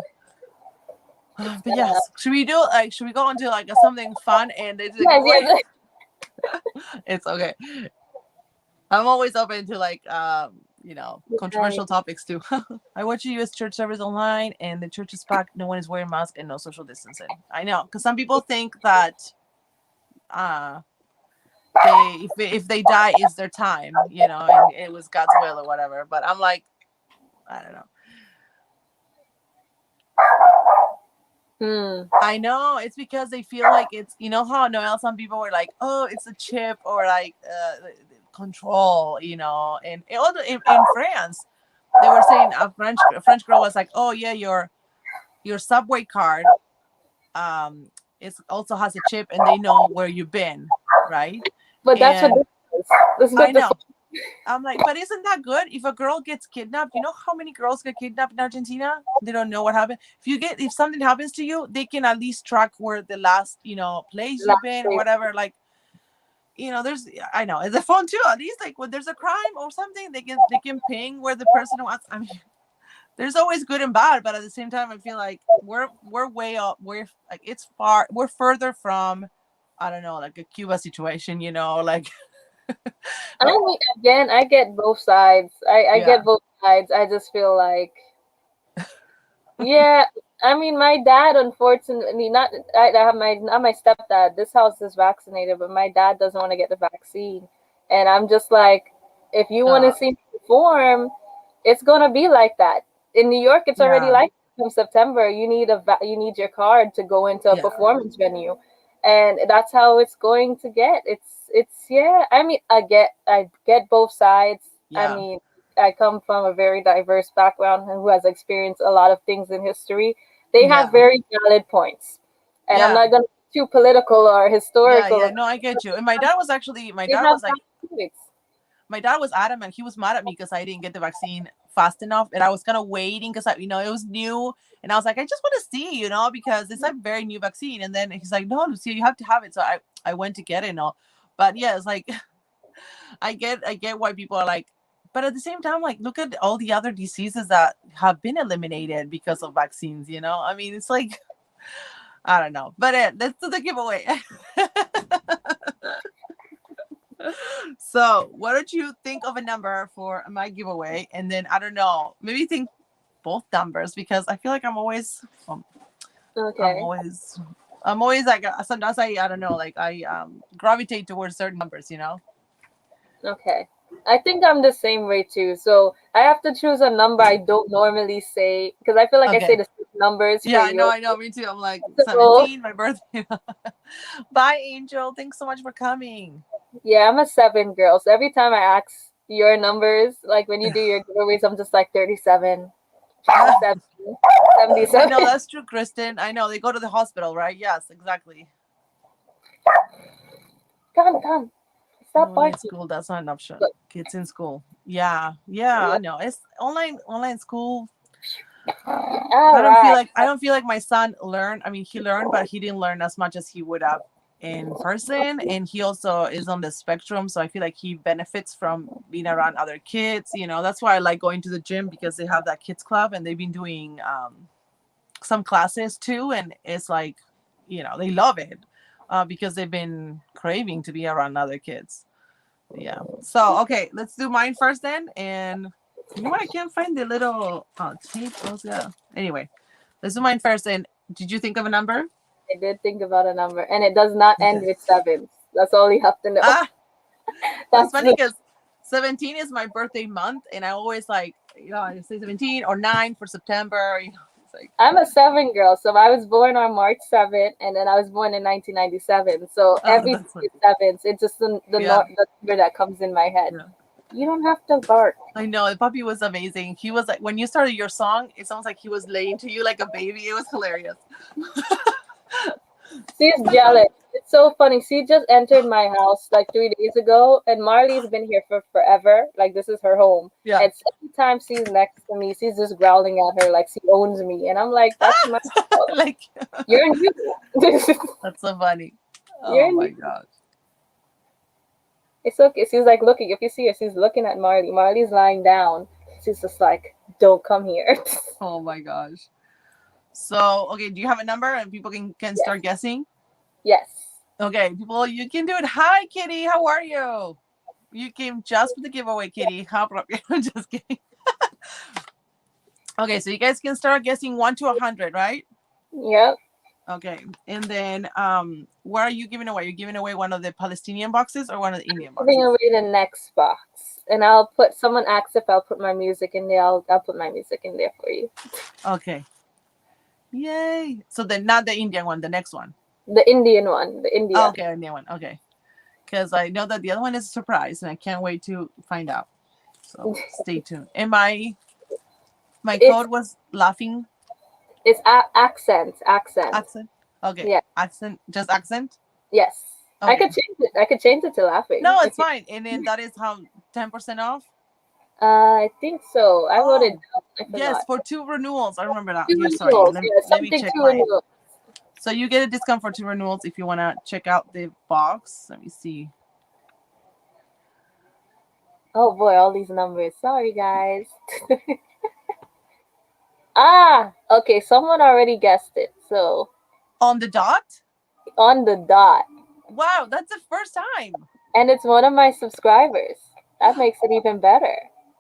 Speaker 2: It's
Speaker 1: but
Speaker 2: gonna happen.
Speaker 1: yes. Should we go into like something fun and it's a
Speaker 2: Yes,
Speaker 1: giveaway?
Speaker 2: yes.
Speaker 1: It's okay. I'm always open to like
Speaker 2: Right.
Speaker 1: controversial topics too. I watch a U.S. church service online, and the church is packed. No one is wearing mask and no social distancing. I know because some people think that uh if they die is their time, and it was God's will or whatever. But I'm like, I don't know.
Speaker 2: Hmm.
Speaker 1: I know it's because they feel like it's how Noel, some people were like, oh, it's a chip or like control, and also in France they were saying a French girl was like, oh yeah, your subway card it also has a chip and they know where you've been, right?
Speaker 2: But that's what
Speaker 1: And
Speaker 2: this is. This is
Speaker 1: I
Speaker 2: what this.
Speaker 1: know. I'm like, but isn't that good? If a girl gets kidnapped, you know how many girls get kidnapped in Argentina? They don't know what happened. If something happens to you, they can at least track where the last place you've
Speaker 2: Last
Speaker 1: been or
Speaker 2: thing.
Speaker 1: whatever. Like, there's I know the phone too. At least like when there's a crime or something, they can ping where the person was. I mean, there's always good and bad, but at the same time, I feel like we're way up. We're like it's far. We're further from, I don't know, like a Cuba situation. Like
Speaker 2: I mean, again, I get both sides. I
Speaker 1: yeah,
Speaker 2: get both sides. I just feel like, yeah. I mean, my dad, unfortunately, I have my stepdad. This house is vaccinated, but my dad doesn't want to get the vaccine, and I'm just like, if you want to
Speaker 1: uh,
Speaker 2: see me perform, it's gonna be like that. In New York, it's already
Speaker 1: yeah,
Speaker 2: like from September. You need your card to go into a
Speaker 1: yeah.
Speaker 2: performance venue, and that's how it's going to get. It's yeah. I mean, I get both sides. I
Speaker 1: Yeah.
Speaker 2: mean, I come from a very diverse background who has experienced a lot of things in history. They have
Speaker 1: Yeah.
Speaker 2: very valid points, and I'm
Speaker 1: Yeah.
Speaker 2: not going to be too political or
Speaker 1: Yeah.
Speaker 2: historical.
Speaker 1: Yeah. No, I get you. And my dad was actually, my
Speaker 2: They
Speaker 1: dad
Speaker 2: have
Speaker 1: was like,
Speaker 2: valid points.
Speaker 1: my dad was adamant. He was mad at me because I didn't get the vaccine fast enough, and I was kind of waiting because it was new, and I was like, I just want to see, because it's a very new vaccine. And then he's like, no, Lucia, you have to have it. So I went to get it, and all. But yeah, it's like I get why people are like, but at the same time, like, look at all the other diseases that have been eliminated because of vaccines. I mean, it's like I don't know, but let's do the giveaway. So, what did you think of a number for my giveaway? And then I don't know, maybe think both numbers because I feel like I'm
Speaker 2: Okay.
Speaker 1: always, I'm always like sometimes I don't know, like I gravitate towards certain numbers.
Speaker 2: Okay. I think I'm the same way too. So I have to choose a number I don't normally say because I feel like I say
Speaker 1: Okay.
Speaker 2: the same numbers for
Speaker 1: Yeah, I know,
Speaker 2: you.
Speaker 1: I know. Me too. I'm like
Speaker 2: So
Speaker 1: 17, my birthday. Bye, Angel. Thanks so much for coming.
Speaker 2: yeah, I'm a seven girl. So every time I ask your numbers, like when you do your giveaways, I'm just like 37,
Speaker 1: I
Speaker 2: 57,
Speaker 1: know
Speaker 2: 77.
Speaker 1: that's true, Kristen. I know they go to the hospital, right? Yes, exactly.
Speaker 2: Come, come. Stop
Speaker 1: Online
Speaker 2: barking.
Speaker 1: school, that's not an option.
Speaker 2: Look.
Speaker 1: Kids in school. Yeah, yeah, I
Speaker 2: Yeah.
Speaker 1: know. It's online school.
Speaker 2: All right.
Speaker 1: I don't feel like my son learned. I mean, he learned, but he didn't learn as much as he would have in person. And he also is on the spectrum, so I feel like he benefits from being around other kids. That's why I like going to the gym because they have that kids club and they've been doing some classes too, and it's like, they love it because they've been craving to be around other kids. Yeah. So okay, let's do mine first then. And I can't find the little tape. Oh yeah. Anyway, let's do mine first. And did you think of a number?
Speaker 2: I did think about a number, and it does not end
Speaker 1: Okay.
Speaker 2: with sevens. That's all you have to know.
Speaker 1: Ah, that's
Speaker 2: That's
Speaker 1: funny
Speaker 2: the
Speaker 1: because 17 is my birthday month, and I always like, I say 17 or 9 for September. It's like
Speaker 2: I'm a seven girl, so I was born on March 7th, and then I was born in 1997. So
Speaker 1: oh,
Speaker 2: everything
Speaker 1: that's funny.
Speaker 2: is sevens. It's just
Speaker 1: Yeah.
Speaker 2: the number that comes in my head.
Speaker 1: Yeah.
Speaker 2: You don't have to bark.
Speaker 1: I know the puppy was amazing. He was like when you started your song, it sounds like he was laying to you like a baby. It was hilarious.
Speaker 2: She's jealous. It's so funny. She just entered my house like 3 days ago, and Marley's been here for forever. Like this is her home.
Speaker 1: Yeah.
Speaker 2: And every time she's next to me, she's just growling at her like she owns me, and I'm like, "That's my house.
Speaker 1: Like
Speaker 2: You're new.
Speaker 1: that's so funny.
Speaker 2: You're
Speaker 1: Oh
Speaker 2: new."
Speaker 1: my gosh.
Speaker 2: It's okay. She's like looking. If you see her, she's looking at Marley. Marley's lying down. She's just like, "Don't come here."
Speaker 1: Oh my gosh. So okay, do you have a number and people can
Speaker 2: Yes.
Speaker 1: start guessing?
Speaker 2: Yes.
Speaker 1: Okay, people, you can do it. Hi, Kitty. How are you? You came just for the giveaway, Kitty. How I'm just kidding. Okay, so you guys can start guessing 1 to 100, right?
Speaker 2: Yep.
Speaker 1: Okay, and then what are you giving away? You're giving away one of the Palestinian boxes or one of the Indian
Speaker 2: Giving
Speaker 1: boxes?
Speaker 2: away the next box, and I'll put. Someone asked if I'll put my music in there. I'll put my music in there for you.
Speaker 1: Okay, yay! So then not the Indian one, the next one.
Speaker 2: The Indian one. The
Speaker 1: Oh,
Speaker 2: India.
Speaker 1: okay, Indian one. Okay, because I know that the other one is a surprise, and I can't wait to find out. So stay tuned. And my
Speaker 2: It's
Speaker 1: code was laughing
Speaker 2: accent. Accent.
Speaker 1: accent. Okay,
Speaker 2: Yeah.
Speaker 1: accent, just accent.
Speaker 2: Yes. I
Speaker 1: Okay,
Speaker 2: could change it. I could change it to laughing
Speaker 1: no,
Speaker 2: if
Speaker 1: it's
Speaker 2: you.
Speaker 1: fine. And then that is how 10% off.
Speaker 2: I think so. I wrote it
Speaker 1: Oh,
Speaker 2: down. I
Speaker 1: yes,
Speaker 2: forgot.
Speaker 1: for 2 renewals. I remember that.
Speaker 2: Two
Speaker 1: Here, sorry.
Speaker 2: renewals. Yeah,
Speaker 1: Let me
Speaker 2: something
Speaker 1: check
Speaker 2: two
Speaker 1: my.
Speaker 2: renewals.
Speaker 1: So you get a discount for 2 renewals if you want to check out the box. Let me see.
Speaker 2: Oh boy, all these numbers. Sorry, guys. Ah, okay. Someone already guessed it. So
Speaker 1: On the dot?
Speaker 2: on the dot,
Speaker 1: Wow, that's the first time.
Speaker 2: and it's one of my subscribers. That makes it even better.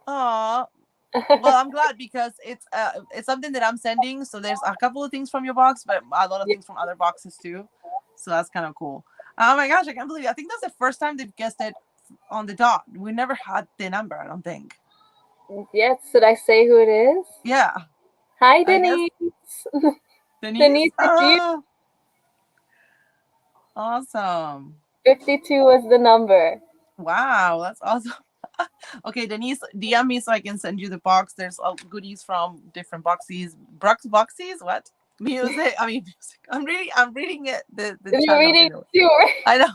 Speaker 1: Aw. Well, I'm glad because it's something that I'm sending. So there's a couple of things from your box, but a lot of
Speaker 2: Yeah.
Speaker 1: things from other boxes too. So that's kind of cool. Oh my gosh, I can't believe it. I think that's the first time they've guessed it on the dot. We never had the number, I don't think.
Speaker 2: Yes. Should I say who it is?
Speaker 1: Yeah,
Speaker 2: Hi,
Speaker 1: I guess
Speaker 2: Denise.
Speaker 1: Denise.
Speaker 2: Denise, it's you.
Speaker 1: Awesome.
Speaker 2: 52 was the number.
Speaker 1: Wow, that's awesome. Okay, Denise, DM me so I can send you the box. There's goodies from different boxes. Boxes? What? Music. I mean, music. I'm reading it. The
Speaker 2: You're
Speaker 1: channel
Speaker 2: reading
Speaker 1: below.
Speaker 2: too, right?
Speaker 1: I know.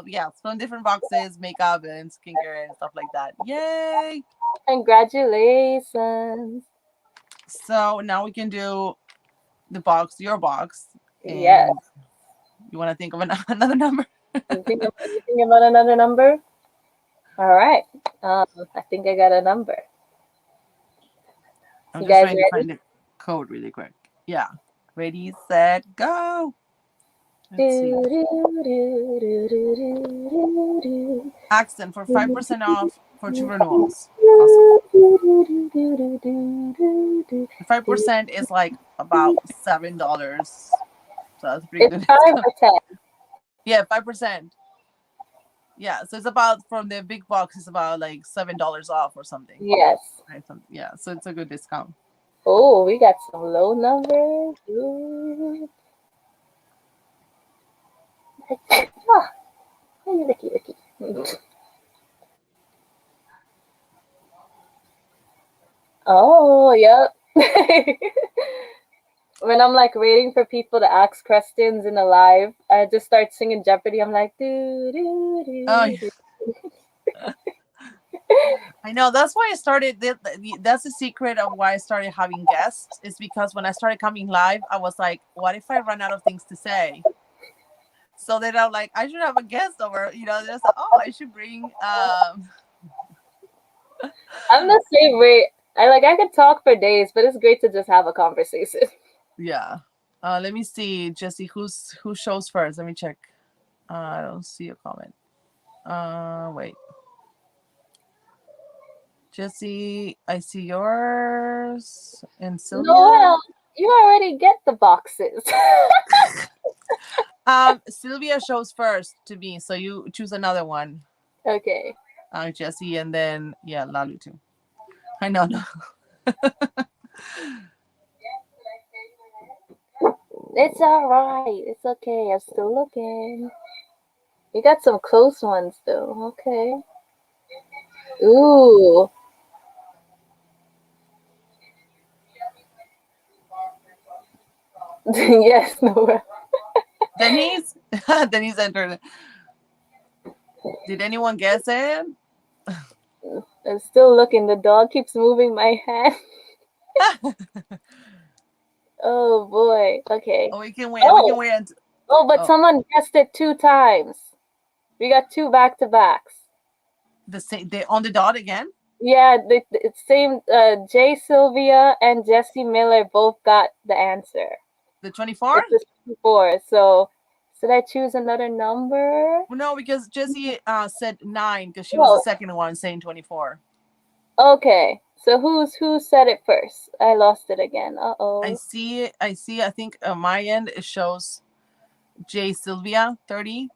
Speaker 1: Yeah, from different boxes, makeup and skincare and stuff like that. Yay!
Speaker 2: Congratulations.
Speaker 1: So now we can do the box, your box,
Speaker 2: Yes.
Speaker 1: and you want to think of another number?
Speaker 2: You think about another number? All right. I think I got a number.
Speaker 1: I'm
Speaker 2: You
Speaker 1: just
Speaker 2: guys
Speaker 1: trying to
Speaker 2: ready?
Speaker 1: find the code really quick. Yeah. Ready, set, go.
Speaker 2: Do,
Speaker 1: Let's see.
Speaker 2: do, do, do, do, do, do,
Speaker 1: Accent for 5% off for two renewals. Awesome.
Speaker 2: do, do, do, do, do, do, do, do,
Speaker 1: The
Speaker 2: do.
Speaker 1: 5% is like about $7. So that's a pretty
Speaker 2: It's
Speaker 1: good
Speaker 2: five
Speaker 1: discount.
Speaker 2: or ten.
Speaker 1: Yeah, 5%. Yeah, so it's about from the big box, it's about like $7 off or something.
Speaker 2: Yes.
Speaker 1: Right? Yeah, so it's a good discount.
Speaker 2: Oh, we got some low numbers. Ooh. Ah, hey, looky. Oh, yep. When I'm like waiting for people to ask questions in a live, I just start singing Jeopardy. I'm like, do, do,
Speaker 1: Oh,
Speaker 2: do,
Speaker 1: yeah.
Speaker 2: do.
Speaker 1: I know. That's why I started. That's the secret of why I started having guests. Is because when I started coming live, I was like, "What if I run out of things to say?" So then I'm like, "I should have a guest over." There's oh, I should bring.
Speaker 2: I'm the same way. I could talk for days, but it's great to just have a conversation.
Speaker 1: Yeah. Let me see, Jesse. Who shows first? Let me check. I don't see a comment. Wait, Jesse. I see yours and Sylvia.
Speaker 2: Noel, you already get the boxes.
Speaker 1: Sylvia shows first to me, so you choose another one.
Speaker 2: Okay.
Speaker 1: Jesse, and then yeah, Lalu too. I know, no.
Speaker 2: It's alright. It's okay. I'm still looking. You got some close ones though. Okay. Ooh. Yes, Noel.
Speaker 1: Denise, Denise entered. Did anyone guess it?
Speaker 2: I'm still looking. The dog keeps moving my hand. Oh boy. Okay.
Speaker 1: Oh, we can wait. We can
Speaker 2: Oh.
Speaker 1: wait.
Speaker 2: Oh, but
Speaker 1: Oh,
Speaker 2: someone guessed it two times. We got two back to backs.
Speaker 1: the same. They on the dot again.
Speaker 2: Yeah, the same. Jay Sylvia and Jesse Miller both got the answer.
Speaker 1: The 24.
Speaker 2: It's the 24. So, should I choose another number?
Speaker 1: No, because Jessie said 9 because she was the
Speaker 2: Oh,
Speaker 1: second one saying 24.
Speaker 2: okay. So who said it first? I lost it again. Uh
Speaker 1: I
Speaker 2: oh.
Speaker 1: see. I see. I think on my end it shows J Sylvia 30.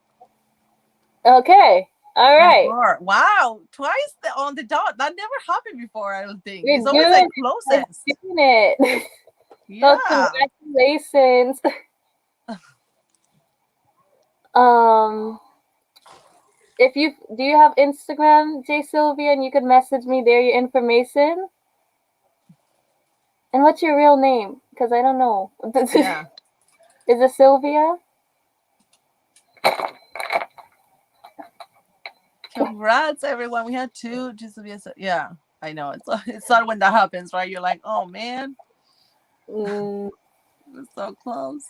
Speaker 2: Okay. All right.
Speaker 1: 24. Wow, twice on the dot. That never happened before. I don't think
Speaker 2: We're
Speaker 1: it's always
Speaker 2: doing
Speaker 1: like
Speaker 2: it. We're
Speaker 1: closest.
Speaker 2: doing it. Oh,
Speaker 1: Yeah.
Speaker 2: congratulations. Um, if you do you have Instagram, J Sylvia, and you could message me there your information. And what's your real name? Because I don't know.
Speaker 1: Yeah.
Speaker 2: Is it Sylvia?
Speaker 1: Congrats, everyone. We had two. Just to be yeah. I know it's not when that happens, right? You're like, oh man,
Speaker 2: Mm.
Speaker 1: it's so close.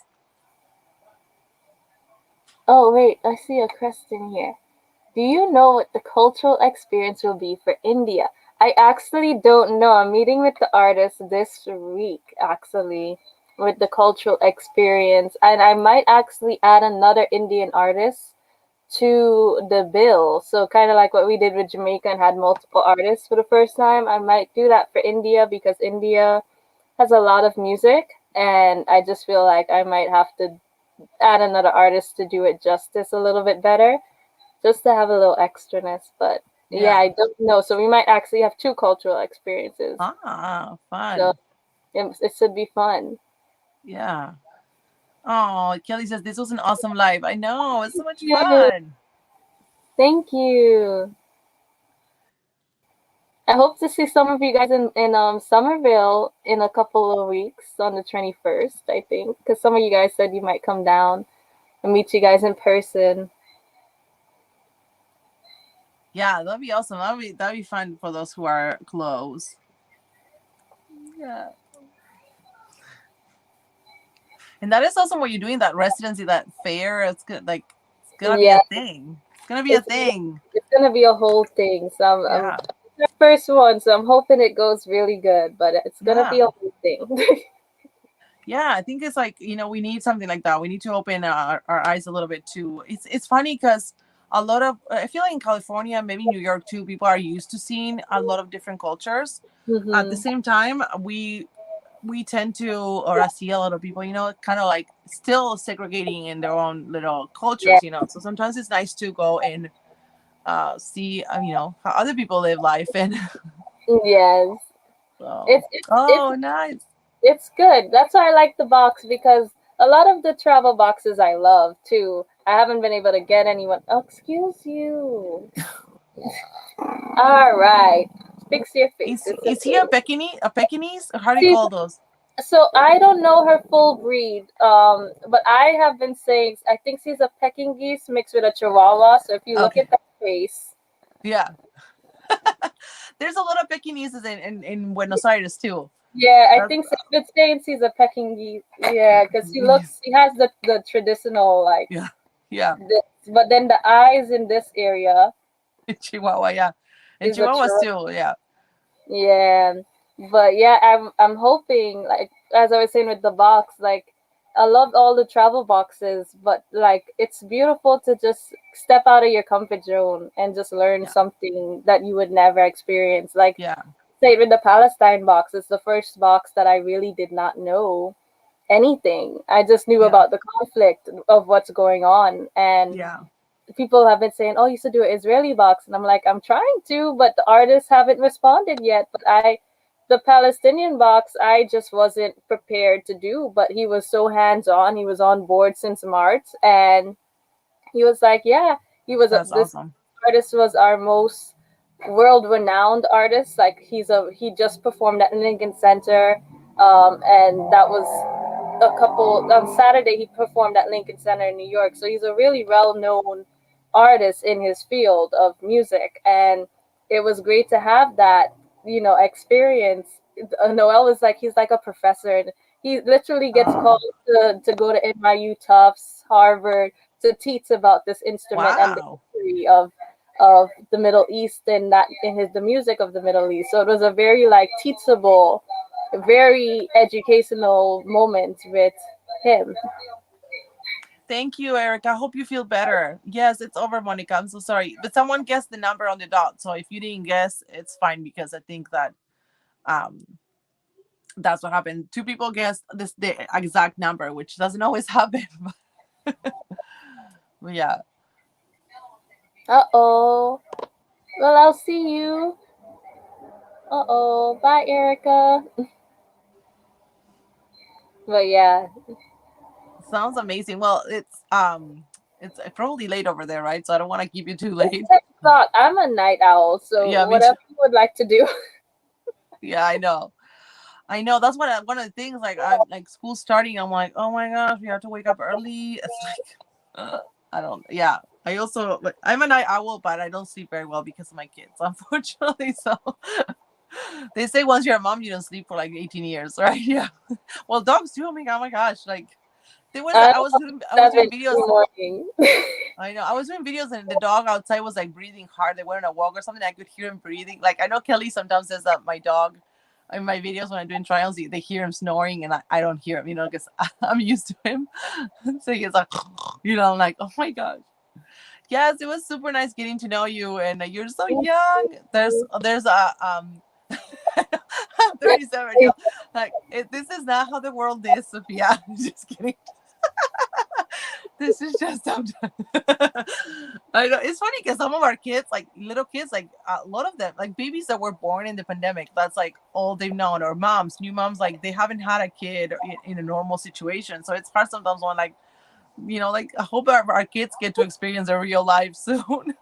Speaker 2: Oh wait, I see a question here. Do you know what the cultural experience will be for India? I actually don't know. I'm meeting with the artist this week, actually, with the cultural experience, and I might actually add another Indian artist to the bill. So kind of like what we did with Jamaica and had multiple artists for the first time. I might do that for India because India has a lot of music, and I just feel like I might have to add another artist to do it justice a little bit better, just to have a little extraness. But yeah,
Speaker 1: Yeah.
Speaker 2: I don't know. So we might actually have two cultural experiences.
Speaker 1: Ah,
Speaker 2: So
Speaker 1: fun.
Speaker 2: it should be fun.
Speaker 1: Yeah. Oh, Kelly says this was an awesome live. I know, it's so much
Speaker 2: Yeah,
Speaker 1: fun.
Speaker 2: thank you. I hope to see some of you guys in Somerville in a couple of weeks on the 21st, I think, because some of you guys said you might come down and meet you guys in person.
Speaker 1: Yeah, that'd be awesome. That'd be fun for those who are close. Yeah. And that is awesome what you're doing, that residency, that fair. It's good, like it's gonna be a
Speaker 2: Yeah,
Speaker 1: thing. It's gonna be a
Speaker 2: it's
Speaker 1: thing.
Speaker 2: it's gonna be a whole thing. So I'm
Speaker 1: Yeah.
Speaker 2: the first one, so I'm hoping it goes really good. But it's gonna
Speaker 1: Yeah.
Speaker 2: be a whole thing.
Speaker 1: Yeah, I think it's like, we need something like that. We need to open our eyes a little bit too. It's funny because a lot of, I feel like in California, maybe New York too, people are used to seeing a lot of different cultures. At the
Speaker 2: Hmm.
Speaker 1: same time, we tend to, or I see a lot of people, kind of like still segregating in their own little
Speaker 2: Yeah.
Speaker 1: cultures. So sometimes it's nice to go and see, how other people live life. And
Speaker 2: Yes.
Speaker 1: so,
Speaker 2: It's
Speaker 1: oh, nice.
Speaker 2: it's good. That's why I like the box because a lot of the travel boxes I love too. I haven't been able to get anyone. Oh, excuse you. All right. Fix your face.
Speaker 1: Is
Speaker 2: It's
Speaker 1: is he a
Speaker 2: okay.
Speaker 1: Pekingese? A Pekingese? Or how do you
Speaker 2: See,
Speaker 1: call those?
Speaker 2: so I don't know her full breed, but I have been saying I think she's a Peking geese mixed with a Chihuahua. So if you look
Speaker 1: Okay,
Speaker 2: at that face,
Speaker 1: yeah. There's a lot of Pekineses in Buenos Aires too.
Speaker 2: yeah, I
Speaker 1: That's,
Speaker 2: think so. If it's saying she's a Peking geese, yeah, because she has the traditional like
Speaker 1: yeah, yeah.
Speaker 2: this, but then the eyes in this area
Speaker 1: Chihuahua, yeah, and
Speaker 2: is a
Speaker 1: Chihuahuas
Speaker 2: Chihuahua.
Speaker 1: too, yeah,
Speaker 2: Yeah, but yeah, I'm hoping like as I was saying with the box, like I love all the travel boxes, but like it's beautiful to just step out of your comfort zone and just learn
Speaker 1: yeah,
Speaker 2: something that you would never experience. Like
Speaker 1: yeah,
Speaker 2: say with the Palestine box, it's the first box that I really did not know anything. I just knew
Speaker 1: yeah,
Speaker 2: about the conflict of what's going on, and
Speaker 1: yeah,
Speaker 2: people have been saying, "Oh, you should do an Israeli box," and I'm like, "I'm trying to, but the artists haven't responded yet." But the Palestinian box, I just wasn't prepared to do. But he was so hands on; he was on board since March, and he was like, "Yeah, he was
Speaker 1: that's
Speaker 2: this
Speaker 1: awesome.
Speaker 2: artist was our most world renowned artist. Like he just performed at Lincoln Center, and that was a couple on Saturday he performed at Lincoln Center in New York. So he's a really well-known artist in his field of music and it was great to have that, experience. Noel was like he's like a professor and he literally gets called to go to NYU, Tufts, Harvard to teach about this instrument and the
Speaker 1: Wow,
Speaker 2: history of the Middle East and that in his the music of the Middle East. So it was a very like teachable, very educational moment with him.
Speaker 1: thank you, Eric. I hope you feel better. Yes, it's over, Monica. I'm so sorry, but someone guessed the number on the dot. So if you didn't guess, it's fine because I think that um that's what happened. Two people guessed the exact number, which doesn't always happen. But yeah.
Speaker 2: Uh-oh. Well, I'll see you. Uh-oh. Bye, Erica. But yeah.
Speaker 1: Sounds amazing. Well, it's probably late over there, right? So I don't want to keep you too
Speaker 2: It's
Speaker 1: late.
Speaker 2: 10 o'clock. I'm a night owl, so
Speaker 1: Yeah, me too.
Speaker 2: whatever you would like to do.
Speaker 1: Yeah, I know. I know. That's one of the things. Like I'm like school starting. I'm like, oh my gosh, we have to wake up early. It's like, I don't. Yeah. I also I'm a night owl, but I don't sleep very well because of my kids, unfortunately. So they say once you're a mom, you don't sleep for like 18 years, right? Yeah. Well, dogs too. Oh my gosh, like there was
Speaker 2: I'm
Speaker 1: I was doing I was
Speaker 2: 7
Speaker 1: doing
Speaker 2: in
Speaker 1: videos.
Speaker 2: the morning.
Speaker 1: I know. I was doing videos and the dog outside was like breathing hard. They went on a walk or something. I could hear him breathing. Like I know Kelly sometimes says that my dog in my videos when I'm doing trials, they hear him snoring and I don't hear him, because I'm used to him. So he's like, I'm like, oh my gosh. Yes, it was super nice getting to know you, and you're so young. There's a 37 year old. Like this is not how the world is, Sophia. Just kidding. This is just sometimes. I know it's funny because some of our kids, like little kids, like a lot of them, like babies that were born in the pandemic, that's like all they've known. Or moms, new moms, like they haven't had a kid in a normal situation. So it's hard sometimes when like like I hope our kids get to experience their real life soon. you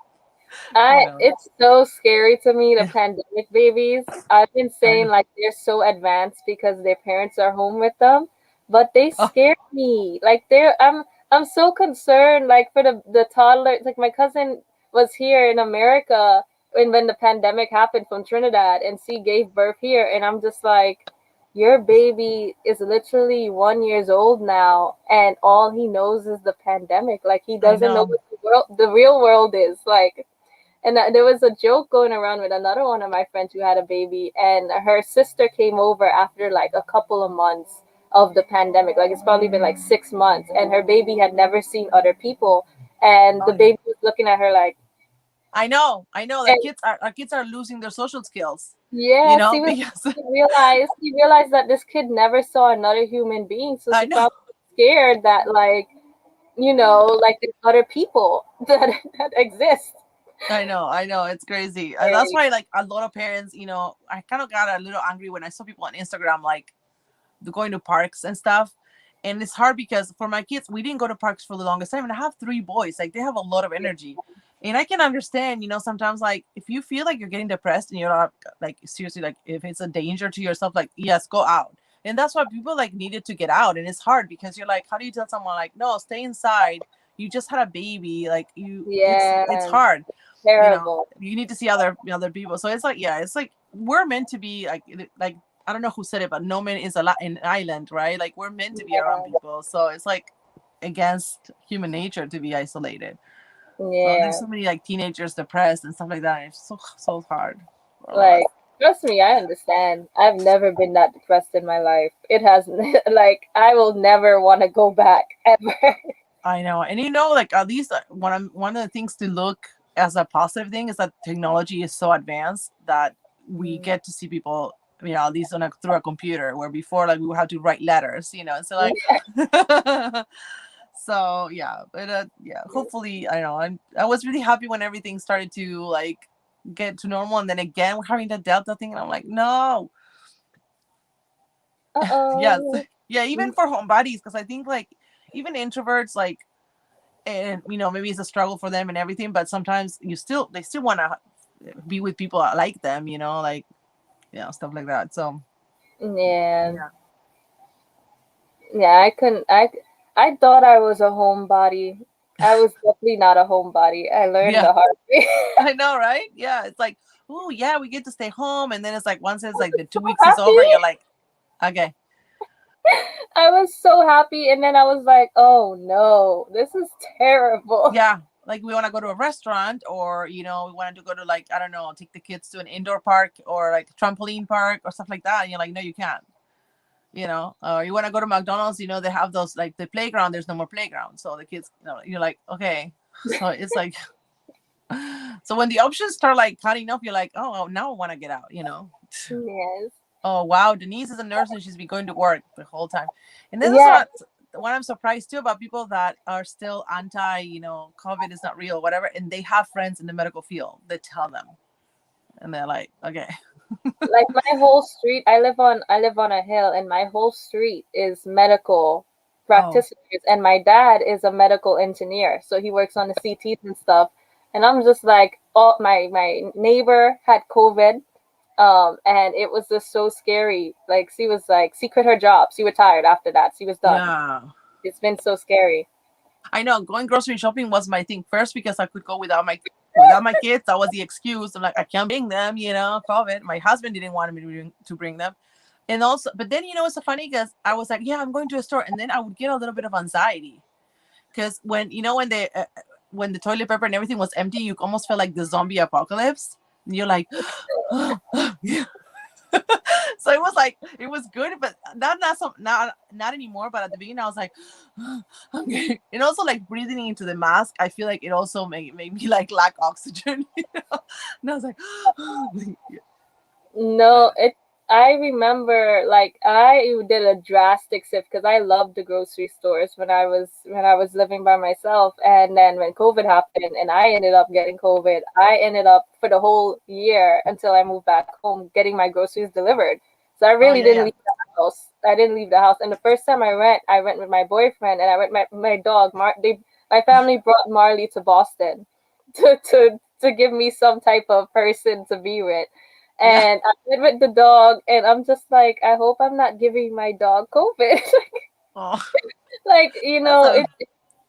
Speaker 2: I
Speaker 1: know.
Speaker 2: It's so scary to me, the
Speaker 1: Yeah.
Speaker 2: pandemic babies. I've been
Speaker 1: I
Speaker 2: saying
Speaker 1: know.
Speaker 2: like they're so advanced because their parents are home with them, but they
Speaker 1: Oh,
Speaker 2: scare me. Like I'm so concerned like for the toddlers. Like my cousin was here in America when the pandemic happened from Trinidad and she gave birth here and I'm just like your baby is literally 1 years old now and all he knows is the pandemic. Like he
Speaker 1: I
Speaker 2: doesn't know
Speaker 1: know.
Speaker 2: what the real world is. Like and there was a joke going around with another one of my friends who had a baby, and her sister came over after like a couple of months of the pandemic. Like it's probably been like 6 months, and her baby had never seen other people, and
Speaker 1: Oh
Speaker 2: the
Speaker 1: yeah.
Speaker 2: baby was looking at her like,
Speaker 1: I know. I know.
Speaker 2: and
Speaker 1: Like kids are our kids are losing their social skills.
Speaker 2: yeah,
Speaker 1: Because
Speaker 2: she realized that this kid never saw another human being, so
Speaker 1: I
Speaker 2: she
Speaker 1: know.
Speaker 2: probably was scared that like like there's other people that exist.
Speaker 1: I know, it's crazy. That's
Speaker 2: Scary.
Speaker 1: why, like, a lot of parents, I kind of got a little angry when I saw people on Instagram, like, going to parks and stuff. And it's hard because for my kids, we didn't go to parks for the longest time. And I have three boys, like, they have a lot of energy. And I can understand, sometimes, like, if you feel like you're getting depressed and you're not, like, seriously, like, if it's a danger to yourself, like, yes, go out. And that's why people, like, needed to get out. And it's hard because you're like, how do you tell someone, like, no, stay inside? You just had a baby. Like, it's
Speaker 2: Yeah,
Speaker 1: hard.
Speaker 2: terrible.
Speaker 1: You need to see other people. So it's like, yeah, it's like we're meant to be like I don't know who said it, but no man is an island, right? Like we're meant to be around
Speaker 2: Yeah,
Speaker 1: people. So it's like against human nature to be isolated. So there's
Speaker 2: yeah.
Speaker 1: so many like teenagers depressed and stuff like that. And it's so hard for all of us.
Speaker 2: Like, trust me, I understand. I've never been that depressed in my life. It has, like, I will never want to go back ever.
Speaker 1: I know, and like at least one of the things to look as a positive thing is that technology is so advanced that we
Speaker 2: Mm.
Speaker 1: get to see people, at least through a computer, where before like we would have to write letters, so like, so yeah, but yeah, hopefully, I know, I was really happy when everything started to like get to normal, and then again we're having the Delta thing, and I'm like, no, yes,
Speaker 2: Uh-oh.
Speaker 1: yeah, even for homebodies, because I think like even introverts like and maybe it's a struggle for them and everything, but sometimes they still want to be with people that like them, like stuff like that. So
Speaker 2: Yeah.
Speaker 1: yeah.
Speaker 2: Yeah, I couldn't, I thought I was a homebody. I was definitely not a homebody. I learned
Speaker 1: Yeah,
Speaker 2: the hard way.
Speaker 1: I know, right? Yeah, it's like, oh yeah, we get to stay home, and then it's like once it's like the 2 weeks is over,
Speaker 2: Happy.
Speaker 1: you're like, okay.
Speaker 2: I was so happy, and then I was like, oh no, this is terrible.
Speaker 1: Yeah, like we want to go to a restaurant, or we wanted to go to, like, I don't know, take the kids to an indoor park or like trampoline park or stuff like that, and you're like, no, you can't. You want to go to McDonald's, they have those, like, the playground, there's no more playground, so the kids, you're like, okay. So it's like, so when the options start like cutting off, you're like, oh, now I want to get out.
Speaker 2: Yes.
Speaker 1: Oh wow, Denise is a nurse and she's been going to work the whole time. And this is
Speaker 2: Yeah.
Speaker 1: what I'm surprised too about people that are still anti, COVID is not real, whatever, and they have friends in the medical field that tell them, and they're like, okay.
Speaker 2: Like my whole street, I live on a hill and my whole street is medical
Speaker 1: Oh
Speaker 2: practitioners and my dad is a medical engineer. So he works on the CTs and stuff. And I'm just like, oh, my neighbor had COVID. And it was just so scary. Like she quit her job. She retired after that. She was done.
Speaker 1: yeah.
Speaker 2: It's been so scary.
Speaker 1: I know going grocery shopping was my thing first because I could go without my kids. That was the excuse. I'm like, I can't bring them, COVID. My husband didn't want me to bring them. And also, but then, it's so funny because I was like, yeah, I'm going to a store. And then I would get a little bit of anxiety because when the toilet paper and everything was empty, you almost felt like the zombie apocalypse. And you're like, so it was like it was good, but not anymore. But at the beginning, I was like, okay. And also like breathing into the mask, I feel like it also made me like lack oxygen. And I was like,
Speaker 2: No,
Speaker 1: I know.
Speaker 2: I remember like I did a drastic shift because I loved the grocery stores when I was living by myself, and then when COVID happened and I ended up getting COVID, I ended up for the whole year until I moved back home getting my groceries delivered. So I
Speaker 1: Oh
Speaker 2: really
Speaker 1: yeah,
Speaker 2: didn't
Speaker 1: yeah.
Speaker 2: leave the house. I didn't leave the house. And the first time I went with my boyfriend and I went my dog. My family brought Marley to Boston to give me some type of person to be with.
Speaker 1: Yeah.
Speaker 2: And I went with the dog, and I'm just like, I hope I'm not giving my dog COVID.
Speaker 1: Oh,
Speaker 2: Like,
Speaker 1: that's a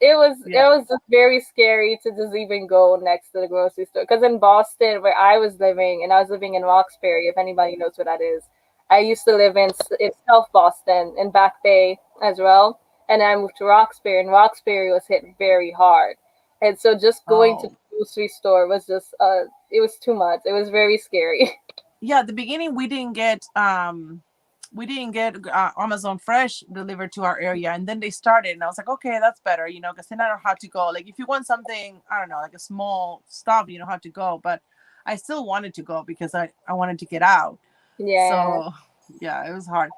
Speaker 2: it
Speaker 1: yeah.
Speaker 2: was just very scary to just even go next to the grocery store. Because in Boston, where I was living, and I was living in Roxbury, if anybody knows what that is, I used to live in South Boston, in Back Bay as well. And I moved to Roxbury, and Roxbury was hit very hard. And so just going to
Speaker 1: Oh.
Speaker 2: the grocery store was just, it was too much. It was very scary.
Speaker 1: Yeah, at the beginning we didn't get Amazon Fresh delivered to our area, and then they started, and I was like, okay, that's better, because then I don't have to go. Like if you want something, I don't know, like a small stuff, you don't have to go. But I still wanted to go because I wanted to get out.
Speaker 2: Yeah.
Speaker 1: So yeah, it was hard.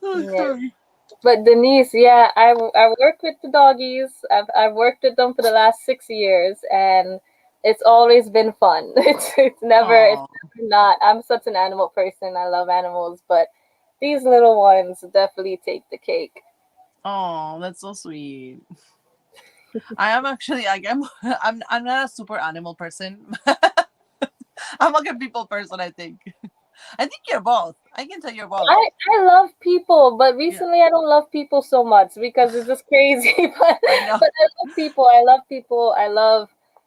Speaker 1: Oh,
Speaker 2: Yeah.
Speaker 1: sorry.
Speaker 2: But Denise, yeah, I work with the doggies. I've worked with them for the last 6 years, and it's always been fun. It's
Speaker 1: Oh,
Speaker 2: never not. I'm such an animal person. I love animals, but these little ones definitely take the cake.
Speaker 1: oh, that's so sweet. I am actually like I'm not a super animal person. I'm like a people person, I think. I think you're both. I can tell you're both.
Speaker 2: I love people, but
Speaker 1: Yeah,
Speaker 2: recently I don't love people so much because it's just crazy. but
Speaker 1: I know.
Speaker 2: but I love people. I love people.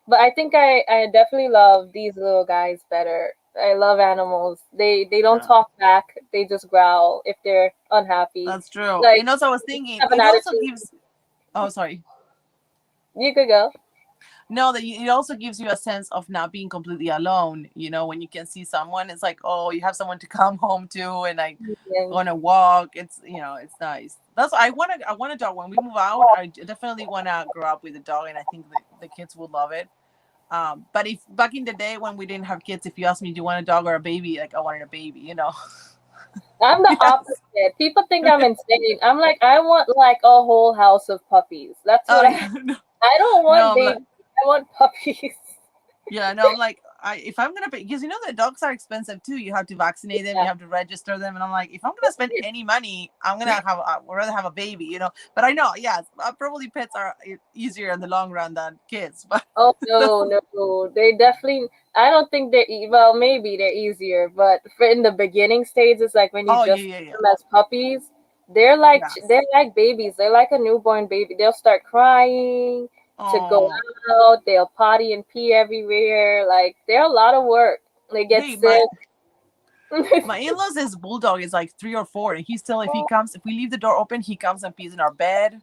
Speaker 2: But I think I definitely love these little guys better. I love animals. They don't
Speaker 1: Yeah,
Speaker 2: talk back. They just growl if they're unhappy.
Speaker 1: that's true.
Speaker 2: Like
Speaker 1: And also, I was thinking,
Speaker 2: have an
Speaker 1: it also
Speaker 2: attitude.
Speaker 1: gives. Oh, sorry.
Speaker 2: You could go.
Speaker 1: No, it also gives you a sense of not being completely alone. When you can see someone, it's like, oh, you have someone to come home to, and like go
Speaker 2: Yeah.
Speaker 1: on a walk. It's nice. That's I want a dog. When we move out, I definitely want to grow up with a dog, and I think the kids would love it. But if back in the day when we didn't have kids, if you asked me, do you want a dog or a baby? Like I wanted a baby.
Speaker 2: I'm the
Speaker 1: Yes.
Speaker 2: opposite. People think I'm insane. I'm like I want like a whole house of puppies. That's
Speaker 1: Oh
Speaker 2: what
Speaker 1: yeah. No,
Speaker 2: I don't
Speaker 1: no,
Speaker 2: want
Speaker 1: I'm like,
Speaker 2: babies. I want puppies.
Speaker 1: yeah, no, I'm like, if I'm gonna pay, because the dogs are expensive too. You have to vaccinate them, you
Speaker 2: Yeah.
Speaker 1: have to register them, and I'm like, if I'm gonna spend any money, I'm gonna I would rather have a baby. But I know, yes, probably pets are easier in the long run than kids. But
Speaker 2: Oh no, no, they definitely. I don't think they're well. Maybe they're easier, but for in the beginning stages, like when you
Speaker 1: oh yeah,
Speaker 2: just
Speaker 1: yeah,
Speaker 2: get
Speaker 1: yeah,
Speaker 2: them as puppies, they're like
Speaker 1: yes.
Speaker 2: they're like babies. They're like a newborn baby. They'll start crying to go
Speaker 1: Oh,
Speaker 2: out. They'll potty and pee everywhere. Like they're a lot of work. They get
Speaker 1: hey, my
Speaker 2: sick.
Speaker 1: my in-laws, his bulldog is like 3 or 4, and he still, if we leave the door open, he comes and pees in our bed.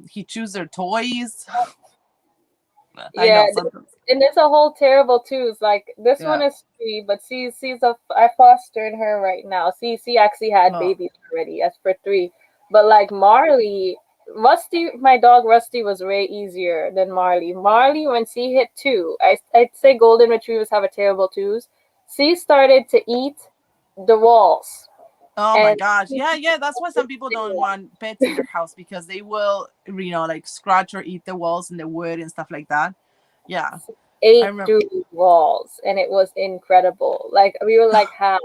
Speaker 1: He chews their toys. I
Speaker 2: Yeah,
Speaker 1: know sometimes.
Speaker 2: and it's a whole terrible too. It's like this one
Speaker 1: Yeah.
Speaker 2: is 3, but she's I fostering her right now. She actually had
Speaker 1: Oh.
Speaker 2: babies already as for 3, but like Marley, Rusty, my dog Rusty was way easier than Marley. Marley, when she hit 2, I'd say golden retrievers have a terrible twos. She started to eat the walls,
Speaker 1: Oh my
Speaker 2: and
Speaker 1: gosh. Yeah, yeah. That's why some people don't want pets in their house because they will, like scratch or eat the walls and the wood and stuff like that. Yeah. I
Speaker 2: ate
Speaker 1: remember.
Speaker 2: through walls, and it was incredible. Like we were like, how?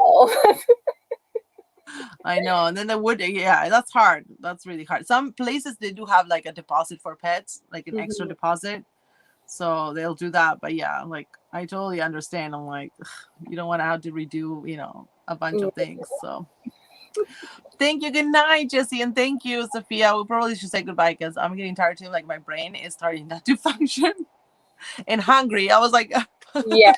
Speaker 1: I know. And then the wood, yeah, that's hard. That's really hard. Some places they do have like a deposit for pets, like an extra
Speaker 2: Mhm.
Speaker 1: deposit. So they'll do that. But yeah, like I totally understand. I'm like, you don't want to have to redo, a bunch of things. So thank you. Good night, Jesse. And thank you, Sophia. We probably should say goodbye because I'm getting tired too. Like my brain is starting not to function and hungry. I was like,
Speaker 2: Yes,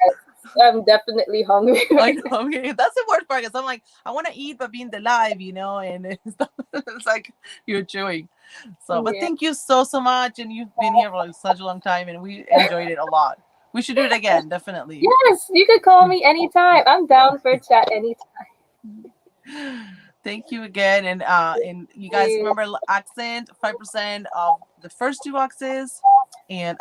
Speaker 2: I'm definitely hungry
Speaker 1: I
Speaker 2: right
Speaker 1: know.
Speaker 2: now.
Speaker 1: Okay, that's the worst part. Because I'm like, I want to eat, but being alive, and it's like you're chewing. So, but
Speaker 2: Yeah.
Speaker 1: thank you so so much, and you've been here for like such a long time, and we enjoyed it a lot. We should do it again, definitely.
Speaker 2: Yes, you could call me anytime. I'm down for a chat anytime.
Speaker 1: Thank you again, and you guys remember accent 5% of the first 2 boxes, and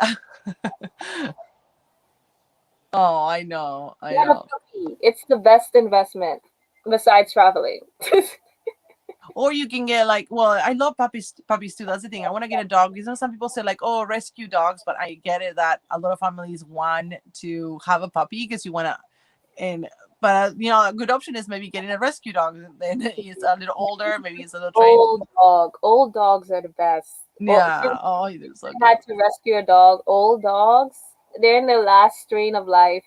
Speaker 1: oh, I know, I
Speaker 2: Get a
Speaker 1: know.
Speaker 2: puppy. It's the best investment. besides traveling.
Speaker 1: Or you can get like, well, I love puppies too. That's the thing. I want to get a dog. You know, some people say like, oh, rescue dogs, but I get it that a lot of families want to have a puppy because you want to, and but you know, a good option is maybe getting a rescue dog. Then it's a little older, maybe it's a little trained.
Speaker 2: Old dog. Old dogs are the best. Oh, if
Speaker 1: Yeah.
Speaker 2: you
Speaker 1: Oh, they're so good.
Speaker 2: had to rescue a dog, old dogs, they're in their last strain of life.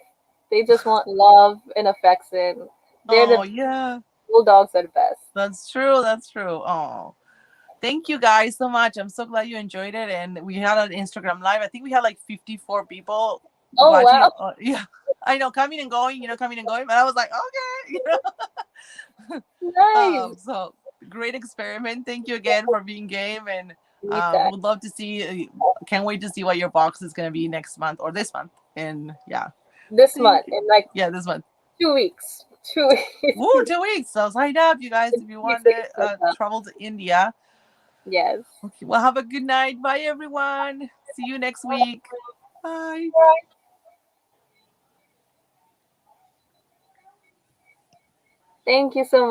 Speaker 2: They just want love and affection. They're
Speaker 1: Oh
Speaker 2: the
Speaker 1: yeah,
Speaker 2: old dogs are the best.
Speaker 1: that's true. That's true. Oh. Thank you guys so much. I'm so glad you enjoyed it. And we had an Instagram live. I think we had like 54 people
Speaker 2: Oh
Speaker 1: watching.
Speaker 2: wow,
Speaker 1: Yeah, I know, coming and going, coming and going. But I was like, okay,
Speaker 2: nice.
Speaker 1: So great experiment. Thank you again for being game. And
Speaker 2: Anytime.
Speaker 1: would love to see, can't wait to see what your box is going to be next month or this month. And yeah,
Speaker 2: This
Speaker 1: thank
Speaker 2: month
Speaker 1: you.
Speaker 2: in like
Speaker 1: Yeah, this month.
Speaker 2: 2 weeks. 2 weeks.
Speaker 1: Woo, 2 weeks. So sign up, you guys, if you
Speaker 2: 2 weeks
Speaker 1: want
Speaker 2: I
Speaker 1: to
Speaker 2: can set up.
Speaker 1: travel to India.
Speaker 2: Yes.
Speaker 1: Okay, well, have a good night. Bye, everyone. See you next week. Bye.
Speaker 2: Thank you so much.